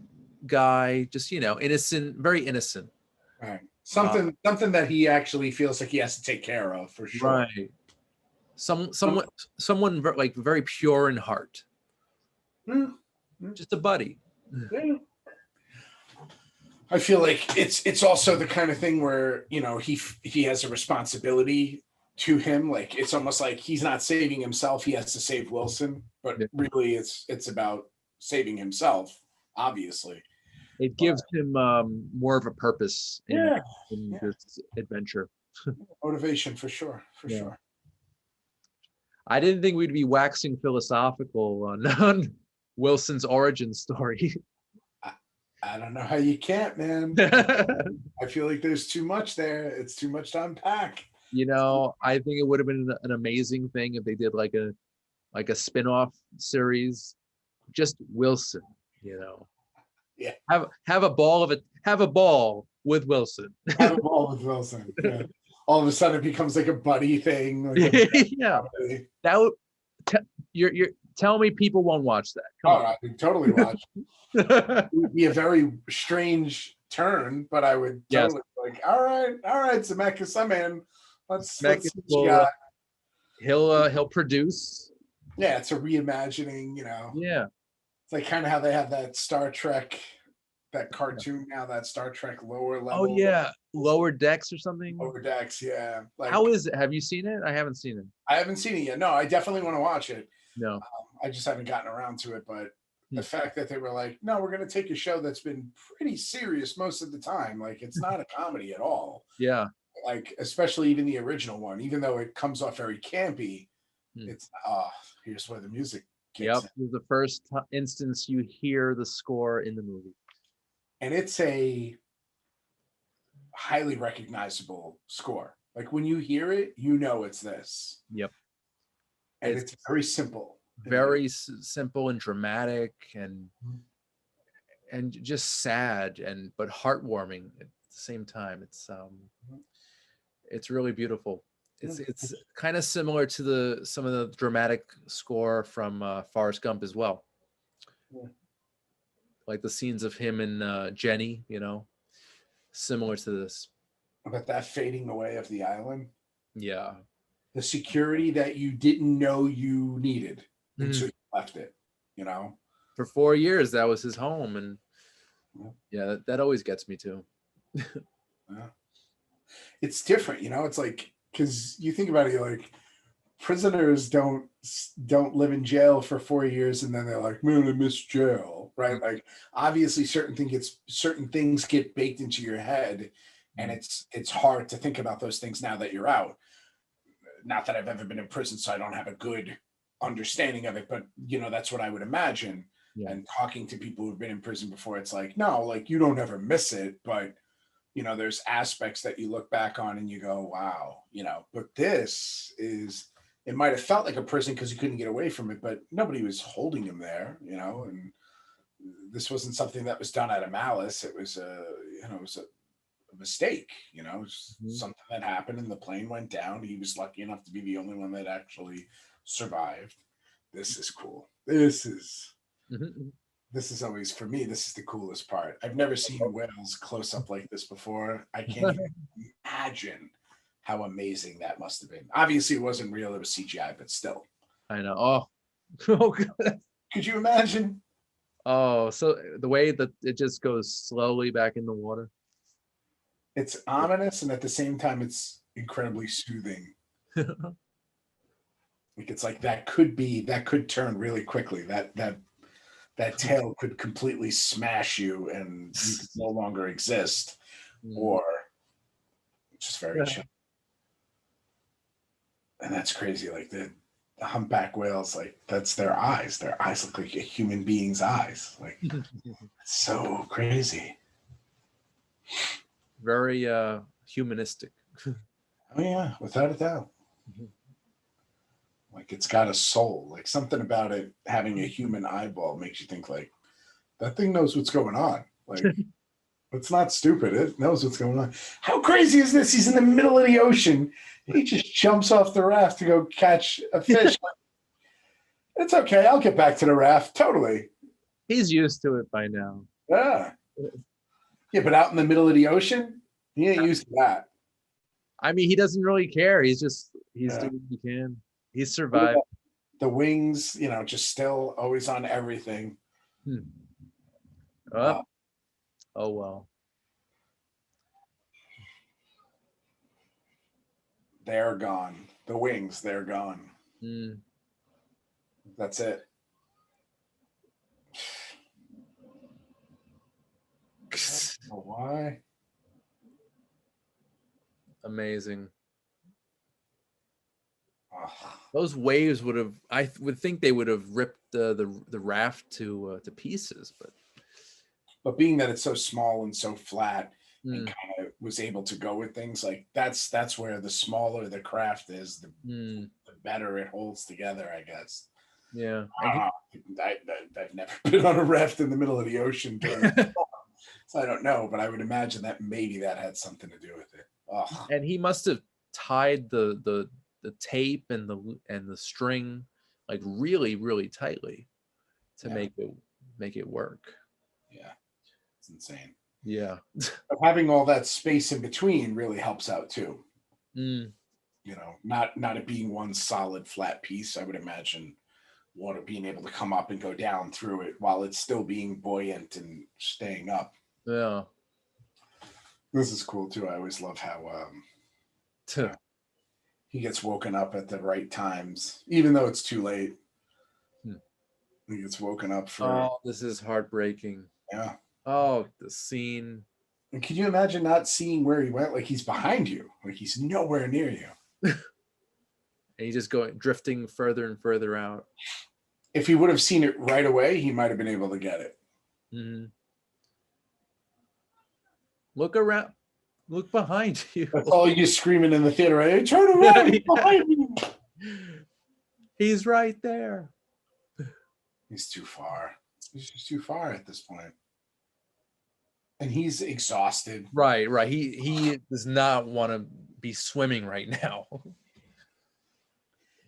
guy, just, you know, innocent, very innocent. Right. Something that he actually feels like he has to take care of, for sure. Right. Someone like very pure in heart. Just a buddy. Yeah. I feel like it's also the kind of thing where, you know, he has a responsibility to him. Like, it's almost like he's not saving himself, he has to save Wilson, but really it's about saving himself, obviously. It gives him more of a purpose in this adventure. Motivation, for sure, sure. I didn't think we'd be waxing philosophical on Wilson's origin story. I don't know how you can't, man. I feel like there's too much there. It's too much to unpack. You know, I think it would have been an amazing thing if they did like a spin-off series, just Wilson, you know. Yeah. Have a ball with Wilson. Have a ball with Wilson. Yeah. All of a sudden it becomes like a buddy thing. Like yeah. That would you're tell me people won't watch that. I would totally watch. It would be a very strange turn, but I would totally like, all right, Zemeckis, I'm in. Let's see what you got. He'll produce. Yeah, it's a reimagining, you know. Yeah. It's like kind of how they have that Star Trek, that cartoon now, that Star Trek Lower Level. Oh yeah, Lower Decks or something. Lower Decks, yeah. Like, how is it? Have you seen it? I haven't seen it. I haven't seen it yet. No, I definitely want to watch it. No, I just haven't gotten around to it. But the fact that they were like, no, we're going to take a show that's been pretty serious most of the time. Like, it's not a comedy at all. Yeah. Like, especially even the original one, even though it comes off very campy, it's here's where the music kicks in. This is the first instance you hear the score in the movie. And it's a highly recognizable score. Like, when you hear it, you know it's this. Yep. And it's very simple. Very simple and dramatic and just sad but heartwarming at the same time. It's really beautiful. It's kind of similar to some of the dramatic score from Forrest Gump as well. Yeah. Like the scenes of him and Jenny, you know, similar to this. About that fading away of the island. Yeah. the security that you didn't know you needed until Mm. you left it, you know? For 4 years, that was his home, and Yeah. yeah, that always gets me too. Yeah. It's different, you know? It's like, because you think about it, you're like, prisoners don't live in jail for 4 years and then they're like, man, I miss jail, right? Like, obviously certain things get baked into your head, and it's hard to think about those things now that you're out. Not that I've ever been in prison, so I don't have a good understanding of it, but that's what I would imagine. Yeah. And talking to people who've been in prison before, it's like, no, like, you don't ever miss it, but there's aspects that you look back on and you go, wow, but this is, it might have felt like a prison because you couldn't get away from it, but nobody was holding him there, and this wasn't something that was done out of malice. It was it was a mistake, something that happened and the plane went down. He was lucky enough to be the only one that actually survived. This is cool. This is always, for me, this is the coolest part. I've never seen whales close up like this before. I can't even imagine how amazing that must have been. Obviously it wasn't real, it was CGI, but still. I know. Oh, oh, God. Could you imagine? Oh, so the way that it just goes slowly back in the water. It's ominous, and at the same time it's incredibly soothing. Like, it's like that could turn really quickly. That tail could completely smash you and you could no longer exist, or just very chill. And that's crazy. Like the humpback whales, like, that's their eyes. Their eyes look like a human being's eyes. Like, it's so crazy. Very humanistic. Oh yeah, without a doubt. Like, it's got a soul. Like, something about it having a human eyeball makes you think, like, that thing knows what's going on. Like, it's not stupid. It knows what's going on. How crazy is this? He's in the middle of the ocean. He just jumps off the raft to go catch a fish. It's okay. I'll get back to the raft. Totally. He's used to it by now. Yeah. Yeah, but out in the middle of the ocean, he ain't used to that. I mean, he doesn't really care. He's doing what he can. He's survived. The wings, just still always on everything. Oh well. They're gone. The wings, they're gone. That's it. Why? Amazing. Oh. Those waves I would think they would have ripped the raft to pieces, but being that it's so small and so flat, and kind of was able to go with things, like, that's where the smaller the craft is, the better it holds together, I guess. Yeah. I've never been on a raft in the middle of the ocean during a storm, so I don't know, but I would imagine that maybe that had something to do with it. Oh. And he must have tied the tape and the string, like, really, really tightly to make it work. Yeah, it's insane. Yeah. But having all that space in between really helps out too. Not it being one solid flat piece. I would imagine water being able to come up and go down through it while it's still being buoyant and staying up. Yeah. This is cool too. I always love how he gets woken up at the right times, even though it's too late. He gets woken up for. Oh, this is heartbreaking. Yeah. Oh, the scene. And can you imagine not seeing where he went? Like, he's behind you. Like, he's nowhere near you. And he's just drifting further and further out. If he would have seen it right away, he might have been able to get it. Look around. Look behind you. That's all you screaming in the theater, right? Hey, turn around. He's behind you. He's right there. He's too far. He's just too far at this point. And he's exhausted. Right. He does not want to be swimming right now.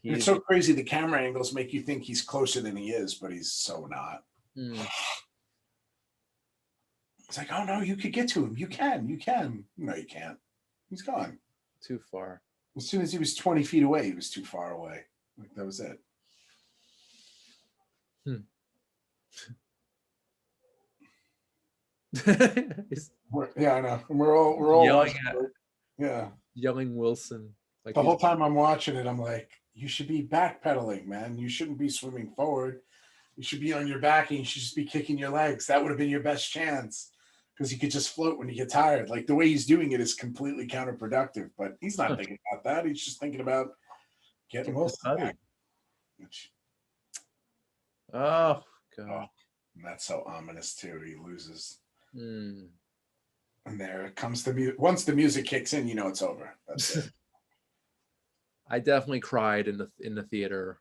It's so crazy. The camera angles make you think he's closer than he is, but he's so not. It's like, oh no, you could get to him. You can. No, you can't. He's gone. Too far. As soon as he was 20 feet away, he was too far away. Like that was it. Yeah, I know. And we're all yelling yelling Wilson. Like the whole time I'm watching it, I'm like, you should be backpedaling, man. You shouldn't be swimming forward. You should be on your back and you should just be kicking your legs. That would have been your best chance because you could just float when you get tired. Like the way he's doing it is completely counterproductive, but he's not thinking about that. He's just thinking about getting Wilson back. Oh, God. Oh, and that's so ominous, too. He loses. And there comes the music. Once the music kicks in, you know it's over. That's it. I definitely cried in the theater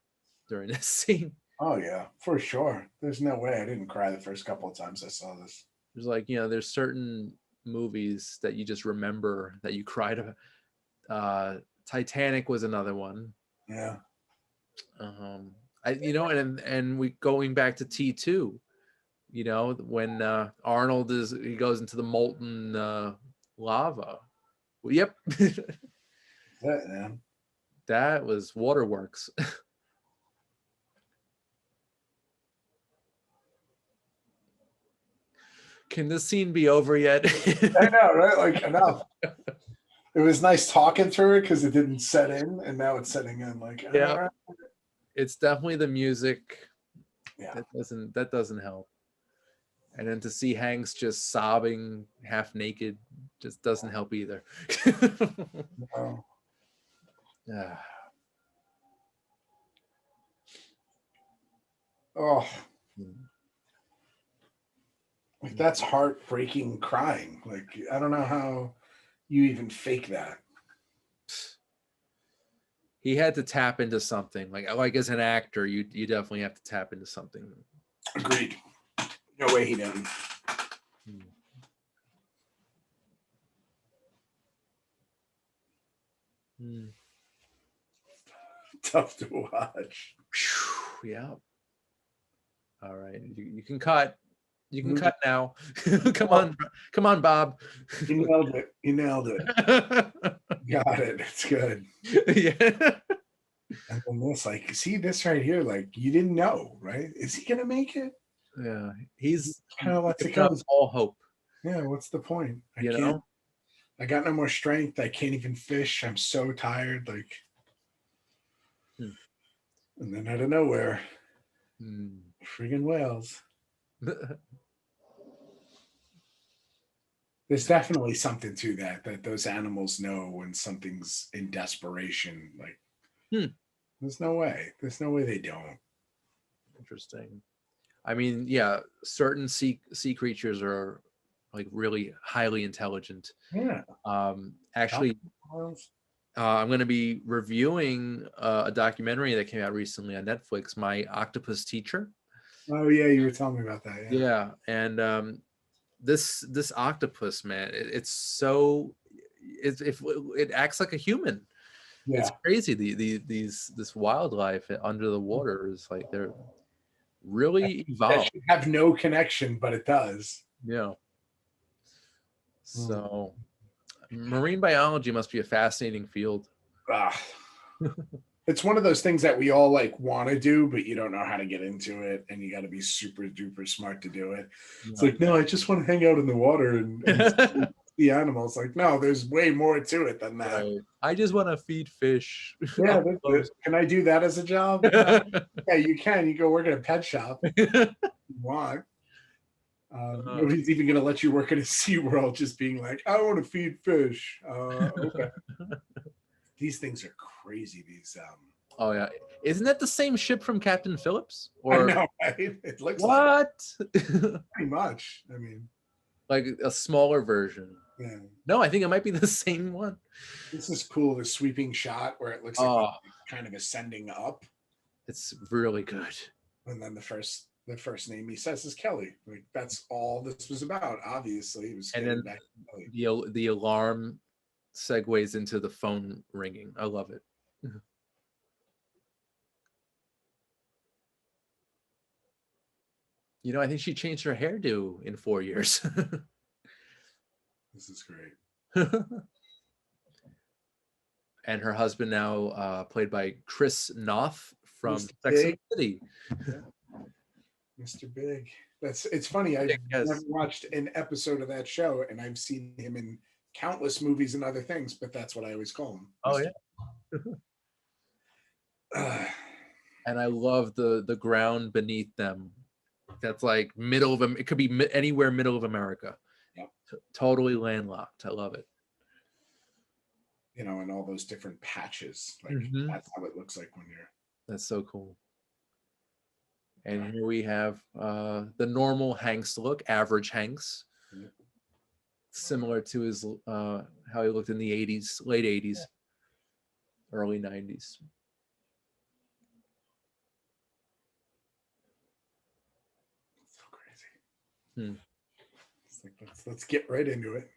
during this scene. Oh yeah, for sure. There's no way I didn't cry the first couple of times I saw this. There's like, there's certain movies that you just remember that you cried about. Titanic was another one. Yeah. And we going back to T2, when Arnold he goes into the molten lava. Well, yep. That, man. That was Waterworks. Can this scene be over yet? I know, right? Like, enough. It was nice talking through it because it didn't set in, and now it's setting in. Like, yeah, it's definitely the music. Yeah, that doesn't help. And then to see Hanks just sobbing, half naked, just doesn't help either. No. Yeah. Oh. Like that's heartbreaking crying. Like I don't know how you even fake that. He had to tap into something. Like as an actor, you definitely have to tap into something. Agreed. No way he didn't. Tough to watch. Yeah. All right. You can cut. You can cut now. Come on, Bob. You nailed it. Got it. It's good. Yeah. And then this, like, see this right here, like you didn't know, right? Is he gonna make it? Yeah, he's kind of lets it go. All hope. Yeah, what's the point? I got no more strength. I can't even fish. I'm so tired. Like, and then out of nowhere, friggin' whales. There's definitely something to that those animals know when something's in desperation. Like, there's no way they don't. Interesting. I mean, yeah, certain sea creatures are like really highly intelligent. Yeah. Actually, I'm going to be reviewing a documentary that came out recently on Netflix, My Octopus Teacher. Oh yeah, you were telling me about that. Yeah, and this octopus, man, it acts like a human. Yeah. It's crazy. This wildlife under the water is like they're really evolved. That should have no connection, but it does. Yeah. So marine biology must be a fascinating field. It's one of those things that we all like want to do, but you don't know how to get into it, and you got to be super duper smart to do it. Yeah. It's like, no, I just want to hang out in the water and see animals. Like, no, there's way more to it than that. Right. I just want to feed fish. Yeah, can I do that as a job? Yeah, you can. You go work at a pet shop. You want. Nobody's even going to let you work at a SeaWorld just being like, I want to feed fish. Okay. These things are crazy. These oh yeah, isn't that the same ship from Captain Phillips? Or I know, right? It looks what? Like pretty much. I mean, like a smaller version. Yeah. No, I think it might be the same one. This is cool. The sweeping shot where it looks like kind of ascending up. It's really good. And then the first name he says is Kelly. Like that's all this was about. Obviously, it was. And then back to the alarm segues into the phone ringing. I love it. I think she changed her hairdo in 4 years. This is great. and her husband now played by Chris Noth from Mr. Sex and Big. the City. Mr. Big. It's funny. I've Yes. never watched an episode of that show, and I've seen him in countless movies and other things, but that's what I always call him. Oh yeah. And I love the ground beneath them. That's like middle of them. It could be anywhere middle of America. Yep. Totally landlocked. I love it. You know, and all those different patches. Like that's how it looks like when you're. That's so cool. And here we have the normal Hanks look, average Hanks, similar to his how he looked in the 80s, late 80s, early 90s. So crazy. It's like, let's get right into it.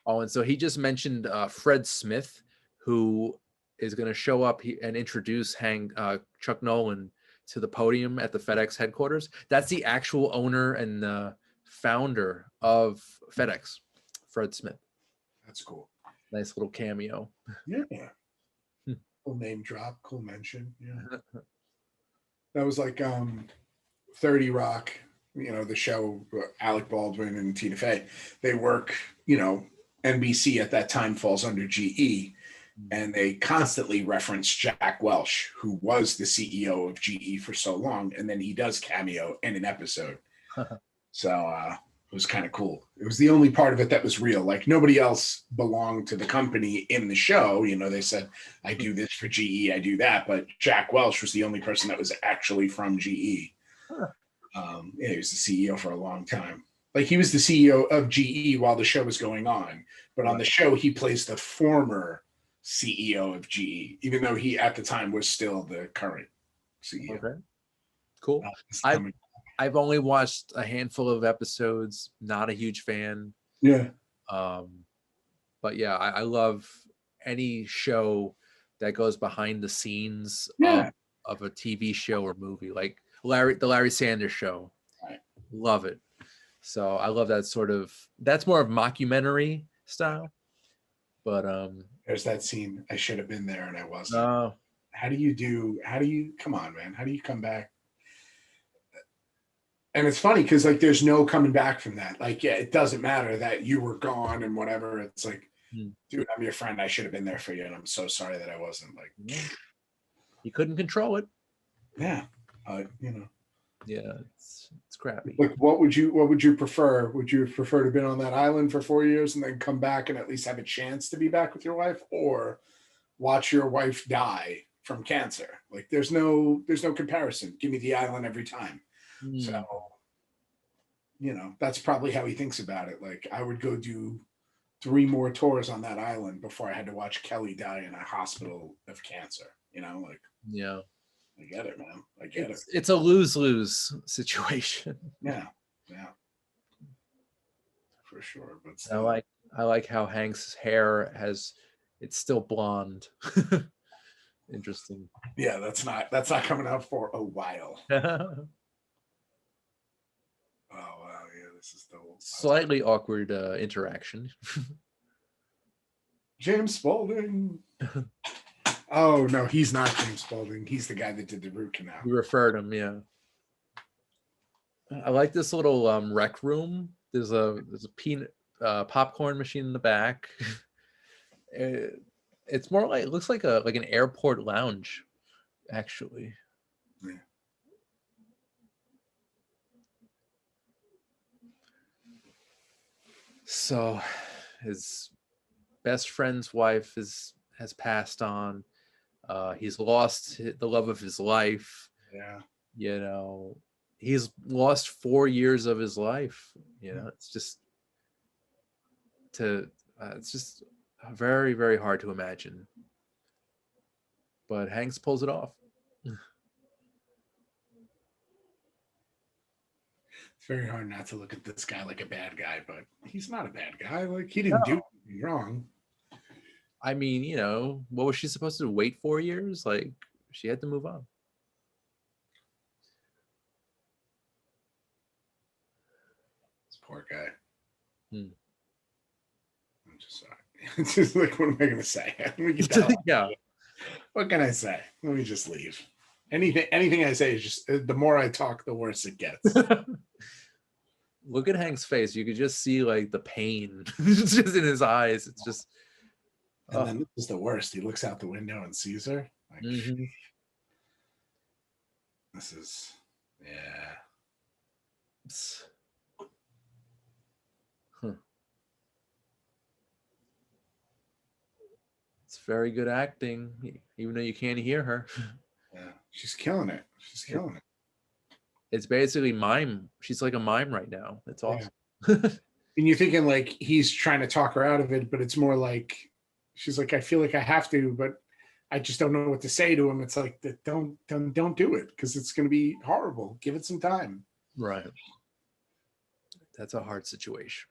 Oh, and so he just mentioned Fred Smith, who is going to show up and introduce Chuck Nolan to the podium at the FedEx headquarters. That's the actual owner and founder of FedEx, Fred Smith. That's cool. Nice little cameo. Yeah. Cool name drop, cool mention. Yeah. That was like 30 Rock, you know, the show, Alec Baldwin and Tina Fey. They work, you know, NBC at that time falls under GE. And they constantly reference Jack Welch, who was the CEO of GE for so long. And then he does cameo in an episode. So it was kind of cool. It was the only part of it that was real. Like nobody else belonged to the company in the show. You know, they said, I do this for GE, I do that. But Jack Welch was the only person that was actually from GE. Yeah, he was the CEO for a long time. Like he was the CEO of GE while the show was going on. But on the show, he plays the former CEO of GE, even though he at the time was still the current CEO. Okay, cool. I've only watched a handful of episodes. Not a huge fan. Yeah. But yeah, I love any show that goes behind the scenes of a TV show or movie, like the Larry Sanders Show. Right. Love it. So I love that that's more of mockumentary style. But there's that scene. I should have been there and I wasn't. How do you come on, man? How do you come back? And it's funny because like there's no coming back from that. Like, yeah, it doesn't matter that you were gone and whatever. It's like, dude, I'm your friend. I should have been there for you, and I'm so sorry that I wasn't. Like, you couldn't control it. Yeah, you know. Yeah, it's crappy. Like, what would you prefer? Would you prefer to have been on that island for 4 years and then come back and at least have a chance to be back with your wife, or watch your wife die from cancer? Like, there's no comparison. Give me the island every time. So, you know, that's probably how he thinks about it. Like, I would go do 3 more tours on that island before I had to watch Kelly die in a hospital of cancer. You know, like, yeah, I get it, man. I get it. It's a lose-lose situation. Yeah, for sure. But still. I like how Hank's hair it's still blonde. Interesting. Yeah, that's not coming out for a while. Oh wow, yeah, this is the slightly awkward interaction. James Spaulding. Oh no, he's not James Spaulding. He's the guy that did the root canal. We referred him, yeah. I like this little rec room. There's a peanut popcorn machine in the back. It's more like, it looks like an airport lounge, actually. Yeah. So his best friend's wife has passed on. He's lost the love of his life. Yeah. You know, he's lost 4 years of his life. You know, it's just very, very hard to imagine. But Hanks pulls it off. It's very hard not to look at this guy like a bad guy, but he's not a bad guy. Like, he didn't do anything wrong. I mean, you know, what was she supposed to wait 4 years? Like, she had to move on. This poor guy. I'm just sorry. It's just like, what am I gonna say? Let me get that Yeah. What can I say? Let me just leave. Anything I say is just, the more I talk, the worse it gets. Look at Hank's face. You could just see like the pain just in his eyes. It's just. And then this is the worst. He looks out the window and sees her. Like, this is, yeah. It's very good acting, even though you can't hear her. Yeah, she's killing it. She's killing it. It's basically mime. She's like a mime right now. It's awesome. Yeah. And you're thinking like he's trying to talk her out of it, but it's more like she's like, I feel like I have to, but I just don't know what to say to him. It's like, don't do it, because it's going to be horrible. Give it some time. Right. That's a hard situation.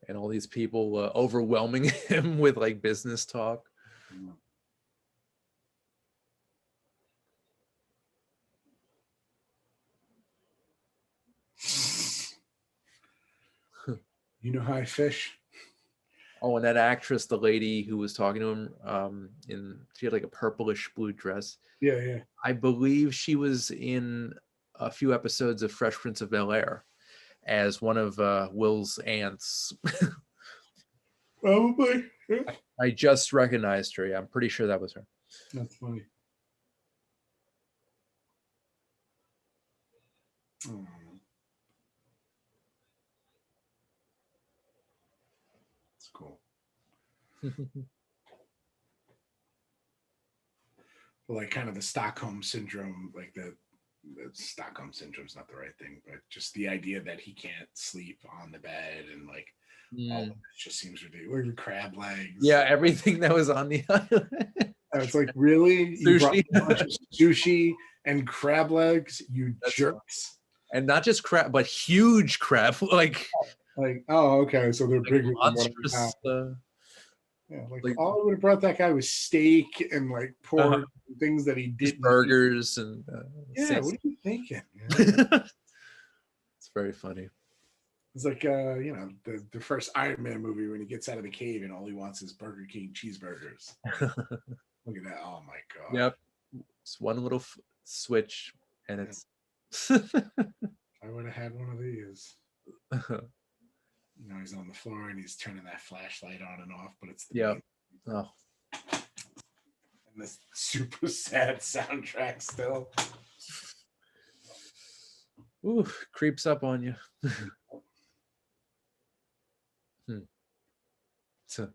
And all these people overwhelming him with like business talk. You know how I fish? Oh, and that actress, the lady who was talking to him, she had like a purplish blue dress. Yeah. I believe she was in a few episodes of Fresh Prince of Bel-Air as one of Will's aunts. Probably. I just recognized her. Yeah, I'm pretty sure that was her. That's funny. Oh. That's cool. Like kind of the Stockholm syndrome, like the Stockholm syndrome is not the right thing, but just the idea that he can't sleep on the bed and like all of it just seems ridiculous. Like crab legs. Yeah, everything that was on the island. It's like, really? You brought Sushi. a bunch of sushi and crab legs, you jerks. And not just crab, but huge crab. Like, oh, okay. So they're like bigger monstrous, than what yeah, like all I would have brought that guy was steak and like pork and things that he did. Burgers and yeah, what are you thinking? It's very funny. It's like the first Iron Man movie when he gets out of the cave and all he wants is Burger King cheeseburgers. Look at that. Oh my god. Yep. It's one little switch and it's I would have had one of these. He's on the floor and he's turning that flashlight on and off, but it's the oh. And this super sad soundtrack still. Ooh, creeps up on you. So.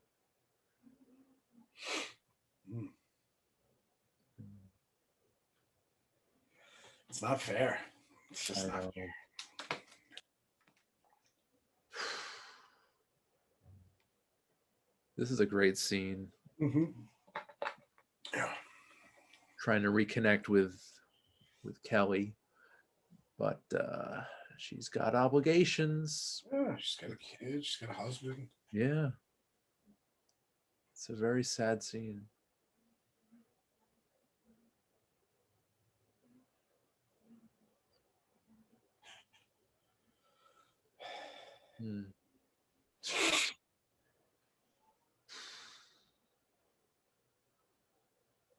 It's not fair. It's just not fair. This is a great scene. Yeah. Trying to reconnect with Kelly, but she's got obligations. Yeah, she's got a kid. She's got a husband. Yeah. It's a very sad scene.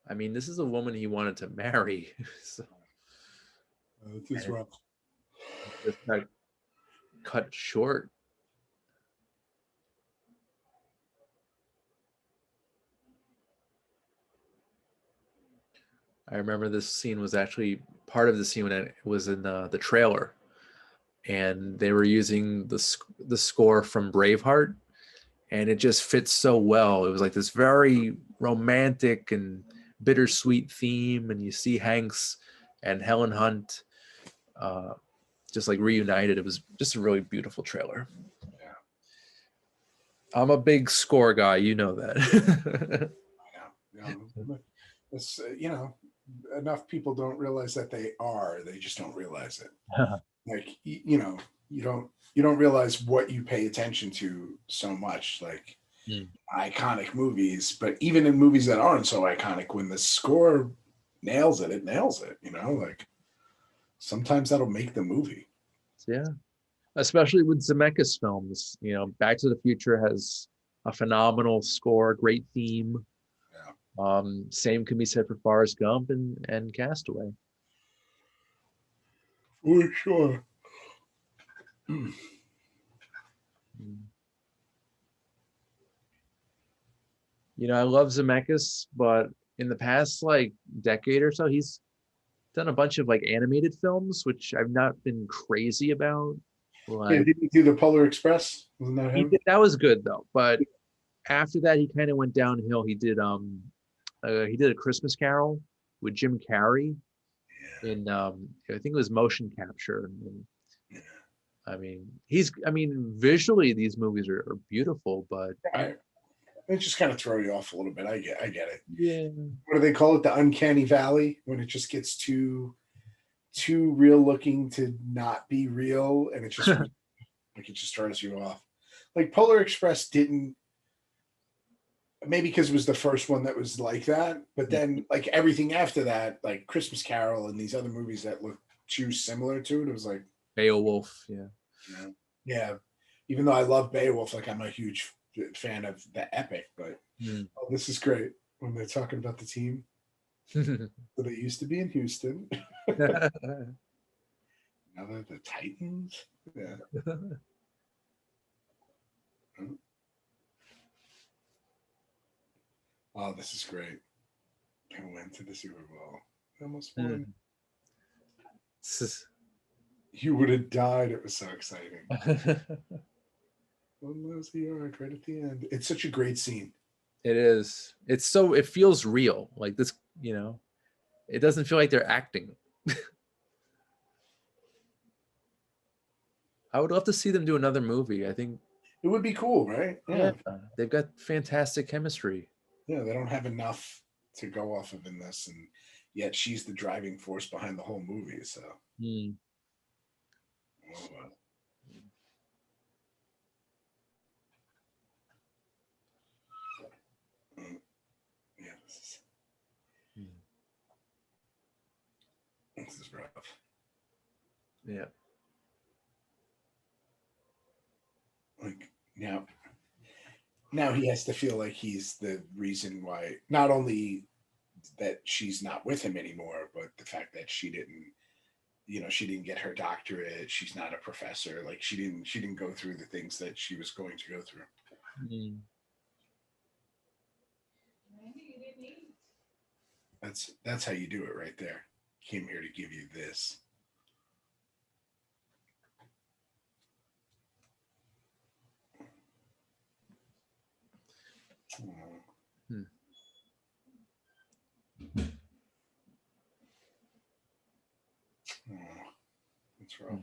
I mean, this is a woman he wanted to marry. So. It is rough. Just got cut short. I remember this scene was actually part of the scene when it was in the trailer, and they were using the score from Braveheart, and it just fits so well. It was like this very romantic and bittersweet theme, and you see Hanks and Helen Hunt just like reunited. It was just a really beautiful trailer. Yeah, I'm a big score guy, you know that. I know. It's enough people don't realize that they just don't realize it. Like you don't realize what you pay attention to so much, like iconic movies, but even in movies that aren't so iconic, when the score nails it, it nails it. You know, like sometimes that'll make the movie. Yeah, especially with Zemeckis films. You know, Back to the Future has a phenomenal score, great theme. Yeah. Same can be said for Forrest Gump and Castaway. For sure. You know, I love Zemeckis, but in the past like decade or so, he's done a bunch of like animated films, which I've not been crazy about. Yeah, Like did he do the Polar Express? Wasn't that him? that was good though, but after that he kind of went downhill. He did A Christmas Carol with Jim Carrey in I think it was motion capture. And, Yeah. I mean, visually these movies are beautiful, but It just kind of throw you off a little bit. I get it. yeah. What do they call it? The uncanny valley, when it just gets too real looking to not be real, and it just like it just throws you off. Like Polar Express didn't, maybe because it was the first one that was like that, but then like everything after that, like Christmas Carol and these other movies that look too similar to it, it was like Beowulf, yeah. Yeah. Even though I love Beowulf, like I'm a huge fan of the epic, but oh, this is great when they're talking about the team that they used to be in Houston. Now they're the Titans. Yeah. Oh, this is great. They went to the Super Bowl. They almost won. You would have died. It was so exciting. One last yard right at the end. It's such a great scene. It is. It feels real. Like this, you know, it doesn't feel like they're acting. I would love to see them do another movie. I think it would be cool, right? Yeah. They've got fantastic chemistry. Yeah, they don't have enough to go off of in this, and yet she's the driving force behind the whole movie. So oh, wow. Yeah, this is rough. Yeah. Like now he has to feel like he's the reason why, not only that she's not with him anymore, but the fact that she didn't get her doctorate, she's not a professor, like she didn't go through the things that she was going to go through. That's how you do it right there. Came here to give you this. That's rough.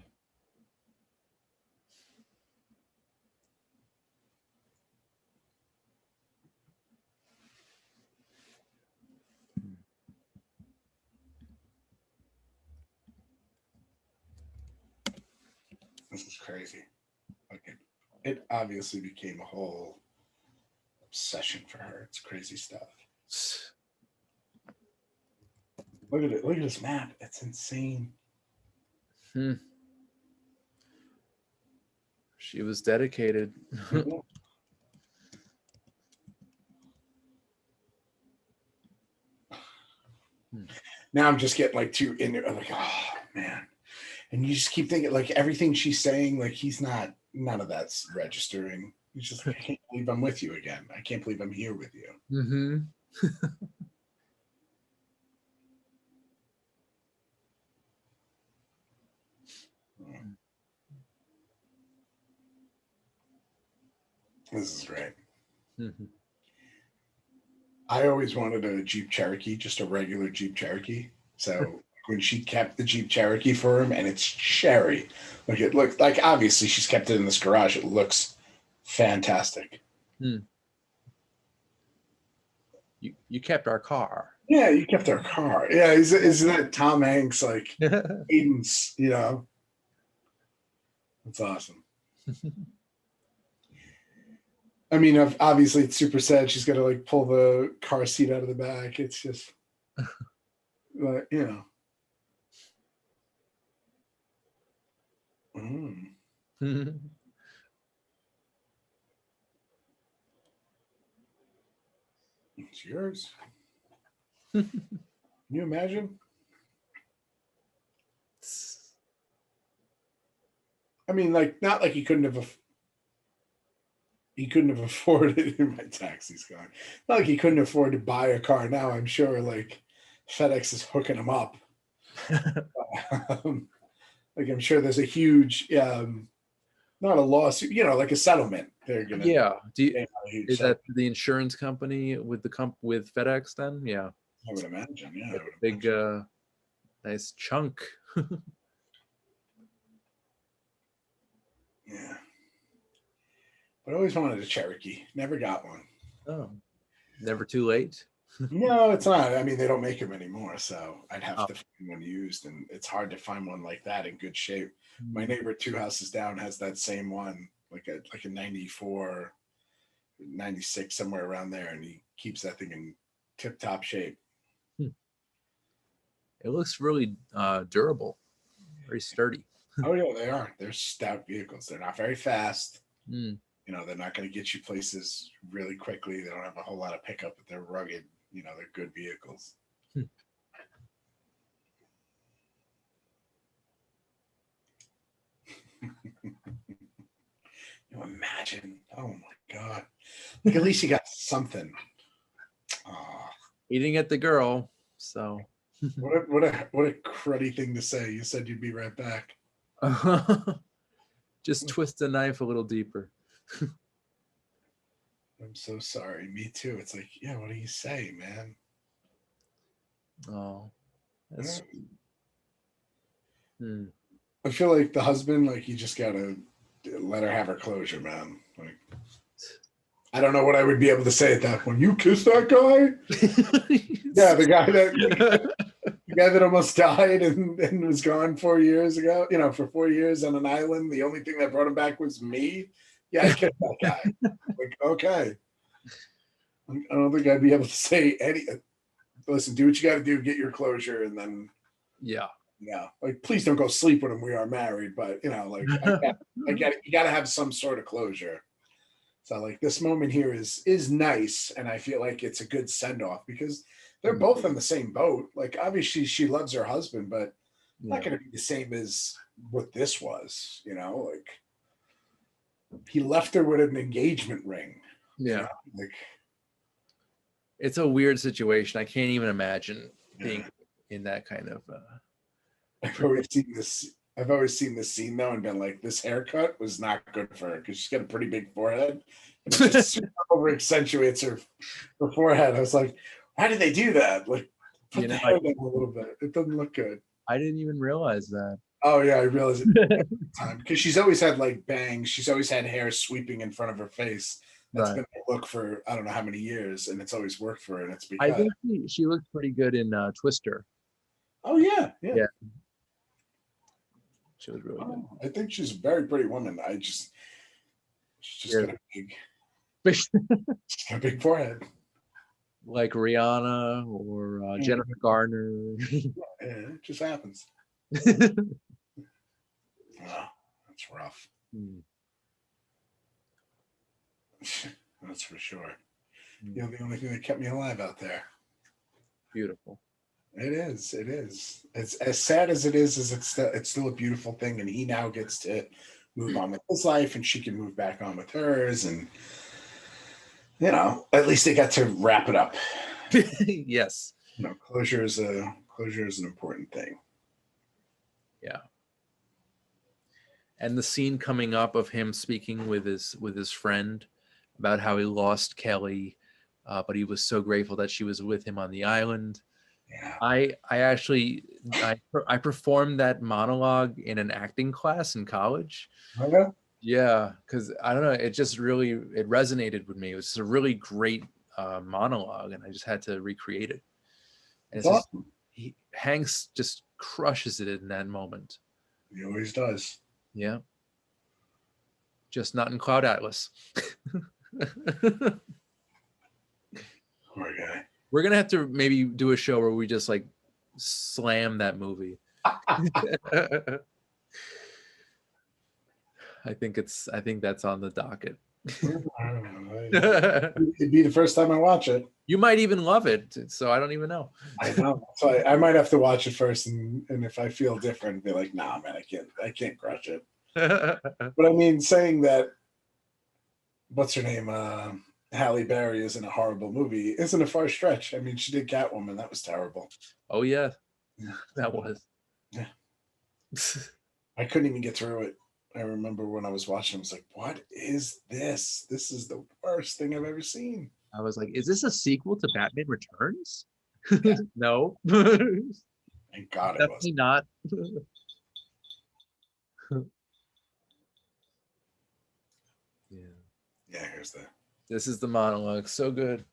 This is crazy. Like it obviously became a whole obsession for her. It's crazy stuff. Look at it. Look at this map. It's insane. She was dedicated. Now I'm just getting like too in there. Like, oh man. And you just keep thinking like everything she's saying, like he's not, none of that's registering. He's just like, I can't believe I'm with you again. I can't believe I'm here with you. This is great. I always wanted a Jeep Cherokee, just a regular Jeep Cherokee. So when she kept the Jeep Cherokee for him, and it's cherry, like it looked like, obviously she's kept it in this garage. It looks fantastic. You kept our car. Yeah, you kept our car. Yeah, isn't that Tom Hanks like cadence? You know, that's awesome. I mean, obviously it's super sad. She's got to like pull the car seat out of the back. It's just But you know. Mm. It's yours. Can you imagine? I mean, like, not like he couldn't have afforded my taxi's gone. Not like he couldn't afford to buy a car now. I'm sure like FedEx is hooking him up. Like I'm sure there's a huge not a lawsuit, like a settlement. They're gonna Yeah. Is settlement. that the insurance company with with FedEx then? Yeah. I would imagine. Yeah, I would Big imagine. nice chunk. Yeah. But I always wanted a Cherokee. Never got one. Oh, never too late. No, it's not. I mean, they don't make them anymore, so I'd have Oh. to find one used, and it's hard to find one like that in good shape. My neighbor 2 houses down has that same one, like a 94, 96, somewhere around there, and he keeps that thing in tip-top shape. It looks really durable, very sturdy. Oh yeah, they are. They're stout vehicles. They're not very fast. Mm. They're not going to get you places really quickly. They don't have a whole lot of pickup, but they're rugged. They're good vehicles. You imagine? Oh my God! Like at least you got something. Oh, He didn't get the girl, so what a cruddy thing to say. You said you'd be right back. just twist the knife a little deeper. I'm so sorry. Me too. It's like, yeah, what do you say, man? Oh, that's sweet. I feel like the husband, like, you just gotta let her have her closure, man. Like, I don't know what I would be able to say at that point. You kissed that guy? Yeah, the guy that almost died and was gone 4 years ago. For 4 years on an island. The only thing that brought him back was me. Yeah, I kissed that guy. Like, okay. I don't think I'd be able to say listen, do what you got to do, get your closure, and then Yeah. Like, please don't go sleep with him. We are married, but like you got to have some sort of closure. So like this moment here is nice, and I feel like it's a good send off because they're both in the same boat. Like obviously she loves her husband, but not going to be the same as what this was. Like he left her with an engagement ring. Yeah. Like it's a weird situation. I can't even imagine being in that kind of. I've always seen this scene though and been like, this haircut was not good for her because she's got a pretty big forehead. And it just over accentuates her forehead. I was like, why did they do that? Like, put the hair down a little bit. It doesn't look good. I didn't even realize that. Oh yeah, I realized it every time because she's always had like bangs. She's always had hair sweeping in front of her face. That's been the look for I don't know how many years, and it's always worked for her. And it's because I think she looked pretty good in Twister. Oh yeah. She was really good. I think she's a very pretty woman. She's just got a big forehead. Like Rihanna or Jennifer Garner. Yeah, it just happens. Oh, that's rough. That's for sure. The only thing that kept me alive out there. Beautiful. It is. It's as sad as it is it's still a beautiful thing, and he now gets to move on with his life, and she can move back on with hers, and at least they got to wrap it up. Yes. Closure is an important thing. Yeah. And the scene coming up of him speaking with his friend about how he lost Kelly, but he was so grateful that she was with him on the island. Yeah. I performed that monologue in an acting class in college. Okay. Yeah, because I don't know, it just really it resonated with me. It was just a really great monologue, and I just had to recreate it. And it's awesome. Hanks just crushes it in that moment. He always does. Yeah. Just not in Cloud Atlas. Poor guy. We're gonna have to maybe do a show where we just like slam that movie. I think that's on the docket. It'd be the first time I watch it. You might even love it, so I don't even know. I know. So I might have to watch it first, and if I feel different, be like, nah, man, I can't crush it. But I mean, saying that, what's her name? Halle Berry isn't a horrible movie isn't a far stretch. I mean, she did Catwoman. That was terrible. Oh yeah, that was. Yeah. I couldn't even get through it. I remember when I was watching, I was like, what is this? This is the worst thing I've ever seen. I was like, is this a sequel to Batman Returns? No. Thank God it Definitely was. not. Yeah, here's the. This is the monologue. So good.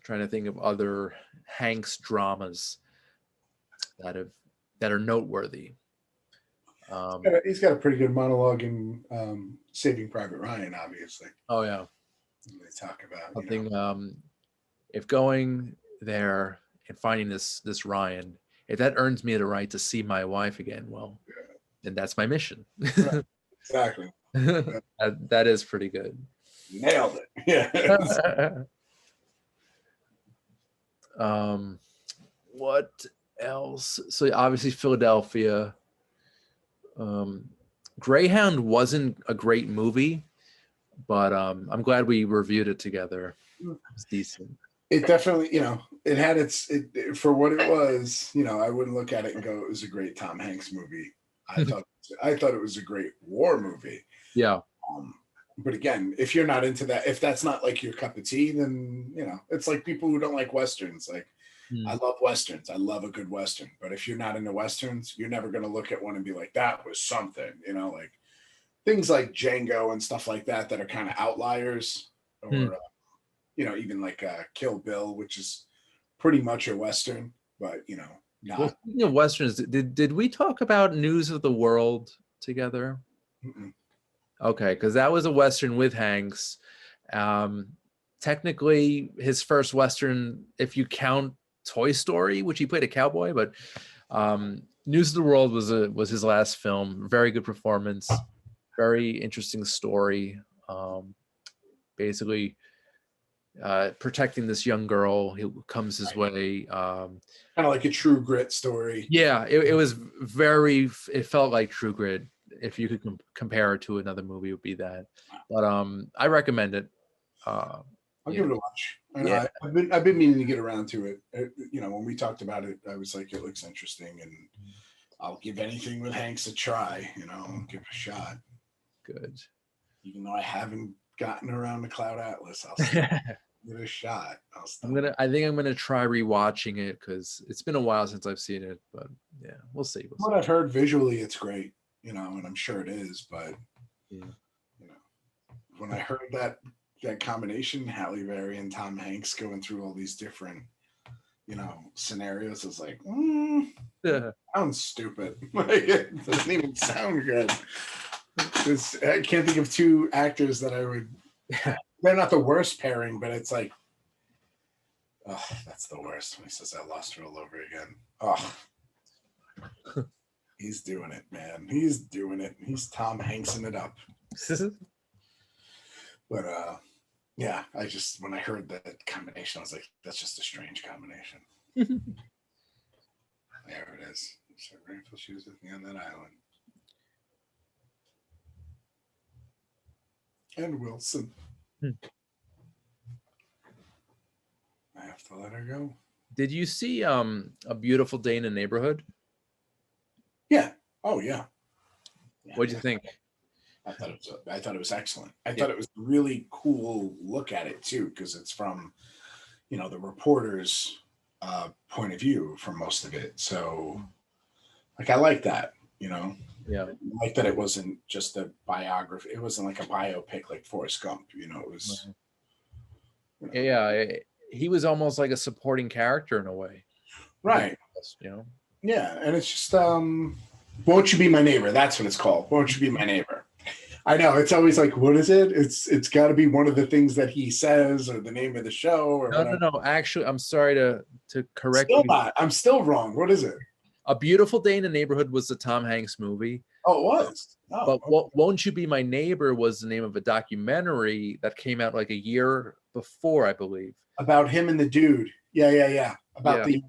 Trying to think of other Hanks dramas that are noteworthy. He's got a pretty good monologue in Saving Private Ryan, obviously. Oh yeah. They talk about something. If going there and finding this Ryan, if that earns me the right to see my wife again, well, then that's my mission. Right. Exactly. That is pretty good. Nailed it. Yeah. What else? So obviously Philadelphia. Greyhound wasn't a great movie, but I'm glad we reviewed it together. It's decent. It definitely, it had for what it was. I wouldn't look at it and go, it was a great Tom Hanks movie. I thought it was a great war movie. Yeah. But again, if you're not into that, if that's not like your cup of tea, then it's like people who don't like Westerns. Like, I love Westerns. I love a good Western. But if you're not into Westerns, you're never going to look at one and be like, that was something, like things like Django and stuff like that are kind of outliers, or, even like Kill Bill, which is pretty much a Western, but, not. Well, speaking of Westerns, did we talk about News of the World together? Mm-mm. Okay, because that was a Western with Hanks. Technically, his first Western, if you count Toy Story, which he played a cowboy, but News of the World was his last film. Very good performance, very interesting story. Basically, protecting this young girl who comes his way. Kind of like a True Grit story. Yeah, it was very. It felt like True Grit. If you could compare it to another movie, it would be that. But I recommend it. I'll give it a watch. I've been meaning to get around to it. When we talked about it, I was like, it looks interesting, and I'll give anything with Hanks a try. Give it a shot. Good. Even though I haven't gotten around to Cloud Atlas, I'll still give it a shot. I think I'm gonna try rewatching it because it's been a while since I've seen it. But yeah, we'll see. What I've heard visually, it's great. And I'm sure it is, but when I heard that combination, Halle Berry and Tom Hanks going through all these different, scenarios, it's like, sounds stupid. Like, it doesn't even sound good. I can't think of two actors that I would. They're not the worst pairing, but it's like, oh, that's the worst. When he says, "I lost her all over again." Oh. He's doing it, man. He's doing it. He's Tom Hanksing it up. But yeah, when I heard that combination, I was like, that's just a strange combination. There it is. So grateful she was with me on that island. And Wilson. I have to let her go. Did you see A Beautiful Day in the Neighborhood? Yeah. Oh, yeah. What'd you think? I thought it was excellent. I thought it was a really cool look at it too, because it's from, the reporter's point of view for most of it. So, like, I like that. Yeah. I like that it wasn't just a biography. It wasn't like a biopic like Forrest Gump. It was. Yeah, he was almost like a supporting character in a way. Right. You know? Yeah, and it's just Won't You Be My Neighbor? That's what it's called. Won't You Be My Neighbor? I know, it's always like, what is it? It's got to be one of the things that he says or the name of the show or whatever. No. Actually, I'm sorry to correct Still you. not. I'm still wrong. What is it? A Beautiful Day in the Neighborhood was the Tom Hanks movie. Oh, it was. Oh, But okay. Won't You Be My Neighbor was the name of a documentary that came out like a year before, I believe. About him and the dude. Yeah. About Yeah.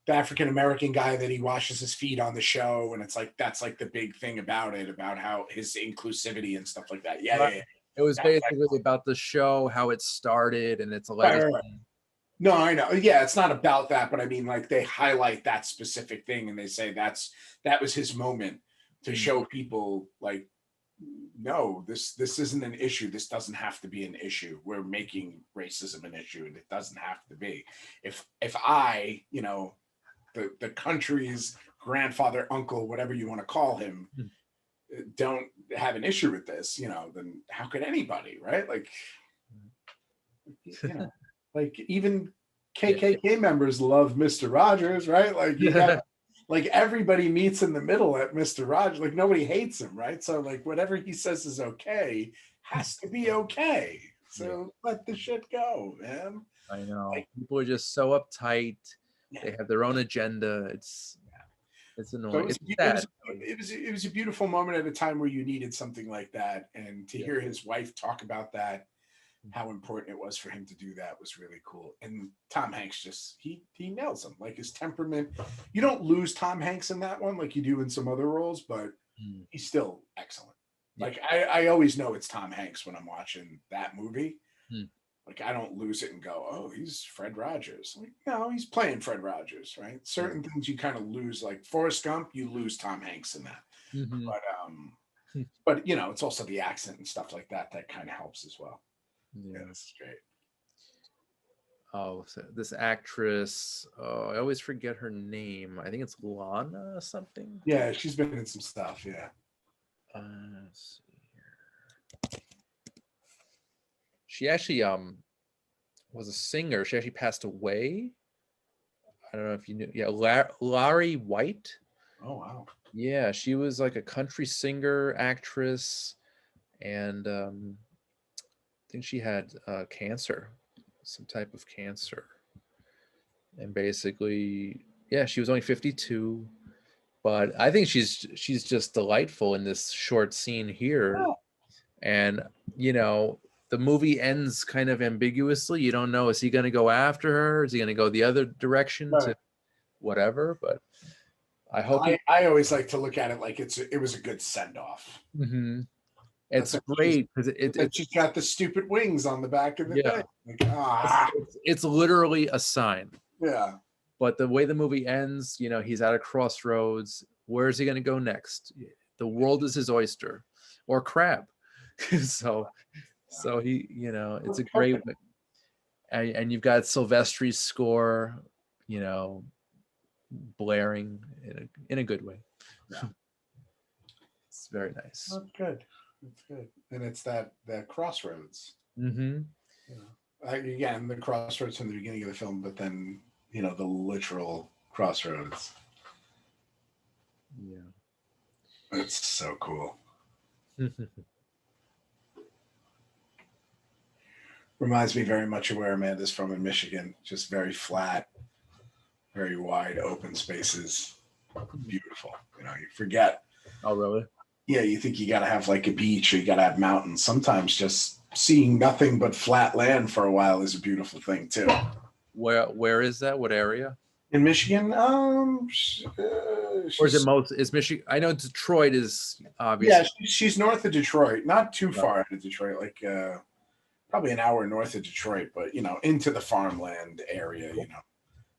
the African American guy that he washes his feet on the show, and it's like that's like the big thing about it, about how his inclusivity and stuff like that. Yeah. It was That's basically about the show, how it started, and its right, legacy. right. No, I know. Yeah, it's not about that, but I mean, like they highlight that specific thing, and they say that was his moment to show people, like, no, this isn't an issue. This doesn't have to be an issue. We're making racism an issue, and it doesn't have to be. If I, the country's grandfather, uncle, whatever you want to call him, don't have an issue with this, then how could anybody, right? Like, like even KKK members love Mr. Rogers, right? Like you got, like everybody meets in the middle at Mr. Rogers. Like nobody hates him, right? So like whatever he says is okay has to be okay. So let the shit go, man. I know. Like, people are just so uptight. They have their own agenda. It's annoying. So it was a beautiful moment at a time where you needed something like that, and to hear his wife talk about that, how important it was for him to do that, was really cool. And Tom Hanks just he nails him. Like his temperament, you don't lose Tom Hanks in that one like you do in some other roles, but he's still excellent. Like I always know it's Tom Hanks when I'm watching that movie. Like I don't lose it and go, oh, he's Fred Rogers. Like, no, he's playing Fred Rogers, right? Certain things you kind of lose, like Forrest Gump, you lose Tom Hanks in that. But it's also the accent and stuff like that kind of helps as well. Yeah, this is great. Oh, so this actress, I always forget her name. I think it's Lana something. Yeah, she's been in some stuff. Yeah. Let's see here. She actually was a singer. She actually passed away. I don't know if you knew. Yeah, Laurie White. Oh wow. Yeah, she was like a country singer, actress, and I think she had cancer, some type of cancer, and basically, she was only 52, but I think she's just delightful in this short scene here. Oh. And the movie ends kind of ambiguously. You don't know, is he going to go after her? Is he going to go the other direction to whatever? But I hope I always like to look at it like it was a good send off. Mm-hmm. It's great because she's got the stupid wings on the back of the thing. Like, it's literally a sign. Yeah. But the way the movie ends, he's at a crossroads. Where is he going to go next? The world is his oyster, or crab. So he, it's a great, and you've got Silvestri's score, blaring in a good way. Yeah. It's very nice. That's good. It's good. And it's that crossroads. Mm-hmm. Again, the crossroads from the beginning of the film, but then, the literal crossroads. Yeah. It's so cool. Reminds me very much of where Amanda's from in Michigan. Just very flat, very wide, open spaces. Beautiful. You forget. Oh, really? Yeah, you think you got to have like a beach or you got to have mountains. Sometimes just seeing nothing but flat land for a while is a beautiful thing too. Where is that? What area? In Michigan? Or is it is Michigan? I know Detroit is obviously. Yeah, she's north of Detroit, not too far out of Detroit, like probably an hour north of Detroit, but into the farmland area,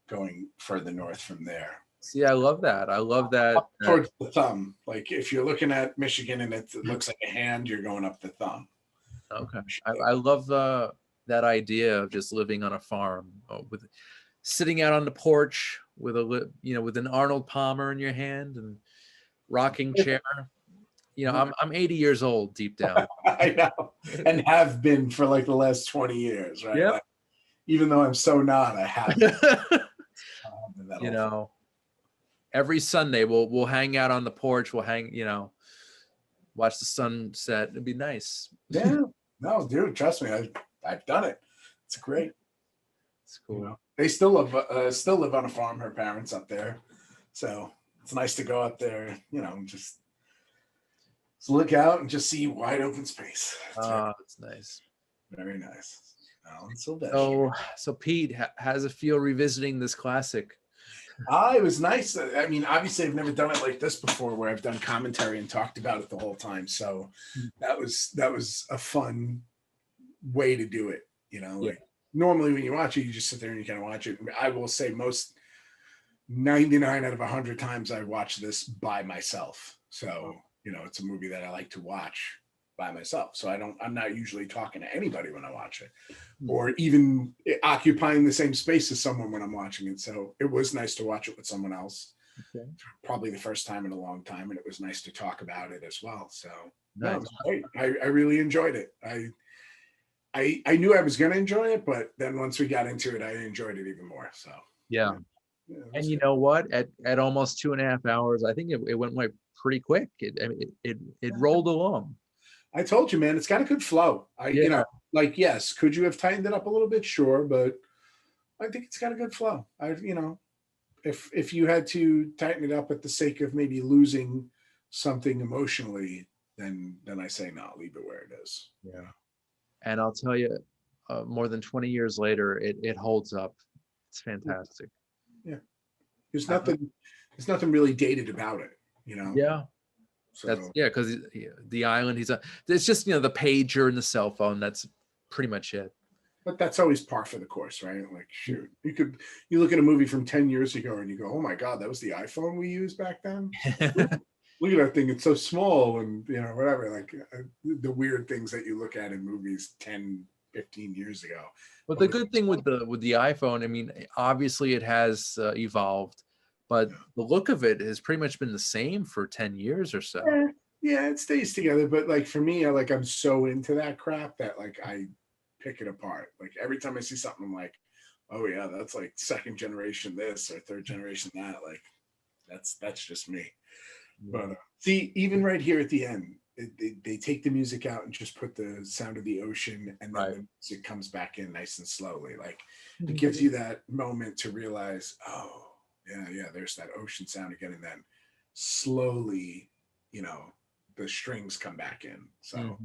going further north from there. See, I love that. Up towards the thumb. Like if you're looking at Michigan and it looks like a hand, you're going up the thumb. Okay. I love that idea of just living on a farm, with sitting out on the porch with with an Arnold Palmer in your hand and rocking chair. I'm 80 years old deep down. I know, and have been for like the last 20 years, right? Yeah. Like, even though I'm so not, I have. You know, every Sunday we'll hang out on the porch. We'll hang, watch the sunset. It'd be nice. Yeah. No, dude, trust me, I've done it. It's great. It's cool. They still live on a farm. Her parents up there, so it's nice to go up there. Just look out and just see wide open space. It's nice. Very nice. So Pete, how does it feel revisiting this classic? It was nice. I mean, obviously, I've never done it like this before, where I've done commentary and talked about it the whole time. So that was a fun way to do it. Like, normally when you watch it, you just sit there and you kind of watch it. I will say most 99 out of 100 times I watch this by myself. So it's a movie that I like to watch by myself. So I'm not usually talking to anybody when I watch it, or even occupying the same space as someone when I'm watching it. So it was nice to watch it with someone else. Okay. Probably the first time in a long time, and it was nice to talk about it as well. So nice. It was great. I really enjoyed it. I knew I was going to enjoy it, but then once we got into it, I enjoyed it even more. So yeah. And you know what? At almost 2.5 hours, I think it went like pretty quick. It rolled along. I told you, man, it's got a good flow. Yes, could you have tightened it up a little bit? Sure, but I think it's got a good flow. If you had to tighten it up at the sake of maybe losing something emotionally, then I say no, leave it where it is. Yeah. And I'll tell you, more than 20 years later, it holds up. It's fantastic. Yeah. There's nothing really dated about it, Yeah. So, because the island, it's just the pager and the cell phone. That's pretty much it. But that's always par for the course, right? Like, shoot, you look at a movie from 10 years ago and you go, oh my God, that was the iPhone we used back then. Look at that thing; it's so small, and whatever. Like the weird things that you look at in movies 10, 15 years ago. But the good thing with the iPhone, I mean, obviously it has evolved. But the look of it has pretty much been the same for 10 years or so. Yeah, it stays together. But like for me, I'm so into that crap that like I pick it apart. Like every time I see something, I'm like, oh yeah, that's like second generation this or third generation that. Like that's just me. But see, even right here at the end, they take the music out and just put the sound of the ocean, and then the music comes back in nice and slowly. Like it gives you that moment to realize, oh. Yeah, there's that ocean sound again, and then slowly, the strings come back in. So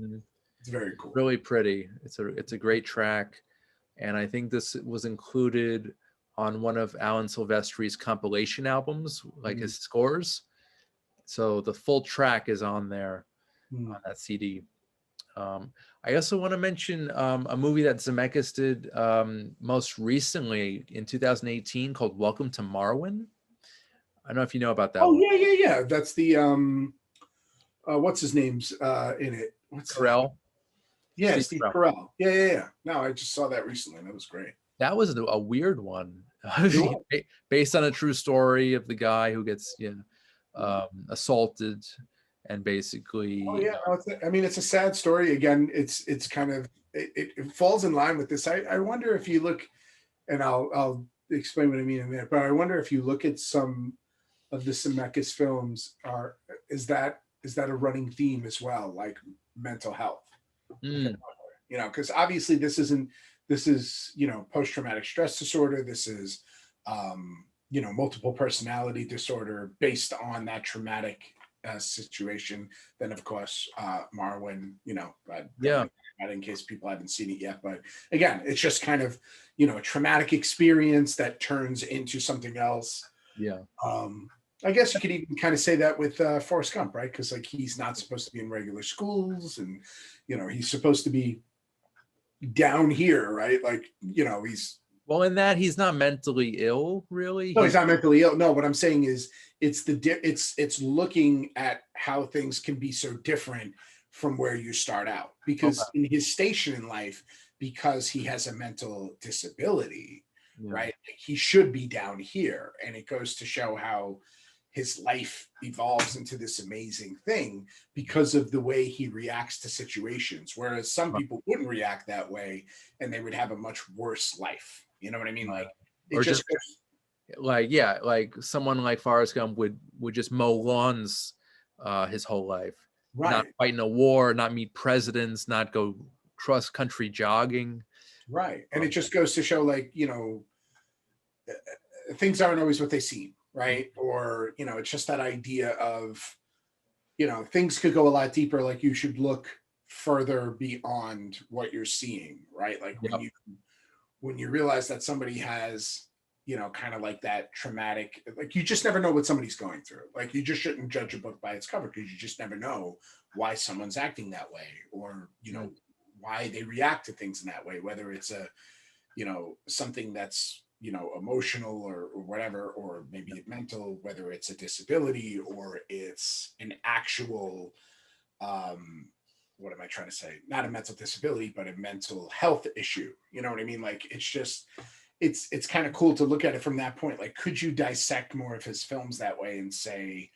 it's very cool. Really pretty. It's a great track, and I think this was included on one of Alan Silvestri's compilation albums, like his scores. So the full track is on there on that CD. I also want to mention a movie that Zemeckis did most recently in 2018 called Welcome to Marwen. I don't know if you know about that. Oh, yeah. That's the what's his name's in it? What's Carell? Yeah, Steve Carell. Yeah. No, I just saw that recently. That was great. That was a weird one. Based on a true story of the guy who gets assaulted. And basically, it's a sad story. Again, it's kind of it falls in line with this. I wonder if you look, and I'll explain what I mean in a minute. But I wonder if you look at some of the Zemeckis films, is that a running theme as well, like mental health? Because obviously this is post-traumatic stress disorder. This is multiple personality disorder based on that traumatic situation. Then of course Marwen, in case people haven't seen it yet, but again, it's just kind of a traumatic experience that turns into something else. I guess you could even kind of say that with Forrest Gump, right? Because like he's not supposed to be in regular schools, and he's supposed to be down here, right? Like in that he's not mentally ill, really. No, he's not mentally ill. No, what I'm saying is it's looking at how things can be so different from where you start out, because in his station in life, because he has a mental disability, right? He should be down here, and it goes to show how his life evolves into this amazing thing because of the way he reacts to situations. Whereas some people wouldn't react that way and they would have a much worse life. You know what I mean? Like it Or just like, yeah, like someone like Forrest Gump would just mow lawns his whole life, not right, fight in a war, not meet presidents, not go cross country jogging. right. And it just goes to show, like, things aren't always what they seem, right? Or, it's just that idea of, things could go a lot deeper. Like you should look further beyond what you're seeing, right? Like Yep. when you realize that somebody has, kind of like that traumatic, like you just never know what somebody's going through. Like you just shouldn't judge a book by its cover because you just never know why someone's acting that way, or, why they react to things in that way, whether it's something that's, emotional or whatever, or maybe mental, whether it's a disability or it's an actual, what am I trying to say? Not a mental disability, but a mental health issue. You know what I mean? Like it's just, it's kind of cool to look at it from that point. Like, could you dissect more of his films that way and say,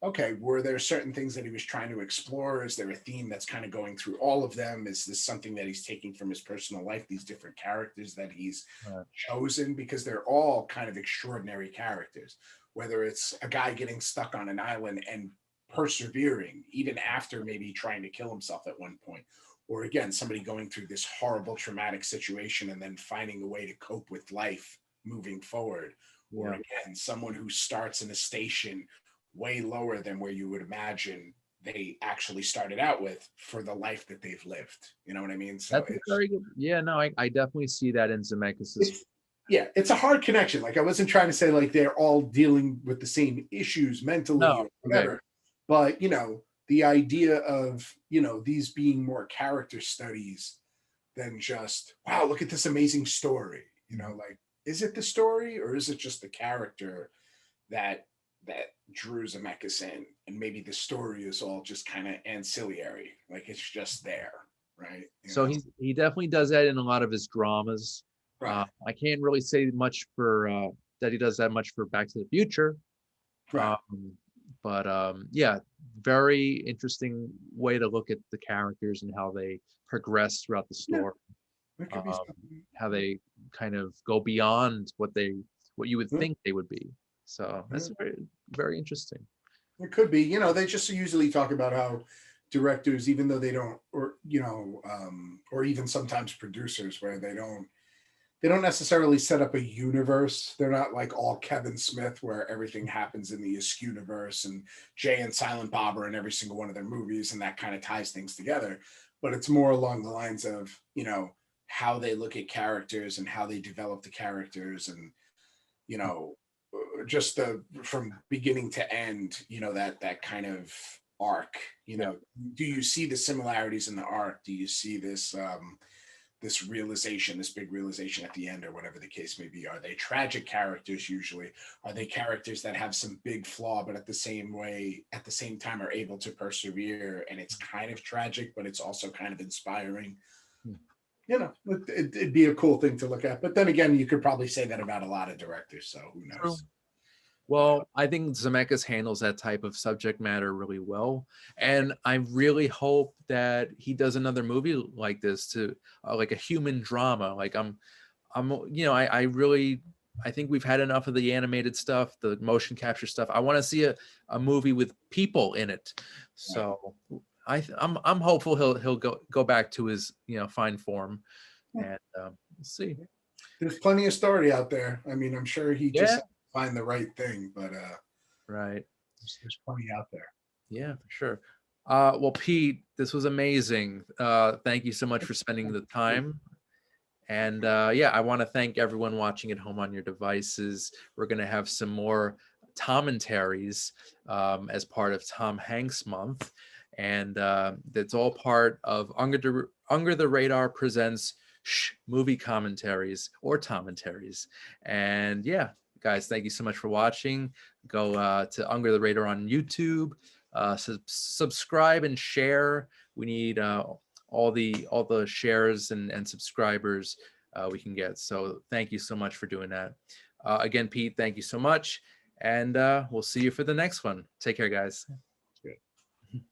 okay, were there certain things that he was trying to explore? Is there a theme that's kind of going through all of them? Is this something that he's taking from his personal life, these different characters that he's chosen? Because they're all kind of extraordinary characters, whether it's a guy getting stuck on an island and persevering, even after maybe trying to kill himself at one point, or again, somebody going through this horrible traumatic situation and then finding a way to cope with life moving forward. Or again, someone who starts in a station way lower than where you would imagine they actually started out with for the life that they've lived. You know what I mean? So That's very good. Yeah, no, I definitely see that in Zemeckis'. It's a hard connection. Like I wasn't trying to say like they're all dealing with the same issues mentally or whatever, but the idea of these being more character studies than just, wow, look at this amazing story. Like, is it the story or is it just the character that drew Zemeckis in, and maybe the story is all just kind of ancillary, like it's just there, right? So he definitely does that in a lot of his dramas. Right. I can't really say much for that he does that much for Back to the Future. Right. But yeah, very interesting way to look at the characters and how they progress throughout the story. It could be something. How they kind of go beyond what you would think they would be. So that's very, very interesting. It could be. They just usually talk about how directors, even though they don't, or or even sometimes producers, where they don't necessarily set up a universe. They're not like all Kevin Smith, where everything happens in the Askew universe, and Jay and Silent Bob are in every single one of their movies, and that kind of ties things together. But it's more along the lines of, how they look at characters and how they develop the characters, and, just from beginning to end, that kind of arc. Do you see the similarities in the arc? Do you see this this realization, this big realization at the end, or whatever the case may be? Are they tragic characters usually? Are they characters that have some big flaw, but at the same time are able to persevere, and it's kind of tragic, but it's also kind of inspiring? It'd be a cool thing to look at. But then again, you could probably say that about a lot of directors, so who knows? Well, I think Zemeckis handles that type of subject matter really well, and I really hope that he does another movie like this, to like a human drama. Like I think we've had enough of the animated stuff, the motion capture stuff. I want to see a movie with people in it. So I'm hopeful he'll go back to his fine form, and we'll see. There's plenty of story out there. I mean, I'm sure he just find the right thing, but right, there's plenty out there. Yeah, for sure. Well, Pete, this was amazing. Thank you so much for spending the time. And yeah, I want to thank everyone watching at home on your devices. We're going to have some more commentaries as part of Tom Hanks month. And that's all part of Unger the Radar presents movie commentaries or commentaries. And yeah, guys, thank you so much for watching. Go to Unger the Radar on YouTube. Subscribe and share. We need all the shares and subscribers we can get. So thank you so much for doing that. Again, Pete, thank you so much. And we'll see you for the next one. Take care, guys.